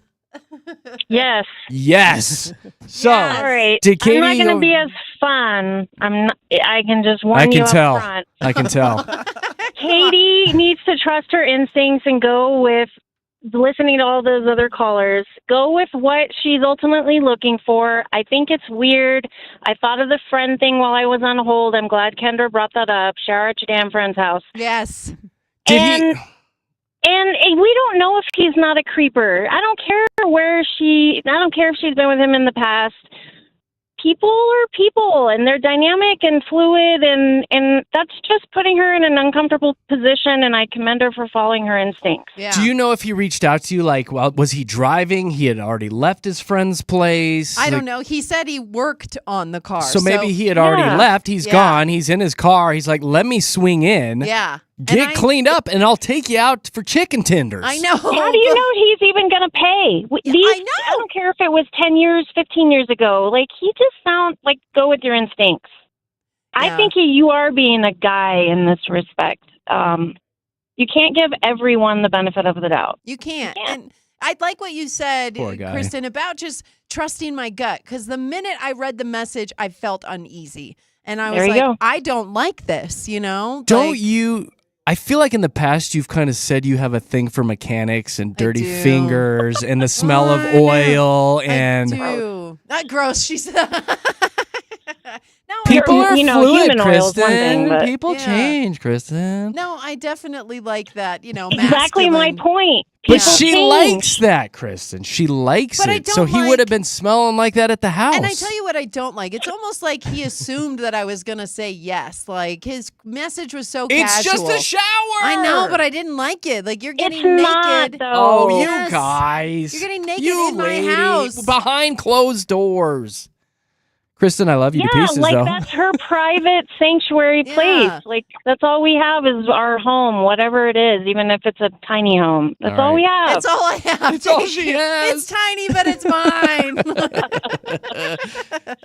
Yes. Yes. So, Yes. All right. did Katie I'm not going go- to be as fun. I'm not. I can just warn I you can up tell. front. I can tell. Katie needs to trust her instincts and go with listening to all those other callers. Go with what she's ultimately looking for. I think it's weird. I thought of the friend thing while I was on hold. I'm glad Kendra brought that up. Shower at your damn friend's house. Yes. Did and, he? and we don't know if he's not a creeper. I don't care I don't care if she's been with him in the past. People are people, and they're dynamic and fluid, and that's just putting her in an uncomfortable position, and I commend her for following her instincts. Yeah. Do you know if he reached out to you? Like, well, was he driving? He had already left his friend's place. I don't know. He said he worked on the car. So maybe he had already Yeah. left. He's Yeah. gone. He's in his car. He's like, let me swing in. Yeah. Get cleaned up, and I'll take you out for chicken tenders. I know. How do you know he's even going to pay? I know. I don't care if it was 10 years, 15 years ago. Like, he just sounds like go with your instincts. Yeah. I think you are being a guy in this respect. You can't give everyone the benefit of the doubt. You can't. Yeah. And I like what you said, Poor guy. Kristen, about just trusting my gut. Because the minute I read the message, I felt uneasy. And I was There you like, go. I don't like this, you know? Don't Like, you? I feel like in the past you've kind of said you have a thing for mechanics and dirty do. fingers and the smell of I know. oil I and do. Not gross, she said. No, people You're- are you know, fluid, human oil's one Kristen. thing, but- People Yeah. change, Kristen. No, I definitely like that, Exactly my masculine. point. But People she change. likes that, Kristen. She likes But I it. don't So he would like- have been smelling like that at the house. And I tell you what I don't like. It's almost like he assumed that I was going to say yes. Like his message was so it's casual. just a shower. I know, but I didn't like it. Like you're getting It's not, naked. though. Oh, you Yes. guys. You're getting naked You in my lady, house. behind closed doors. Kristen, I love you to Yeah, pieces, like though. that's her private sanctuary Yeah. place. Like that's all we have is our home, whatever it is, even if it's a tiny home. That's All all we right. have. It's all I have. It's all she has. It's tiny, but it's mine.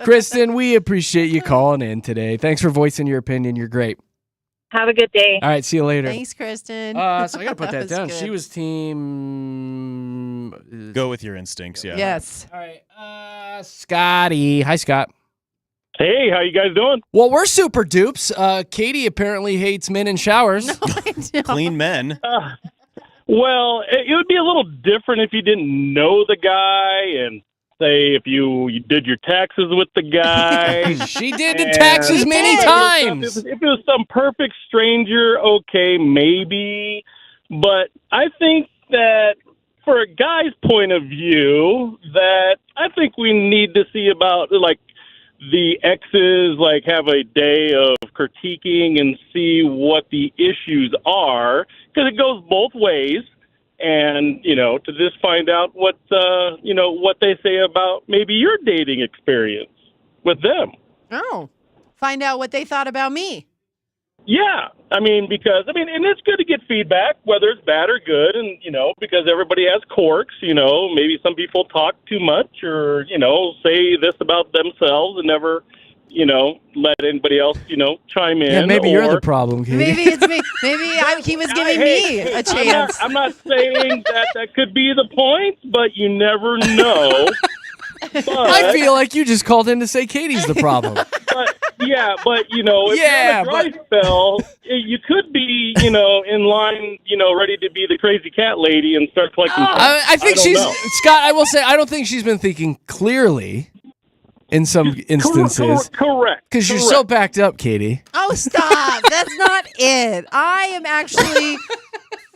Kristen, we appreciate you calling in today. Thanks for voicing your opinion. You're great. Have a good day. All right, see you later. Thanks, Kristen. So I gotta put that was down. good. She was team. Go with your instincts, yeah. Yes. All right, Scotty. Hi, Scott. Hey, how you guys doing? Well, we're super dupes. Katie apparently hates men in showers. No, I don't. Clean men. Well, it would be a little different if you didn't know the guy and say if you did your taxes with the guy. She did the And- taxes many times. If it was some perfect stranger, okay, maybe. But I think that for a guy's point of view, that I think we need to see about like the exes, like have a day of critiquing and see what the issues are, because it goes both ways. And, to just find out what they say about maybe your dating experience with them. Oh. Find out what they thought about me. Yeah. And it's good to get feedback, whether it's bad or good. And, because everybody has quirks, maybe some people talk too much or, say this about themselves and never, let anybody else, chime in. Yeah, maybe you're or- the problem, Katie. Maybe it's me. Maybe he was giving me a chance. I'm not saying that could be the point, but you never know. I feel like you just called in to say Katie's the problem. But if you're Yeah, on a dry spell, you could be, in line, ready to be the crazy cat lady and start collecting. I think don't she's know. Scott. I will say I don't think she's been thinking clearly in some instances Correct. because you're so backed up, Katie. Oh, stop. That's not it. I am actually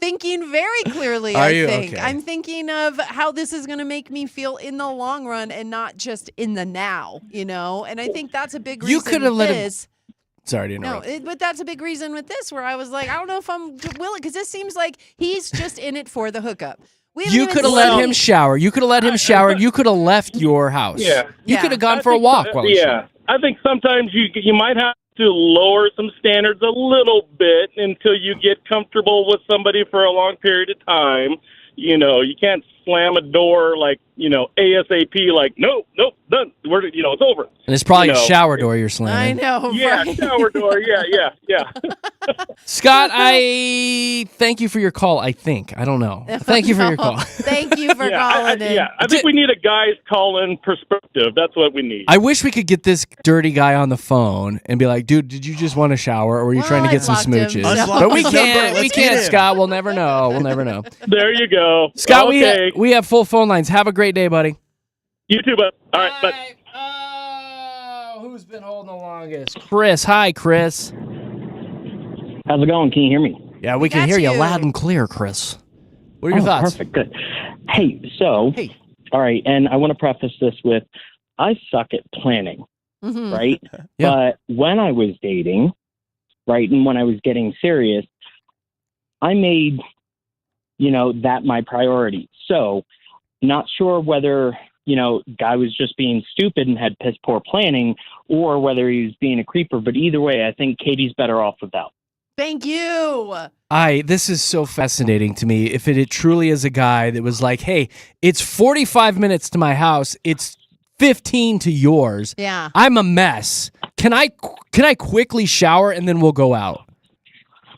thinking very clearly, Are I you? think. Okay. I'm thinking of how this is going to make me feel in the long run and not just in the now, And I think that's a big reason You could have let him- this. Sorry to No, interrupt. but that's a big reason with this, where I was like, I don't know if I'm willing, because this seems like he's just in it for the hookup. You could have let him shower. You could have let him shower. You could have left your house. Yeah. You could have gone for a walk while he showered. I think sometimes you might have to lower some standards a little bit until you get comfortable with somebody for a long period of time. You know, you can't slam a door like, ASAP, like, nope, done. It's over. And it's probably a shower door you're slamming. I know. Yeah, right? shower door. Yeah. Scott, I thank you for your call, I think. I don't know. Thank you for your call. Thank you for calling in. I think we need a guy's call-in perspective. That's what we need. I wish we could get this dirty guy on the phone and be like, dude, did you just want to shower or were you trying to get some smooches? But we can't. We can't, Scott. We'll never know. We'll never know. There you go. Scott, okay. we have full phone lines. Have a great day, buddy. You too, bud. All right, bud. Who's been holding the longest? Chris. Hi, Chris. How's it going? Can you hear me? Yeah, we can hear you loud and clear, Chris. What are your thoughts? Perfect. Good. Hey, all right, and I want to preface this with, I suck at planning, right? Yeah. But when I was dating, right, and when I was getting serious, I made, that my priority. So, not sure whether, guy was just being stupid and had piss poor planning, or whether he was being a creeper. But either way, I think Katie's better off without. Thank you. This is so fascinating to me. If it truly is a guy that was like, hey, it's 45 minutes to my house, it's 15 to yours. Yeah. I'm a mess. Can I quickly shower and then we'll go out?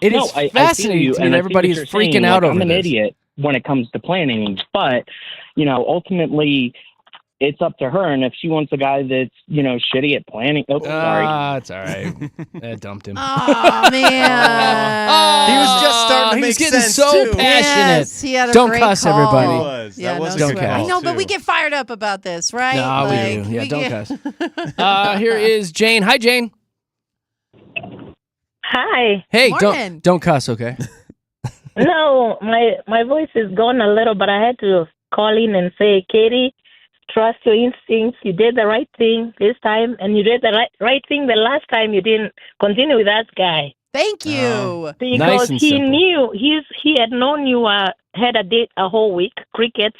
It is fascinating to me that everybody is freaking out over this. I'm an idiot when it comes to planning, but ultimately it's up to her. And if she wants a guy that's, shitty at planning. Oh, sorry. It's all right. I dumped him. Oh, man. He was just starting to make He was getting sense, so too. passionate. Yes, he had a Don't great cuss, call. everybody. He was. Yeah, That was no a good sweat. call, I know, but too. we get fired up about this, right? No, we do. Yeah, don't cuss. Here is Jane. Hi, Jane. Hi. Hey, Morning. don't cuss, okay? No, my voice is gone a little, but I had to call in and say, Katie, trust your instincts. You did the right thing this time, and you did the right thing the last time. You didn't continue with that guy. Thank you. Because Nice and he simple. knew he had known you had a date a whole week. Crickets.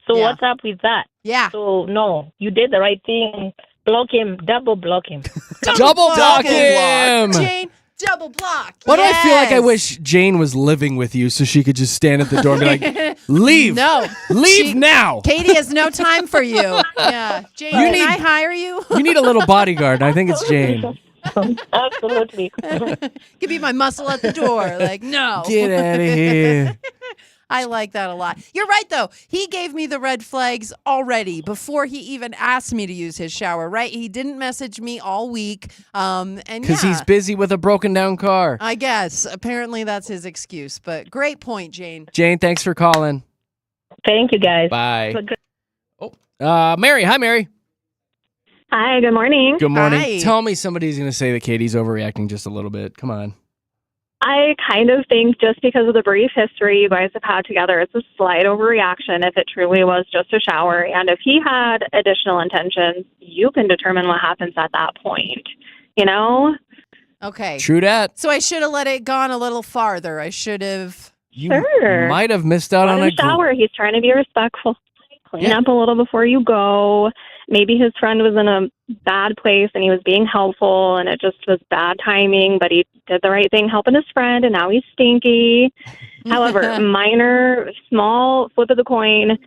So Yeah. what's up with that? Yeah. So no, you did the right thing. Block him, double block him. Double block him. Jane, double block. Why do I feel like I Yes. wish Jane was living with you so she could just stand at the door and be like, leave. No. Leave She- now. Katie has no time for you. Yeah. Jane, You can need- I hire you? You need a little bodyguard. I think it's Jane. Absolutely. Could be my muscle at the door. Like, no. Get out of here. I like that a lot. You're right, though. He gave me the red flags already before he even asked me to use his shower, right? He didn't message me all week. And Because he's busy with a broken down car. I guess. Apparently that's his excuse. But great point, Jane. Jane, thanks for calling. Thank you, guys. Bye. Have a good- Mary. Hi, Mary. Hi, good morning. Good morning. Hi. Tell me somebody's going to say that Katie's overreacting just a little bit. Come on. I kind of think just because of the brief history you guys have had together, it's a slight overreaction if it truly was just a shower. And if he had additional intentions, you can determine what happens at that point. You know? Okay. True that. So I should have let it gone a little farther. I should have. You Sure. might have missed out Let on him a shower. He's trying to be respectful. Clean Yeah. up a little before you go. Maybe his friend was in a bad place and he was being helpful and it just was bad timing, but he did the right thing helping his friend and now he's stinky. However, minor, small flip of the coin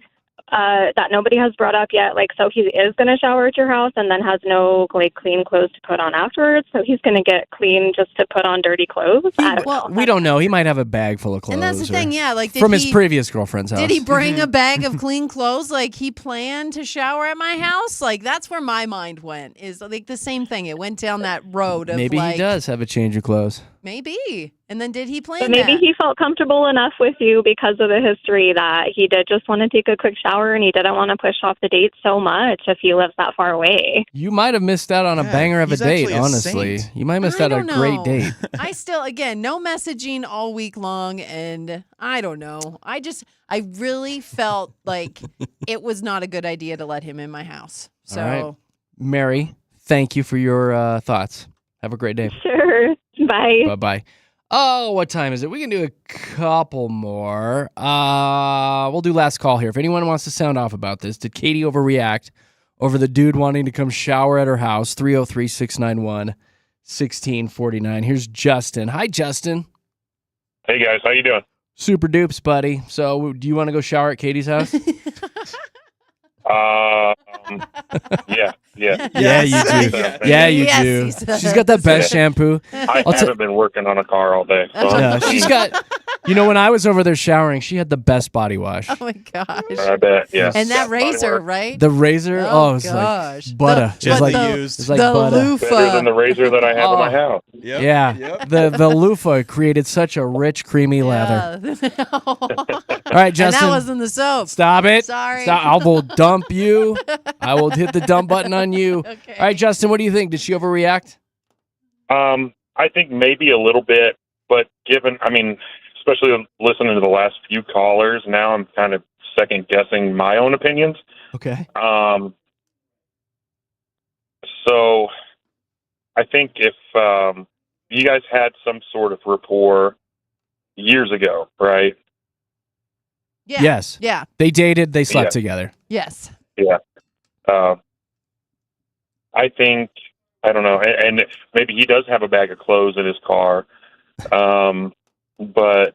that nobody has brought up yet. Like, so he is going to shower at your house and then has no clean clothes to put on afterwards. So he's going to get clean just to put on dirty clothes. I don't know. We don't know. He might have a bag full of clothes. And that's the or- thing, yeah. Like, from his previous girlfriend's house. Did he bring a bag of clean clothes? Like, he planned to shower at my house? Like, that's where my mind went. Is like the same thing. It went down that road of Maybe like, he does have a change of clothes. Maybe. And then did he plan But maybe that? he felt comfortable enough with you because of the history that he did just want to take a quick shower and he didn't want to push off the date so much if he lives that far away. You might have missed out on a banger of a he's date, actually a honestly. saint. You might have missed I out on a don't great know. date. I still, again, no messaging all week long. And I don't know. I really felt like it was not a good idea to let him in my house. So, All right. Mary, thank you for your thoughts. Have a great day. Sure. Bye. Bye-bye. Oh, what time is it? We can do a couple more. We'll do last call here. If anyone wants to sound off about this, did Katy overreact over the dude wanting to come shower at her house? 303-691-1649. Here's Justin. Hi, Justin. Hey, guys. How you doing? Super dupes, buddy. So do you want to go shower at Katy's house? Yeah. Yeah, you do. Yeah, you Yes, do. he does. She's got the best shampoo. I haven't been working on a car all day. So Yeah, she's got, when I was over there showering, she had the best body wash. Oh my gosh. I bet, yeah. And that Body razor, work. right? The razor, it's gosh. like butter. Gently the- used. It's like the butter. loofah. Better than the razor that I have in my house. Yep. Yeah, Yep. the loofah created such a rich, creamy lather. Yeah. All right, And Justin. that wasn't the soap. Stop it. Sorry. Stop. I will dump you. I will hit the dump button on you. Okay. All right, Justin, what do you think? Did she overreact? I think maybe a little bit, but especially listening to the last few callers, now I'm kind of second guessing my own opinions. Okay. So I think if you guys had some sort of rapport years ago, right? Yeah. Yes. Yeah. They dated. They slept Yeah. together. Yes. Yeah. I think, I don't know, and maybe he does have a bag of clothes in his car, but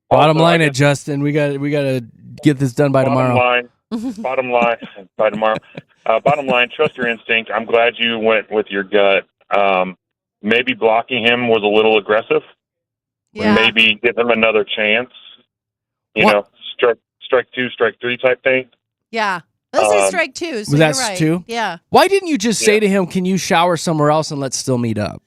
Bottom also, line, I it, guess Justin. We got to get this done by tomorrow. Bottom line, by tomorrow. Bottom line, trust your instinct. I'm glad you went with your gut. Maybe blocking him was a little aggressive. Yeah. Maybe give him another chance. Strike two, strike three type thing. Yeah. Let's say strike two. So Was that you're right. two? Yeah. Why didn't you just say to him, "Can you shower somewhere else and let's still meet up"?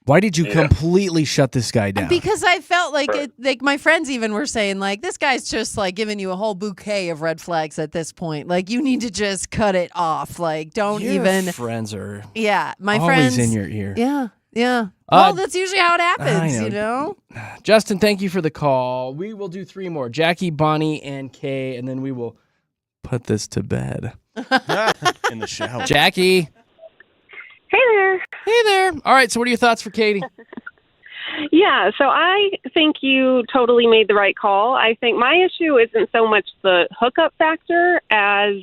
Why did you completely shut this guy down? Because I felt like like my friends even were saying like this guy's just like giving you a whole bouquet of red flags at this point. Like you need to just cut it off. Like don't Your even. friends are My always friends in your ear. Yeah. Yeah. Well, that's usually how it happens, I know. you know? Justin, thank you for the call. We will do 3 more. Jackie, Bonnie, and Kay, and then we will put this to bed. In the shower. Jackie. Hey there. Hey there. All right, so what are your thoughts for Katy? Yeah, so I think you totally made the right call. I think my issue isn't so much the hookup factor as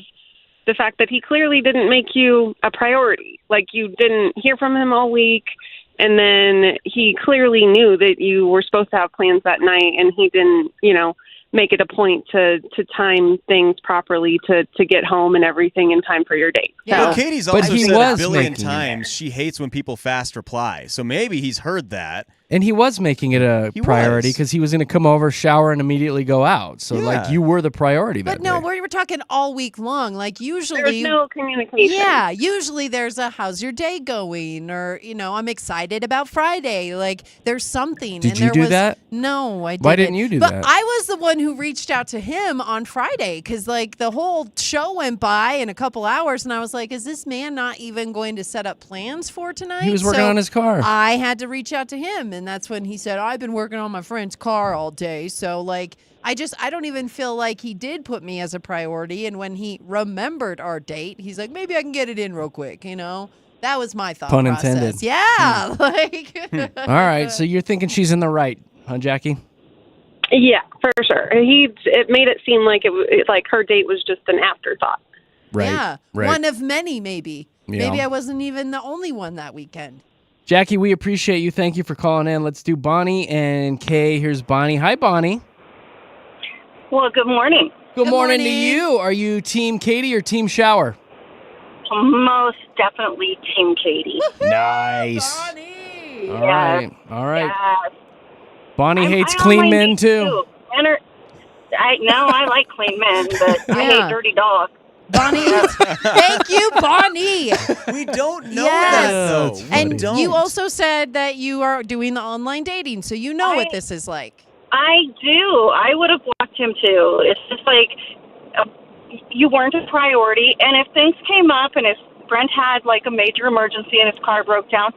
the fact that he clearly didn't make you a priority. Like you didn't hear from him all week, and then he clearly knew that you were supposed to have plans that night, and he didn't, make it a point to time things properly to get home and everything in time for your date. Yeah. Well, Katie's But also he said was a billion making times she hates when people fast reply. So maybe he's heard that. And he was making it a priority was. because he was going to come over, shower, and immediately go out. So, Yeah. you were the priority that But no, day. we're talking all week long. Like usually There's no communication. Yeah, usually there's a how's your day going or, I'm excited about Friday. Like there's something. Did and you there do was, that? No, I didn't. Why didn't you do but that? I was the one who reached out to him on Friday because like the whole show went by in a couple hours and I was like, is this man not even going to set up plans for tonight? He was working So on his car. I had to reach out to him and that's when he said, I've been working on my friend's car all day. So like I don't even feel like he did put me as a priority. And when he remembered our date, he's like, maybe I can get it in real quick, That was my thought Pun process. intended. Yeah. All right, so you're thinking she's in the right, huh, Jackie? Yeah, for sure. It made it seem like like her date was just an afterthought. Right. Yeah. Right. One of many, maybe. Yeah. Maybe I wasn't even the only one that weekend. Jackie, we appreciate you. Thank you for calling in. Let's do Bonnie and Kay. Here's Bonnie. Hi, Bonnie. Well, good morning. Good morning to you. Are you Team Katy or Team Shower? Most definitely Team Katy. Nice. Bonnie. All right. All right. Yes. Bonnie I hates don't clean mind men, me too. I like clean men, but I hate dirty dogs. Bonnie, thank you, Bonnie. We don't know Yes. that, though. That's We funny. And don't. you also said that you are doing the online dating, so you know what this is like. I do. I would have blocked him too. It's just like you weren't a priority, and if things came up and if Brent had like a major emergency and his car broke down,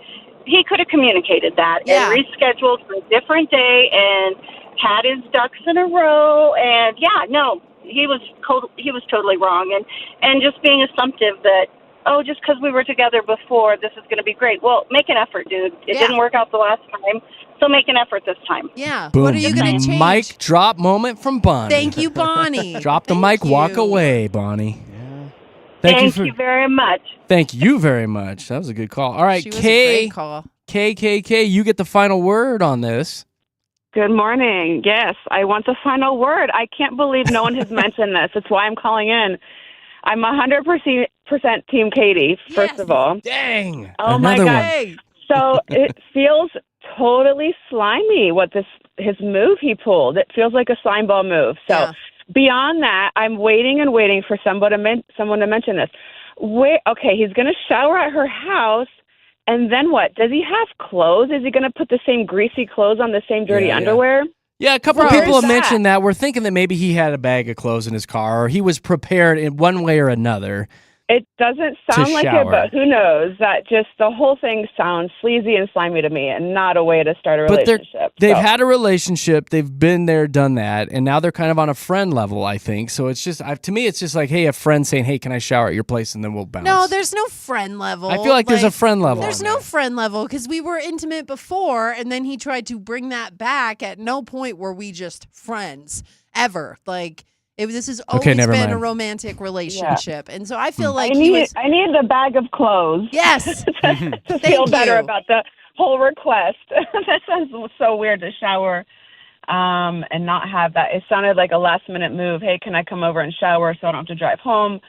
he could have communicated that Yeah. and rescheduled for a different day and had his ducks in a row. And he was totally wrong, and just being assumptive that oh, just because we were together before, this is going to be great. Well, make an effort, dude. It didn't work out the last time, so make an effort this time. Yeah. Boom. What are you going to change? Mic drop moment from Bonnie. Thank you, Bonnie. Drop the mic, walk away, Bonnie. Yeah. Thank you very much. Thank you very much. That was a good call. All right, She was a great call. KKK, you get the final word on this. Good morning. Yes, I want the final word. I can't believe no one has mentioned this. That's why I'm calling in. I'm 100% Team Katie, first of all. Dang. Oh, my God. So it feels totally slimy his move he pulled. It feels like a slime ball move. So beyond that, I'm waiting and waiting for someone to mention this. Okay, he's going to shower at her house. And then what? Does he have clothes? Is he going to put the same greasy clothes on the same dirty underwear? Yeah, a couple of people have mentioned that. We're thinking that maybe he had a bag of clothes in his car, or he was prepared in one way or another. It doesn't sound like it, but who knows? That just the whole thing sounds sleazy and slimy to me, and not a way to start a relationship. They've had a relationship, they've been there, done that, and now they're kind of on a friend level, I think. So it's just, to me, it's just like, hey, a friend saying, hey, can I shower at your place, and then we'll bounce. No, there's no friend level. I feel like there's a friend level. There's no friend level because we were intimate before, and then he tried to bring that back. At no point were we just friends ever. This has always been a romantic relationship, and so I feel like I need the bag of clothes. Yes, to feel better about the whole request. That sounds so weird to shower and not have that. It sounded like a last minute move. Hey, can I come over and shower so I don't have to drive home?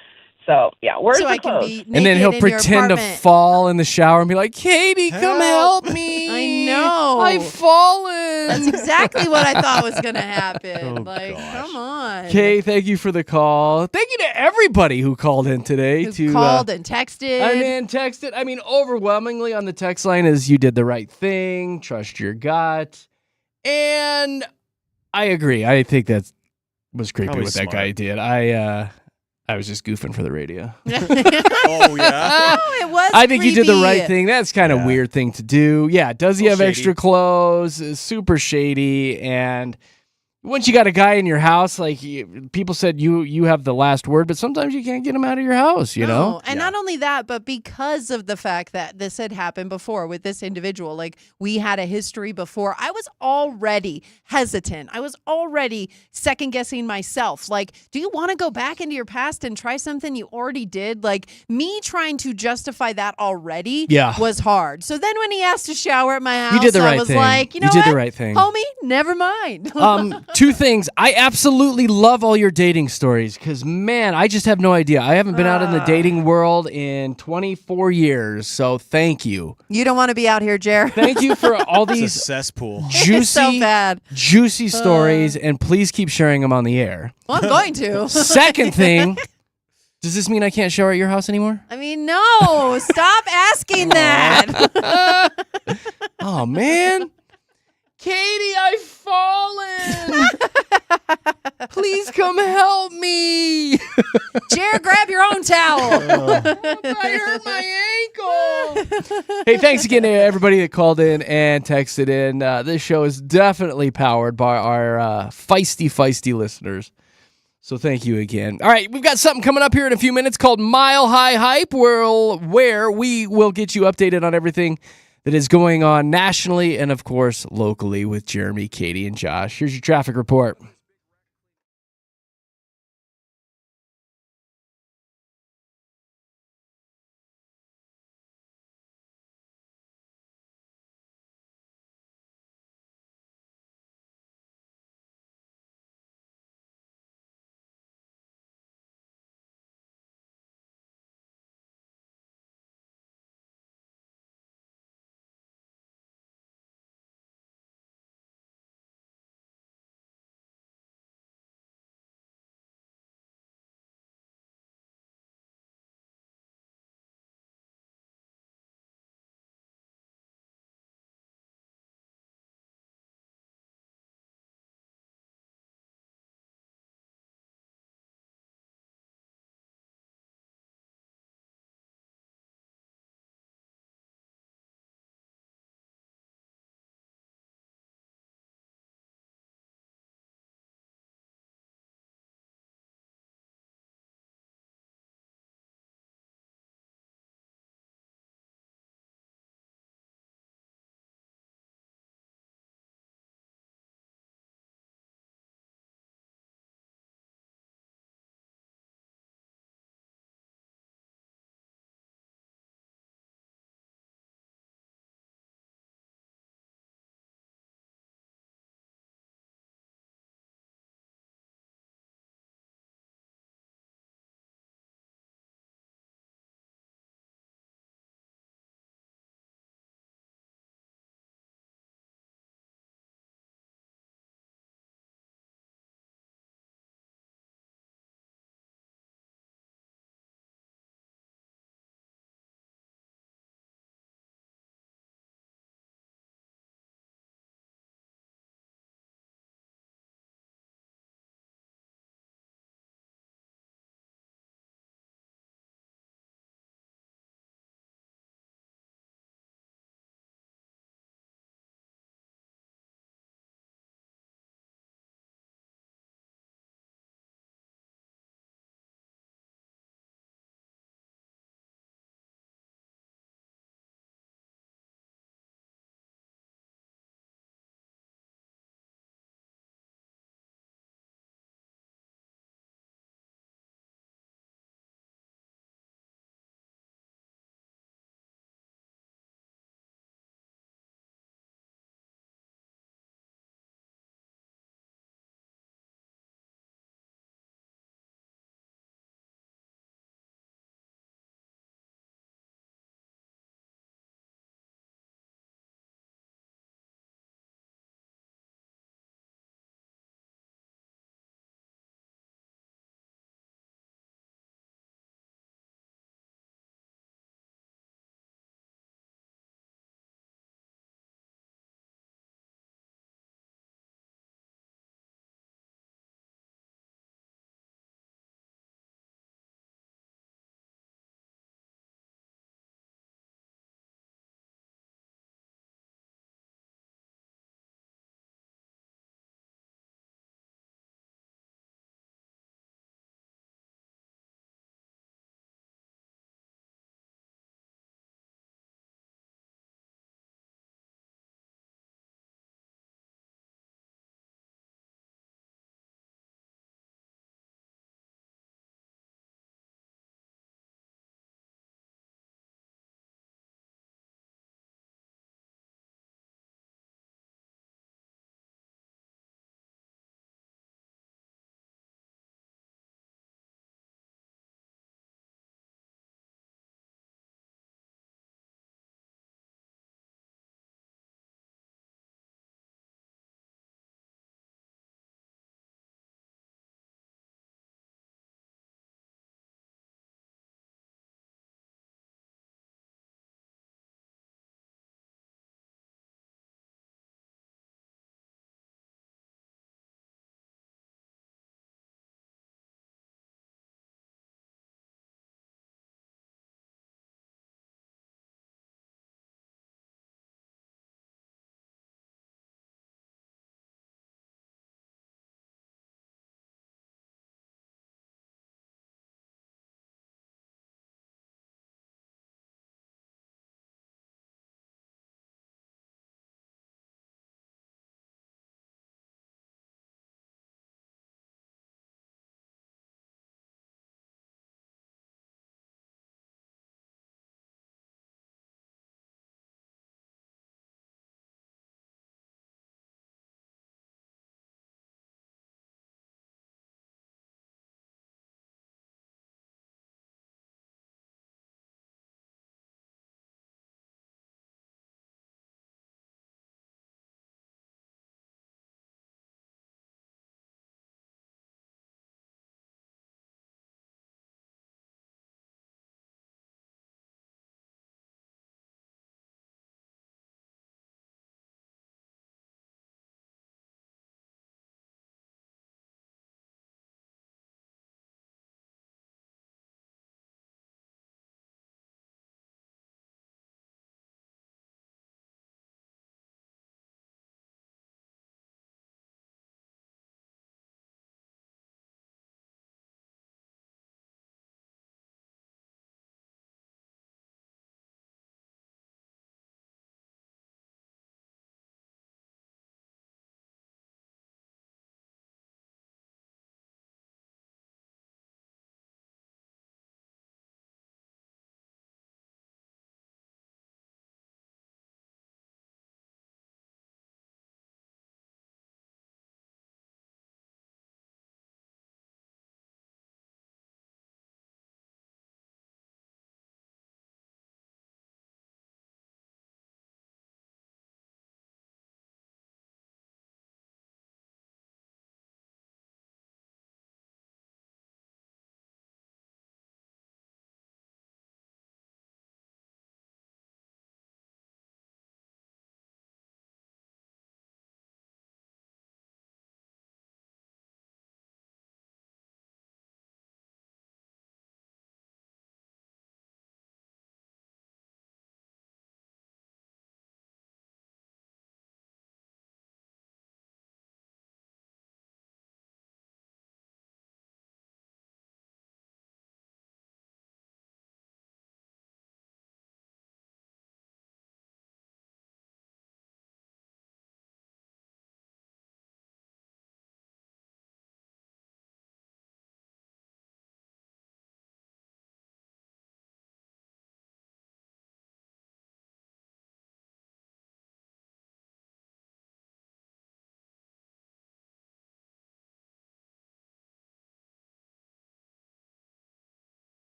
So yeah, where's the clothes? And then he'll pretend to fall in the shower and be like, Katie, come help me. I know. I've fallen. That's exactly what I thought was going to happen. Come on. Kay, thank you for the call. Thank you to everybody who called in today. Who called and texted. Overwhelmingly on the text line is you did the right thing. Trust your gut. And I agree. I think that was creepy Probably what smart. that guy did. I was just goofing for the radio. Oh, yeah? No, it was I think you did the creepy. right thing. That's kind of weird thing to do. Yeah, does he have shady. extra clothes? It's super shady. And once you got a guy in your house, people said you have the last word, but sometimes you can't get him out of your house, you know? And not only that, but because of the fact that this had happened before with this individual, we had a history before, I was already hesitant. I was already second guessing myself. Do you want to go back into your past and try something you already did? Me trying to justify that already was hard. So then when he asked to shower at my house, You did the right I was thing. like, you know You did what? the right thing. Homie, never mind. Two things. I absolutely love all your dating stories because, man, I just have no idea. I haven't been out in the dating world in 24 years, so thank you. You don't want to be out here, Jer. Thank you for all It's a these cesspool. juicy, bad. juicy stories, and please keep sharing them on the air. Well, I'm going to. Second thing, does this mean I can't shower at your house anymore? I mean, no. Stop asking that. Oh, man. Katie, I've fallen. Please come help me. Jared, grab your own towel. I hurt my ankle. Hey, thanks again to everybody that called in and texted in. This show is definitely powered by our feisty listeners. So thank you again. All right, we've got something coming up here in a few minutes called Mile High Hype, where we will get you updated on everything that is going on nationally and, of course, locally with Jeremy, Katy, and Josh. Here's your traffic report.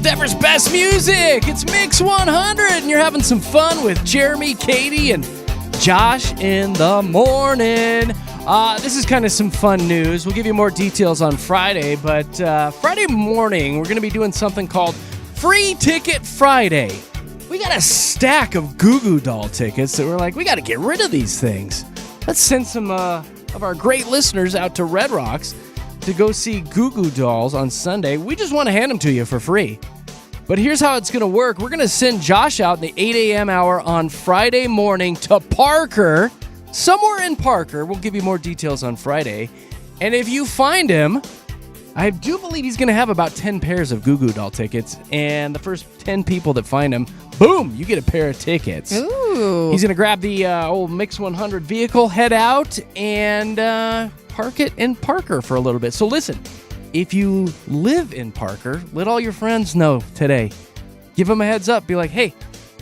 Denver's best music. It's Mix 100, and you're having some fun with Jeremy, Katy, and Josh in the morning. This is kind of some fun news. We'll give you more details on Friday, but Friday morning, we're going to be doing something called Free Ticket Friday. We got a stack of Goo Goo Doll tickets that we're like, we got to get rid of these things. Let's send some of our great listeners out to Red Rocks to go see Goo Goo Dolls on Sunday. We just want to hand them to you for free. But here's how it's going to work. We're going to send Josh out in the 8 a.m. hour on Friday morning to Parker, somewhere in Parker. We'll give you more details on Friday. And if you find him, I do believe he's going to have about 10 pairs of Goo Goo Doll tickets. And the first 10 people that find him, boom, you get a pair of tickets. Ooh. He's going to grab the old Mix 100 vehicle, head out, and park it in Parker for a little bit. So listen, if you live in Parker, let all your friends know today. Give them a heads up. Be like, hey,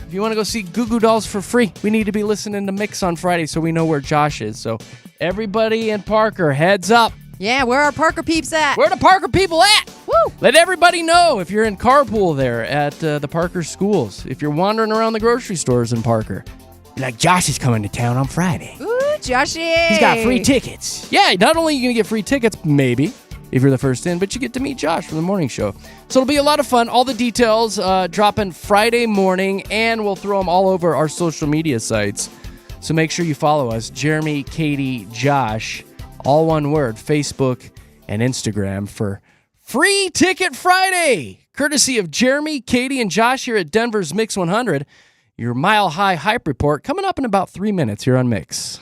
if you want to go see Goo Goo Dolls for free, we need to be listening to Mix on Friday so we know where Josh is. So everybody in Parker, heads up. Yeah, where are Parker peeps at? Where are the Parker people at? Woo! Let everybody know if you're in carpool there at the Parker schools. If you're wandering around the grocery stores in Parker. Be like, Josh is coming to town on Friday. Ooh, Joshy! He's got free tickets. Yeah, not only are you going to get free tickets, maybe, if you're the first in, but you get to meet Josh from the morning show. So it'll be a lot of fun. All the details dropping Friday morning, and we'll throw them all over our social media sites. So make sure you follow us, Jeremy, Katy, Josh, all one word, Facebook and Instagram for Free Ticket Friday, courtesy of Jeremy, Katy, and Josh here at Denver's Mix 100. Your Mile High Hype Report coming up in about 3 minutes here on Mix.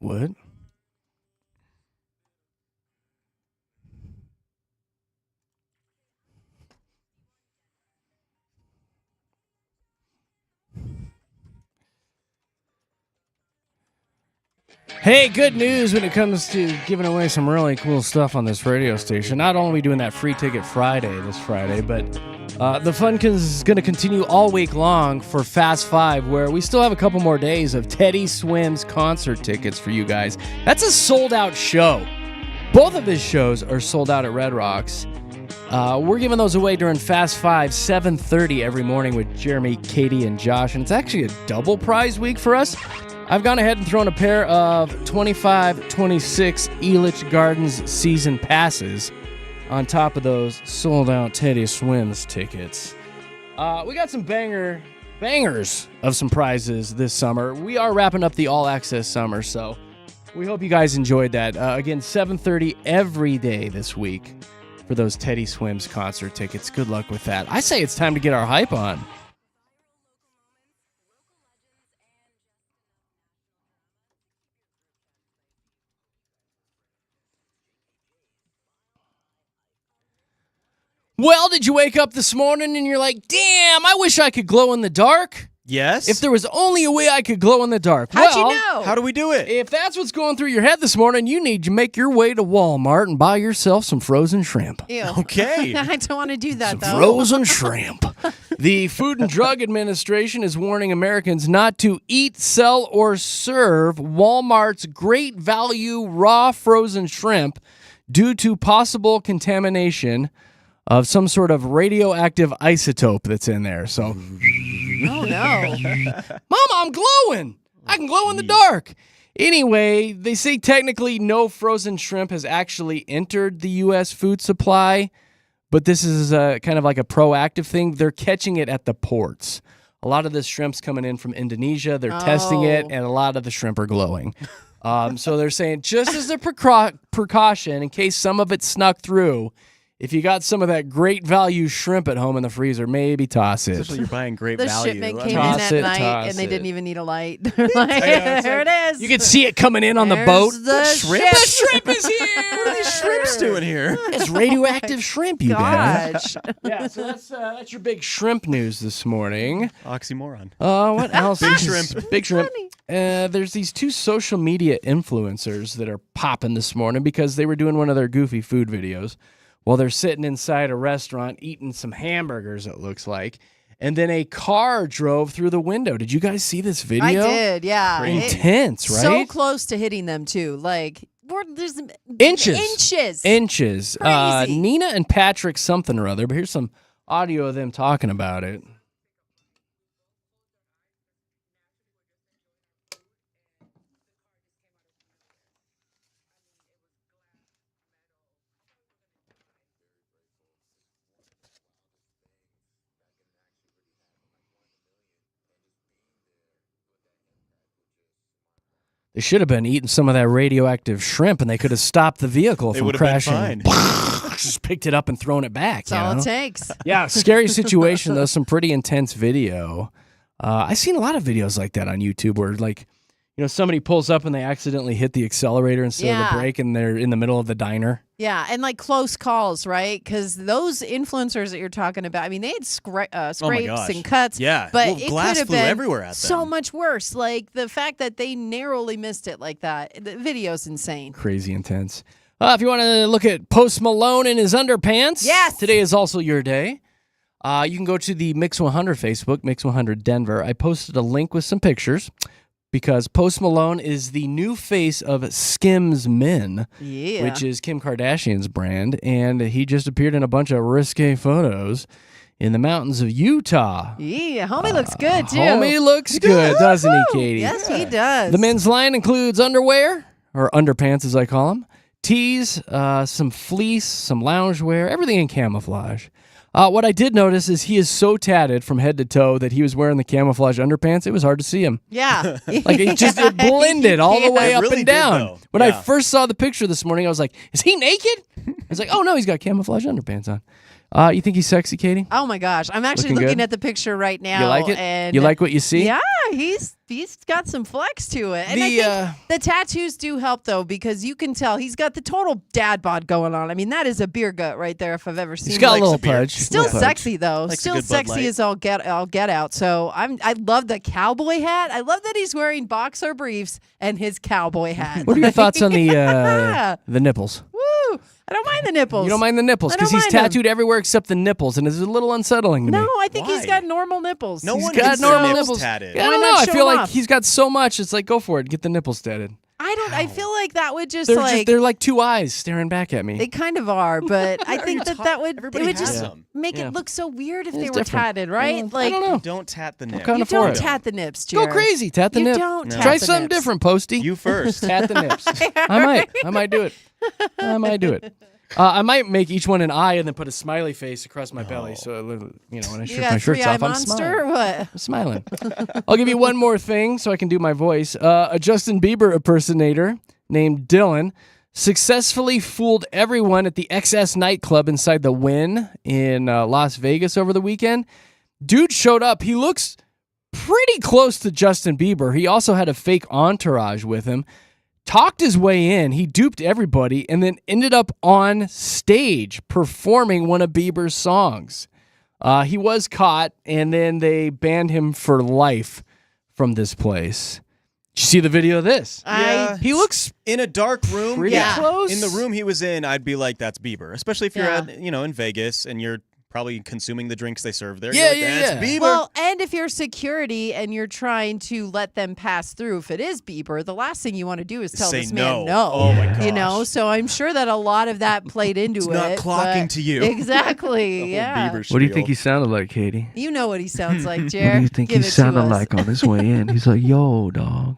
What? Hey, good news when it comes to giving away some really cool stuff on this radio station. Not only are we doing that free ticket Friday this Friday, but the fun is going to continue all week long for Fast 5, where we still have a couple more days of Teddy Swims concert tickets for you guys. That's a sold-out show. Both of his shows are sold out at Red Rocks. We're giving those away during Fast 5, 7:30 every morning with Jeremy, Katy, and Josh, and it's actually a double prize week for us. I've gone ahead and thrown a pair of 25-26 Elitch Gardens season passes on top of those sold-out Teddy Swims tickets. We got some bangers of some prizes this summer. We are wrapping up the all-access summer, so we hope you guys enjoyed that. Again, 7:30 every day this week for those Teddy Swims concert tickets. Good luck with that. I say it's time to get our hype on. Well, did you wake up this morning and you're like, damn, I wish I could glow in the dark? Yes. If there was only a way I could glow in the dark. How'd you know? How do we do it? If that's what's going through your head this morning, you need to make your way to Walmart and buy yourself some frozen shrimp. Ew. Okay. I don't want to do that, though. Frozen shrimp. The Food and Drug Administration is warning Americans not to eat, sell, or serve Walmart's Great Value raw frozen shrimp due to possible contamination of some sort of radioactive isotope that's in there. So, Oh, no. Mama, I'm glowing. I can glow in the dark. Anyway, they say technically no frozen shrimp has actually entered the U.S. food supply, but this is kind of like a proactive thing. They're catching it at the ports. A lot of this shrimp's coming in from Indonesia. They're testing it, and a lot of the shrimp are glowing. So they're saying just as a precaution, in case some of it snuck through, if you got some of that great value shrimp at home in the freezer, maybe toss it. Especially you're buying great The value. shipment came in Toss at it, night, toss and they it. didn't even need a light. They're like, there it is. You could see it coming in on the There's boat. the shrimp? ship. The shrimp is here. What are these shrimps doing here? It's radioactive shrimp, you guys. Gosh. Yeah, so that's your big shrimp news this morning. Oxymoron. What else? Big shrimp. Big shrimp. There's these two social media influencers that are popping this morning because they were doing one of their goofy food videos while they're sitting inside a restaurant eating some hamburgers, it looks like. And then a car drove through the window. Did you guys see this video? I did, yeah. Intense, right? So close to hitting them, too. Like, there's Inches. Inches. Crazy. Nina and Patrick something or other, but here's some audio of them talking about it. They should have been eating some of that radioactive shrimp, and they could have stopped the vehicle from crashing. Just picked it up and thrown it back. That's all it takes. Yeah, scary situation, though. Some pretty intense video. I've seen a lot of videos like that on YouTube where, like, you know, somebody pulls up and they accidentally hit the accelerator instead of the brake, and they're in the middle of the diner. Yeah, and like close calls, right? Because those influencers that you're talking about, I mean, they had scrapes and cuts. Yeah, but well, it glass could have flew been everywhere at them. so much worse. Like the fact that they narrowly missed it like that. The video's insane. Crazy intense. If you want to look at Post Malone in his underpants, yes, today is also your day. You can go to the Mix 100 Facebook, Mix 100 Denver. I posted a link with some pictures because Post Malone is the new face of Skims Men, which is Kim Kardashian's brand, and he just appeared in a bunch of risque photos in the mountains of Utah. Yeah, homie looks good, too. Homie looks good, doesn't he, Katie? Yes, he does. The men's line includes underwear, or underpants as I call them, tees, some fleece, some loungewear, everything in camouflage. What I did notice is he is so tatted from head to toe that he was wearing the camouflage underpants. It was hard to see him. Yeah. Like it blended all the way up really and down. did, When I first saw the picture this morning, I was like, is he naked? I was like, oh no, he's got camouflage underpants on. You think he's sexy, Katie? Oh my gosh, I'm actually Looking looking good? at the picture right now. You like it? And You like what you see? Yeah, he's got some flex to it. And I think the tattoos do help though, because you can tell he's got the total dad bod going on. I mean, that is a beer gut right there if I've ever seen. He's got one. a little pudge. Still Little sexy pudge. though. Likes a Still good Bud sexy Light. as all get out. So I love the cowboy hat. I love that he's wearing boxer briefs and his cowboy hat. What are your thoughts on the nipples? Woo! I don't mind the nipples. You don't mind the nipples I don't because he's mind 'em. tattooed everywhere except the nipples, and it's a little unsettling to me. No, I think he's Why? got normal nipples. No He's one got gets their normal nipples nipples. tatted. Yeah, I Why don't know. not I show feel 'em like off? he's got so much. It's like, go for it. Get the nipples tatted. I feel like that would just They're like two eyes staring back at me. They kind of are, but I think that would Everybody it would has just them. make Yeah. it look so weird if It's they were different. tatted, right? I don't know. Don't tat the nip. kind You of for don't it. tat the nips, Go Jared. crazy. Tat the You nip. don't tat Try the something nips. different, Posty. You first. Tat the nips. I might do it. I might do it. I might make each one an eye and then put a smiley face across my belly. So, when I You strip got my shirts three-eye off, I'm monster smiling. or what? I'm smiling. I'll give you one more thing so I can do my voice. A Justin Bieber impersonator named Dylan successfully fooled everyone at the XS nightclub inside the Wynn in Las Vegas over the weekend. Dude showed up. He looks pretty close to Justin Bieber. He also had a fake entourage with him. Talked his way in. He duped everybody and then ended up on stage performing one of Bieber's songs. He was caught, and then they banned him for life from this place. Did you see the video of this? Yeah. He looks in a dark room. pretty close. In the room he was in, I'd be like, that's Bieber. Especially if you're Yeah. at, in Vegas and you're probably consuming the drinks they serve there. Yeah, You're like, that's Bieber. Well, and if you're security and you're trying to let them pass through, if it is Bieber, the last thing you want to do is tell Say this no. man no. Oh my gosh. You know, so I'm sure that a lot of that played into It's it. not clocking but- to you. Exactly. The whole yeah. Bieber What do you spiel. think he sounded like, Katie? You know what he sounds like, What Jared. do you think Give he it to sounded us. like on his way in? He's like, yo, dog.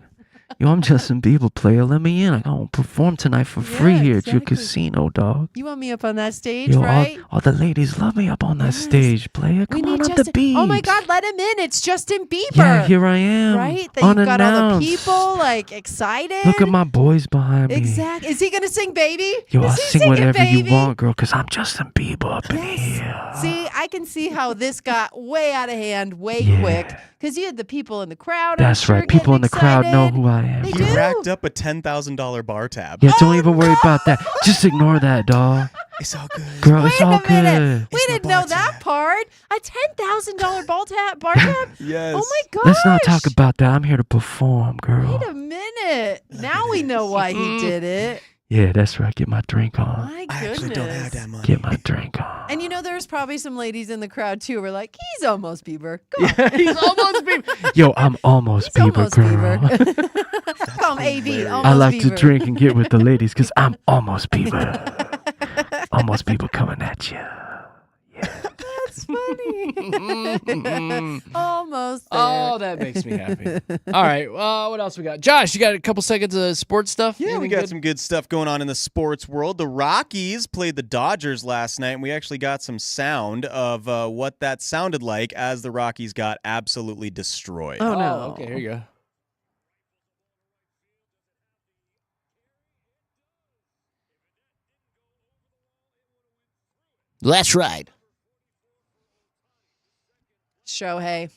Yo, I'm Justin Bieber player. Let me in. I gonna perform tonight for free here at your exactly. casino, dog. You want me up on that stage, Yo, right? all the ladies love me up on that stage, player. We Come on need up Justin. the beach. Oh my God, let him in. It's Justin Bieber. Yeah, here I am. Right? That you've got all the unannounced. people like excited. Look at my boys behind me. Exactly. Is he gonna sing "Baby"? Yo, Is I'll he sing singing whatever "Baby"? you want, girl, because I'm Justin Bieber up in here. See, I can see how this got way out of hand, way Yeah. quick, because you had the people in the crowd. That's right. People in the crowd know who I am. They He do. racked up a $10,000 bar tab. Yeah, don't even worry about that. Just ignore that, dog. It's all good. Girl, it's Wait all a minute. good. We It's my didn't bar know that tab. part. A $10,000 bar tab? Yes. Oh my gosh. Let's not talk about that. I'm here to perform, girl. Wait a minute. Now we know why he did it. Yeah, that's right. Get my drink on. My I goodness. actually don't have that money. Get my drink on. And there's probably some ladies in the crowd too who are like, he's almost Bieber. Come on. He's almost Bieber. Yo, I'm almost He's Bieber, almost girl. Bieber. Call him AB. Almost I like Bieber. to drink and get with the ladies because I'm almost Bieber. Almost Bieber coming at you. That's funny. Almost there. Oh, that makes me happy. All right. What else we got? Josh, you got a couple seconds of sports stuff? Yeah, we Anything got good? some good stuff going on in the sports world. The Rockies played the Dodgers last night, and we actually got some sound of what that sounded like as the Rockies got absolutely destroyed. Oh, no. Okay, here you go. That's right. Shohei.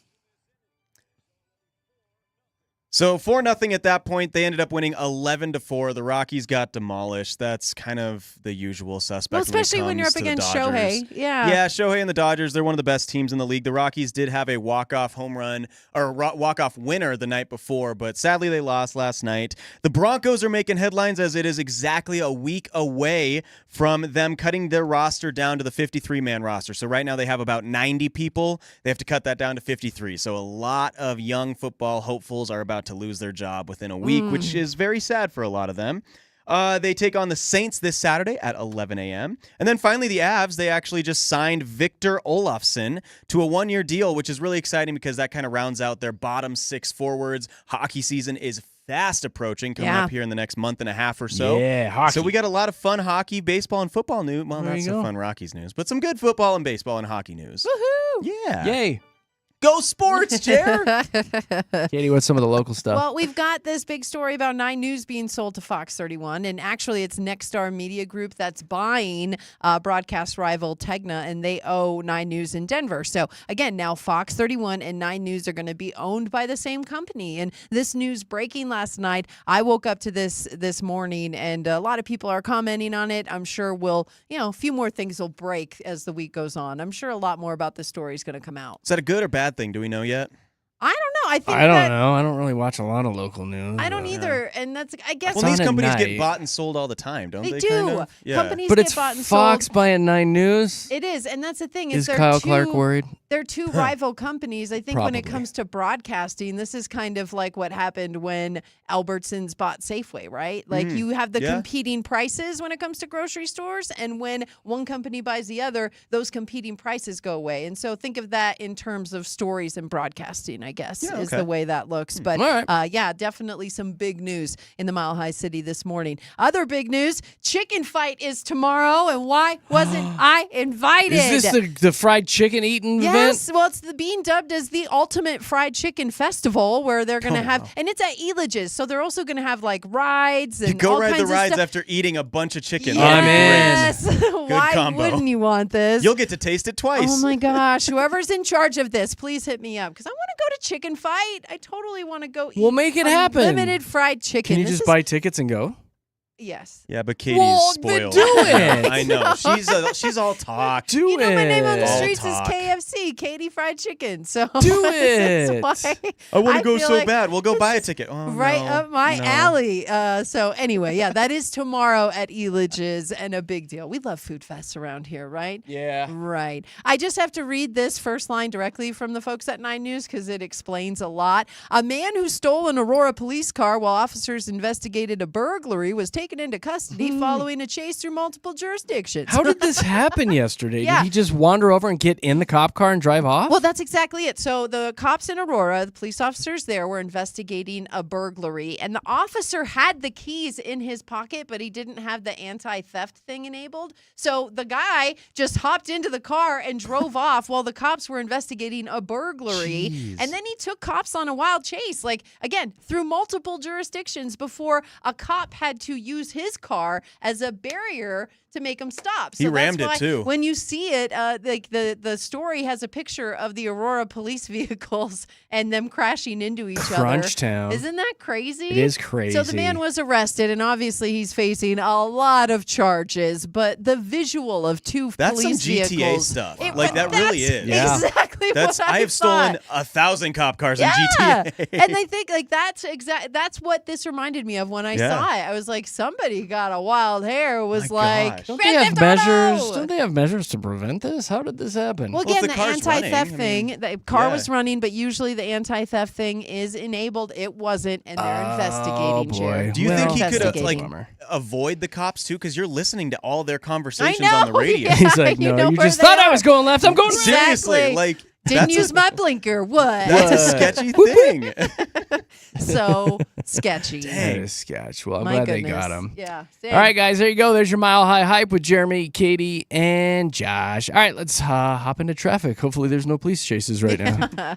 So 4-0 at that point. They ended up winning 11-4. The Rockies got demolished. That's kind of the usual suspect. Well, especially when you're up against Shohei. Yeah. Yeah, Shohei and the Dodgers, they're one of the best teams in the league. The Rockies did have a walk-off home run or walk-off winner the night before, but sadly they lost last night. The Broncos are making headlines as it is exactly a week away from them cutting their roster down to the 53-man roster. So right now they have about 90 people. They have to cut that down to 53. So a lot of young football hopefuls are about to lose their job within a week, which is very sad for a lot of them. They take on the Saints this Saturday at 11 a.m. And then finally the Avs, they actually just signed Victor Olofsson to a one-year deal, which is really exciting because that kind of rounds out their bottom six forwards. Hockey season is fast approaching, coming up here in the next month and a half or so. Yeah, hockey. So we got a lot of fun hockey, baseball, and football news. Well, There not you so go. fun Rockies news, but some good football and baseball and hockey news. Woohoo! Yeah. Yay. Go sports, Jer. Katie, what's some of the local stuff? Well, we've got this big story about 9 News being sold to Fox 31, and actually it's Nexstar Media Group that's buying broadcast rival Tegna, and they owe 9 News in Denver. So again, now Fox 31 and 9 News are going to be owned by the same company. And this news breaking last night, I woke up to this morning, and a lot of people are commenting on it. I'm sure a few more things will break as the week goes on. I'm sure a lot more about this story is going to come out. Is that a good or bad thing? Do we know yet? I don't know. I don't know. I don't really watch a lot of local news. I don't either, and that's I guess. Well, these companies get bought and sold all the time, don't they? They do. Kind of? Yeah. Companies But get it's bought and Fox sold. buying 9 News. It is, and that's the thing. Is they're Kyle Clark worried? They're two rival companies. I think when it Probably. comes to broadcasting, this is kind of like what happened when Albertsons bought Safeway, right? Like you have the competing prices when it comes to grocery stores, and when one company buys the other, those competing prices go away. And so think of that in terms of stories and broadcasting, I guess, is the way that looks. But definitely some big news in the Mile High City this morning. Other big news, chicken fight is tomorrow, and why wasn't I invited? Is this the fried chicken eating event? Yes, well, it's being dubbed as the Ultimate Fried Chicken Festival, where they're going to have, and it's at Elages, so they're also going to have like rides and You go all ride kinds the of rides stuff. after eating a bunch of chicken. Yes. Good Why combo. wouldn't you want this? You'll get to taste it twice. Oh my gosh! Whoever's in charge of this, please hit me up because I want to go to Chicken Fight. I totally want to go. We'll make it happen. Unlimited fried chicken. Can you just buy tickets and go? Yes. Yeah, but Katie's Well, spoiled. then do it. I know. She's all talk. Do You know, my name on the All streets talk. is KFC, Katie Fried Chicken. So Do this is it. why I want to go feel so like bad. We'll go buy a ticket. Oh, right no, up my no. alley. So anyway, that is tomorrow at Elages, and a big deal. We love food fests around here, right? Yeah. Right. I just have to read this first line directly from the folks at 9 News because it explains a lot. A man who stole an Aurora police car while officers investigated a burglary was taken into custody following a chase through multiple jurisdictions. How did this happen yesterday? Yeah. Did he just wander over and get in the cop car and drive off? Well, that's exactly it. So the cops in Aurora, the police officers there, were investigating a burglary, and the officer had the keys in his pocket, but he didn't have the anti-theft thing enabled. So the guy just hopped into the car and drove off while the cops were investigating a burglary. Jeez. And then he took cops on a wild chase, like, again, through multiple jurisdictions before a cop had to use his car as a barrier to make him stop. So He rammed that's it, why too. When you see it, like the story has a picture of the Aurora police vehicles and them crashing into each Crunch other. Town. Isn't that crazy? It is crazy. So the man was arrested, and obviously he's facing a lot of charges. But the visual of two That's some police GTA vehicles, stuff. That really is. Yeah. exactly That's what I have stolen thought. 1,000 cop cars Yeah, in GTA. and I think like that's what this reminded me of when I saw it. I was like, somebody got a wild hair. It was My like, gosh. Don't they Grand have Theft measures? Auto! Don't they have measures to prevent this? How did this happen? Well, Well, if again, the the car's anti-theft running, I thing, mean, the car yeah. was running, but usually the anti-theft thing is enabled. It wasn't, and they're investigating. boy. Jared. Do you Well, think he could Investigating. avoid the cops too? Because you're listening to all their conversations I know, on the radio. yeah. He's like, You no, know you where just they thought I are. was going left. I'm going right. Seriously, Exactly. like Didn't that's use a, my blinker. What? That's a sketchy thing. So sketchy. That is sketch. Well, I'm My glad goodness. they got him. Yeah. All right, guys, there you go. There's your Mile High Hype with Jeremy, Katie, and Josh. All right, let's hop into traffic. Hopefully there's no police chases right now.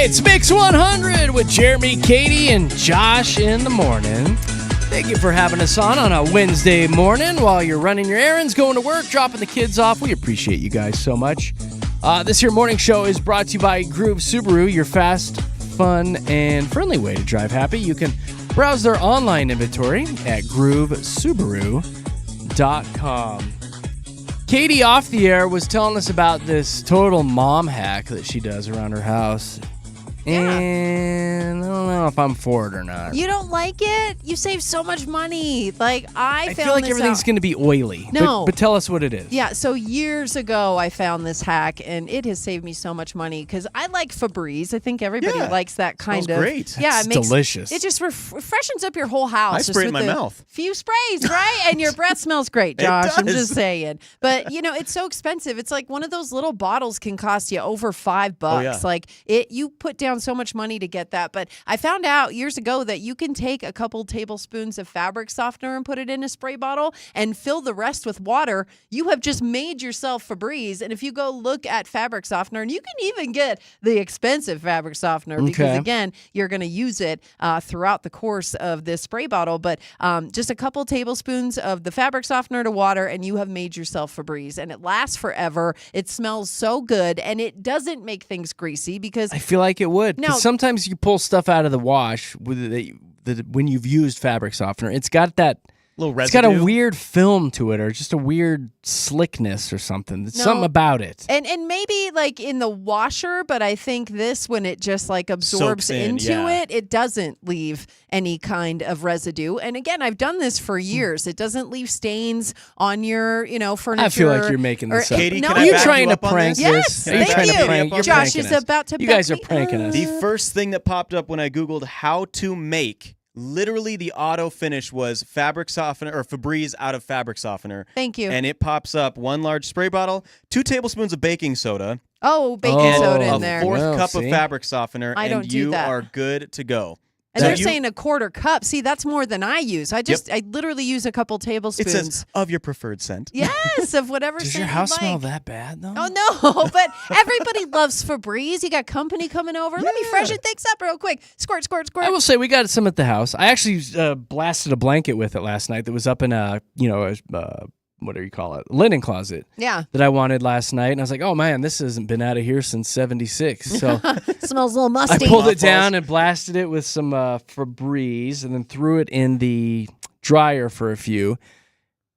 It's Mix 100 with Jeremy, Katy, and Josh in the morning. Thank you for having us on a Wednesday morning while you're running your errands, going to work, dropping the kids off. We appreciate you guys so much. This here morning show is brought to you by Groove Subaru, your fast, fun, and friendly way to drive happy. You can browse their online inventory at groovesubaru.com. Katy off the air was telling us about this total mom hack that she does around her house. And I don't know if I'm for it or not. You don't like it? You save so much money. Like, I feel like everything's going to be oily. No. But tell us what it is. Yeah, so years ago, I found this hack, and it has saved me so much money because I like Febreze. I think everybody likes that kind of. Great. Yeah, it makes delicious. It just freshens up your whole house. I spray it in my mouth. Few sprays, right? And your breath smells great, Josh. I'm just saying. But, it's so expensive. It's like one of those little bottles can cost you over $5. Oh, yeah. Like, you put down so much money to get that. But I found out years ago that you can take a couple tablespoons of fabric softener and put it in a spray bottle and fill the rest with water. You have just made yourself Febreze. And if you go look at fabric softener, and you can even get the expensive fabric softener because, again, you're going to use it throughout the course of this spray bottle. But just a couple tablespoons of the fabric softener to water, and you have made yourself Febreze. And it lasts forever. It smells so good, and it doesn't make things greasy because I feel like it would. No. Sometimes you pull stuff out of the wash when you've used fabric softener. It's got that little residue. It's got a weird film to it, or just a weird slickness or something. There's something about it. And maybe like in the washer, but I think this, when it just like absorbs into it, it doesn't leave any kind of residue. And again, I've done this for years. It doesn't leave stains on your, furniture. I feel like you're making this up. Katy, no, can are I you back trying you to up on prank this? this? Yes, Are you thank trying you. to prank? You're Josh pranking is us. about to You back guys are me pranking us. The first thing that popped up when I Googled how to make, literally the auto finish was fabric softener or Febreze out of fabric softener. Thank you. And it pops up 1 large spray bottle, 2 tablespoons of baking soda, Oh, baking and soda a in there. 4th cup see? of fabric softener, I don't and do you that. are good to go. And So they're you- saying a quarter cup. See, that's more than I use. I literally use a couple it tablespoons. says of your preferred scent. Yes, of whatever Does scent your house you smell like. that bad, though? Oh, no, but everybody loves Febreze. You got company coming over. Let me freshen things up real quick. Squirt, squirt, squirt. I will say we got some at the house. I actually blasted a blanket with it last night that was up in a what do you call it? Linen closet. Yeah. That I wanted last night. And I was like, oh, man, this hasn't been out of here since 76. So Smells a little I musty. pulled it down and blasted it with some Febreze and then threw it in the dryer for a few.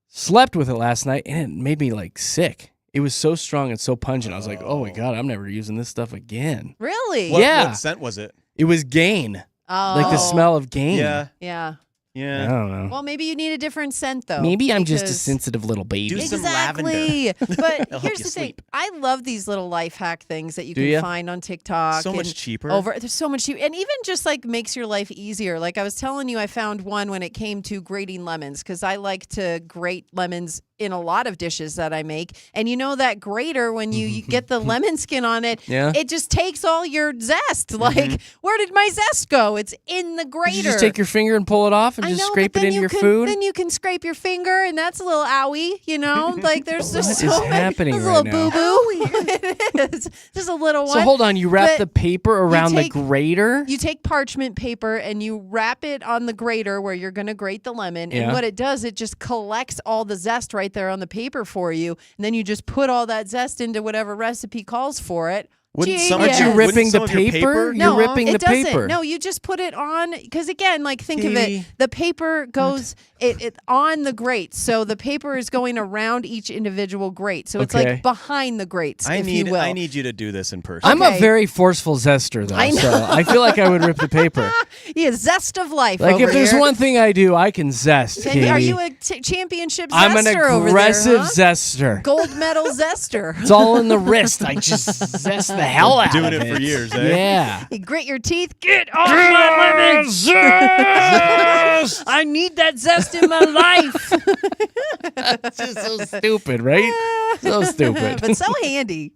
Slept with it last night, and it made me, sick. It was so strong and so pungent. I was like, oh, my God, I'm never using this stuff again. Really? Yeah. What scent was it? It was Gain. Oh. Like the smell of Gain. Yeah. Yeah. I Yeah. don't know. Well, maybe you need a different scent, though. Maybe I'm just a because- sensitive little baby. Do some Exactly. But It'll help here's you the thing. sleep. I love these little life hack things that you Do can ya? find on TikTok. So much and cheaper. There's so much cheaper. And even just makes your life easier. Like I was telling you, I found one when it came to grating lemons because I like to grate lemons in a lot of dishes that I make. And you know that grater, when you get the lemon skin on it, Yeah. it just takes all your zest. Like, where did my zest go? It's in the grater. You just take your finger and pull it off and I just know, scrape but it then into you your can, food? Then you can scrape your finger, and that's a little owie, Like there's just What so is many. happening There's a right little now? boo boo. It is just a little one. So hold on, you wrap But the paper around take- the grater? You take parchment paper and you wrap it on the grater where you're going to grate the lemon. Yeah. And what it does, it just collects all the zest right there on the paper for you. And then you just put all that zest into whatever recipe calls for it. Wouldn't Genius. some- Aren't you Wouldn't ripping some the of your paper? paper You're go ripping it the doesn't. paper. No, you just put it on because again, think of Katie. it. The paper goes it on the grates, so the paper is going around each individual grate. So it's Okay. like behind the grates, if you will. I need you to do this in person. I'm a Okay. very forceful zester, though, I know. so I feel like I would rip the paper. Yeah, zest of life. Like, over if there's here. one thing I do, I can zest, Are Katie. you a championship zester I'm an over aggressive there, huh? zester. Gold medal zester. It's all in the wrist. I just zest the hell out Doing of it for years, eh? Yeah. You grit your teeth. Get off my lemon. Zest! I need that zest in my life. It's just so stupid, right? So stupid. But so handy.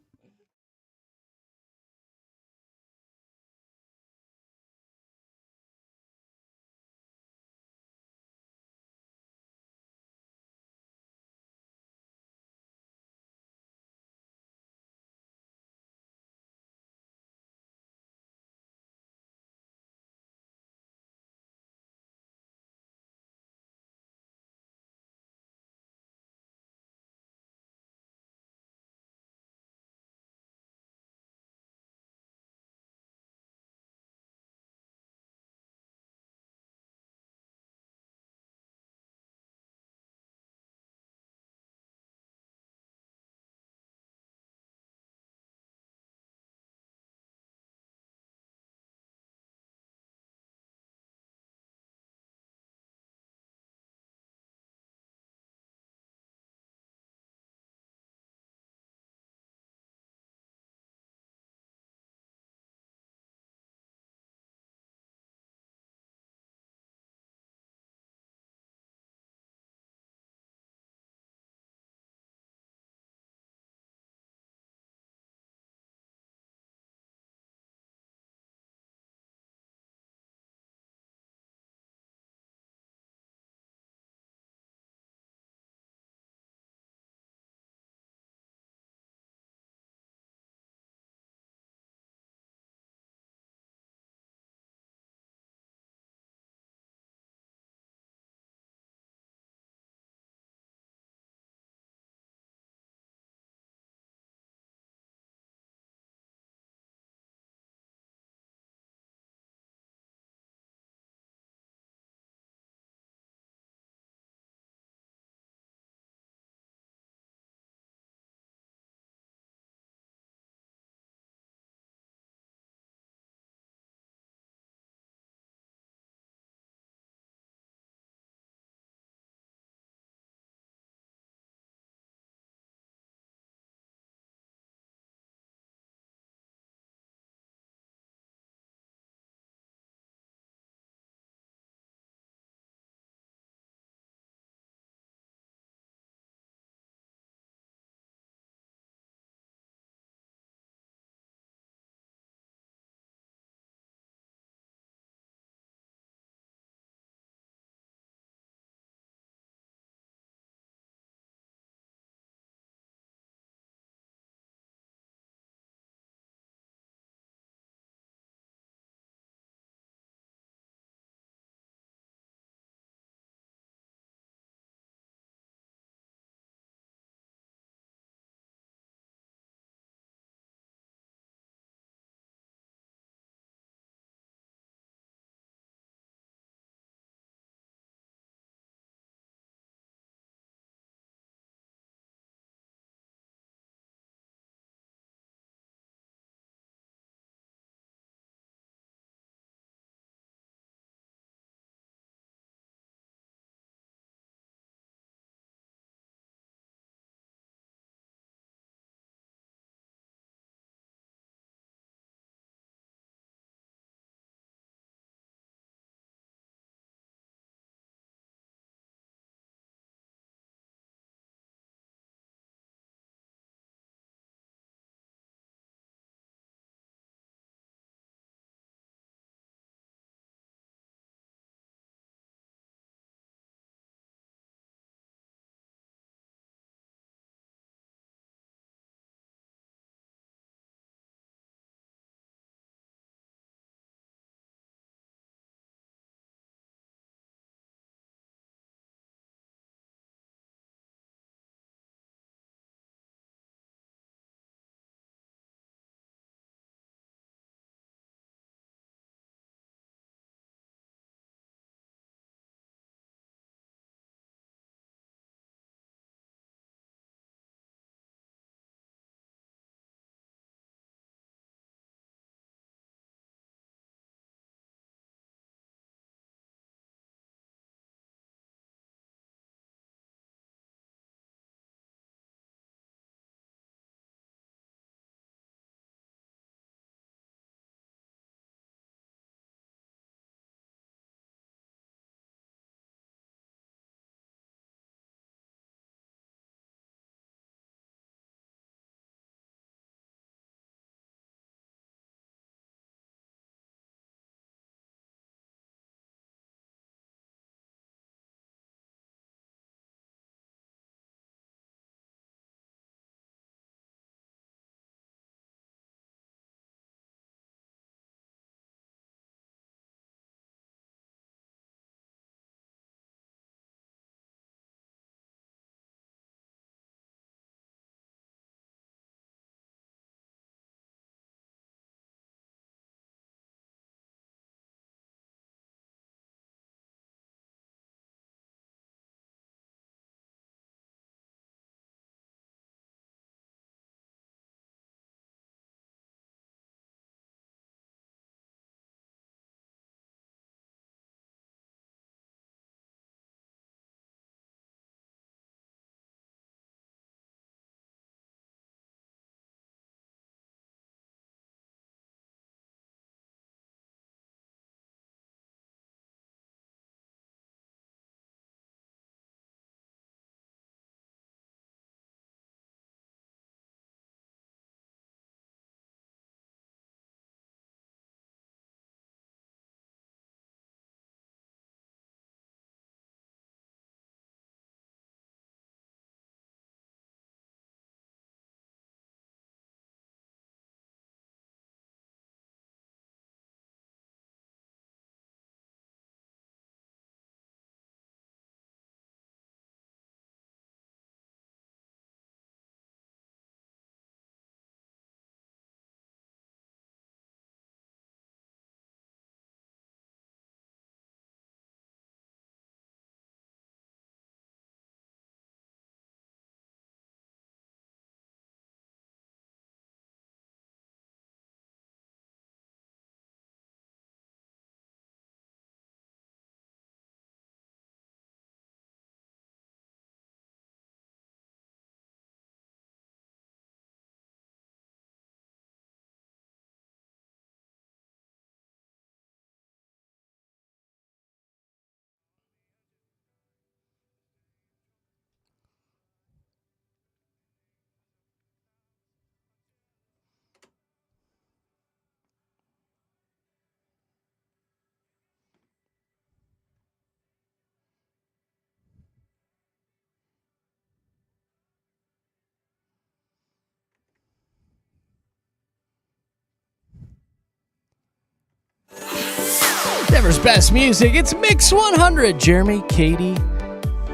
Denver's best music. It's Mix 100. Jeremy, Katy,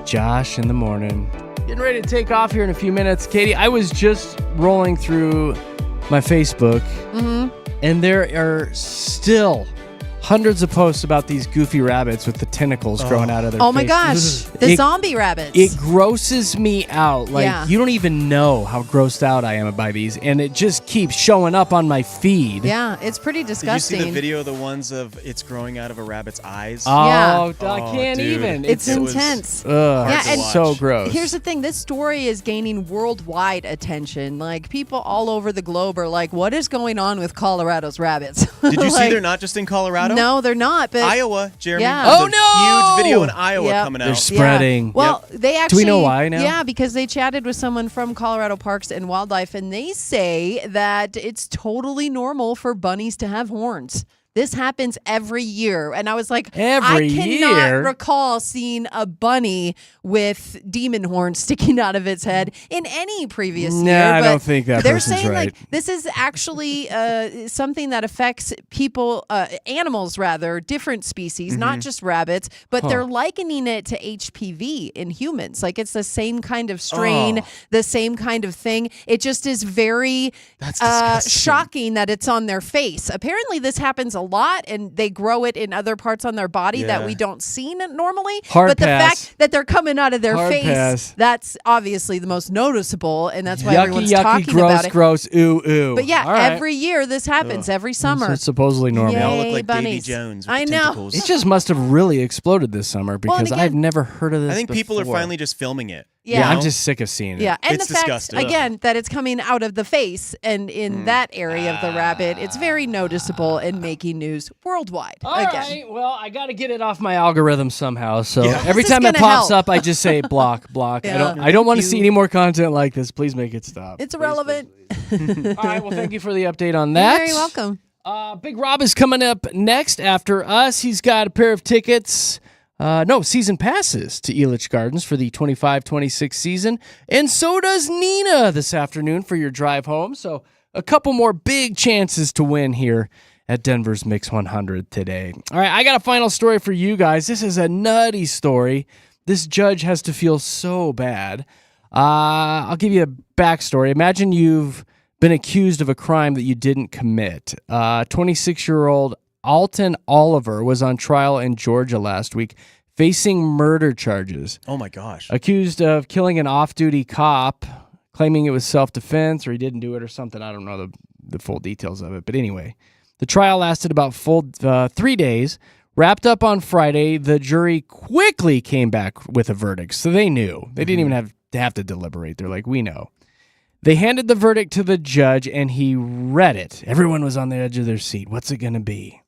Josh in the morning. Getting ready to take off here in a few minutes. Katy, I was just rolling through my Facebook, and there are still hundreds of posts about these goofy rabbits with the tentacles growing out of their face. Oh my gosh, the zombie rabbits. It grosses me out. Like, you don't even know how grossed out I am by these, and it just keeps showing up on my feed. Yeah, it's pretty disgusting. Did you see the video of the ones of it's growing out of a rabbit's eyes? I can't dude. even. It's intense. It's so gross. Here's the thing. This story is gaining worldwide attention. Like, people all over the globe are like, what is going on with Colorado's rabbits? Did you see they're not just in Colorado? No, they're not. But Iowa, Jeremy. Yeah. There's Oh, a no! huge video in Iowa coming out. They're spreading. Yeah. Well, they actually. Do we know why now? Yeah, because they chatted with someone from Colorado Parks and Wildlife, and they say that it's totally normal for bunnies to have horns. This happens every year. And I was like, I cannot recall seeing a bunny with demon horns sticking out of its head in any previous year. I don't think that they're person's saying right. like this is actually something that affects people, animals rather, different species, not just rabbits, but they're likening it to HPV in humans. Like, it's the same kind of strain, the same kind of thing. It just is very shocking that it's on their face. Apparently this happens a lot, and they grow it in other parts on their body that we don't see normally. Hard but pass. the fact that they're coming out of their Hard face, pass. that's obviously the most noticeable, and that's why Yucky, everyone's yucky, talking gross, about it. gross, ooh, ooh. But yeah, All right. every year this happens, every summer. It's supposedly normal. They all Yay, look like Davy bunnies. Jones with I the know. tentacles. It just must have really exploded this summer because again, I've never heard of this I think people are before. finally just filming it. Yeah. you know? I'm just sick of seeing it. Yeah, and It's the fact, disgusting. again, that it's coming out of the face and in that area of the rabbit, it's very noticeable and making news worldwide. All again. right, well, I got to get it off my algorithm somehow. So Yeah. every This is time it gonna pops help. up, I just say block, block. Yeah. I don't want to see any more content like this. Please make it stop. It's irrelevant. All right, well, thank you for the update on that. You're very welcome. Big Rob is coming up next after us. He's got a pair of tickets. Season passes to Elitch Gardens for the 25-26 season. And so does Nina this afternoon for your drive home. So a couple more big chances to win here at Denver's Mix 100 today. All right, I got a final story for you guys. This is a nutty story. This judge has to feel so bad. I'll give you a backstory. Imagine you've been accused of a crime that you didn't commit. 26-year-old Alton Oliver was on trial in Georgia last week, facing murder charges. Oh my gosh. Accused of killing an off-duty cop, claiming it was self-defense or he didn't do it or something. I don't know the full details of it. But anyway, the trial lasted about 3 days. Wrapped up on Friday, the jury quickly came back with a verdict. So they knew. They didn't even have to deliberate. They're like, we know. They handed the verdict to the judge, and he read it. Everyone was on the edge of their seat. What's it going to be?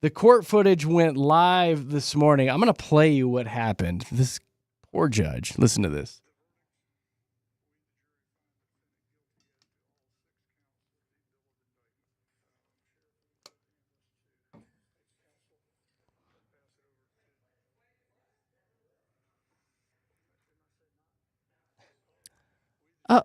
The court footage went live this morning. I'm going to play you what happened. This poor judge. Listen to this. Oh.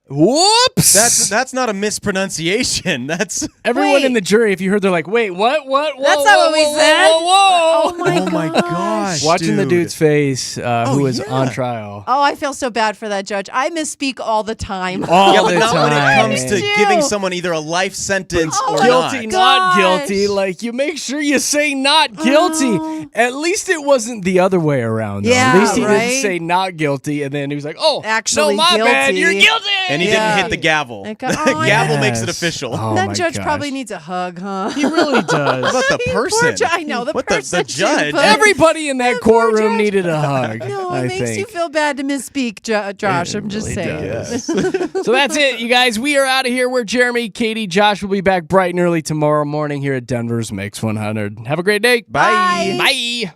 Whoops! That's not a mispronunciation. That's everyone in the jury. If you heard, they're like, "Wait, what? Whoa, That's not what we said. Whoa! Oh my gosh! Watching the dude. dude's face, who was on trial. Oh, I feel so bad for that judge. I misspeak all the time. Yeah, but not when it comes to do. giving someone either a life sentence or Guilty, not. not guilty. Like, you make sure you say not guilty. At least it wasn't the other way around. Though. Yeah, At least he right? didn't say not guilty, and then he was like, "Oh, Actually no, my bad, guilty." you're guilty." And he didn't hit the gavel. Like, Gavel makes it Yes. official. Oh, that my judge gosh. probably needs a hug, huh? He really does. What about the Poor person? I know the What person. the judge? too, but- Everybody in that The poor courtroom judge. needed a hug. No, it I makes think. you feel bad to misspeak, Josh. I'm just really saying. does. So that's it, you guys. We are out of here. We're Jeremy, Katy, Josh will be back bright and early tomorrow morning here at Denver's Mix 100. Have a great day. Bye. Bye.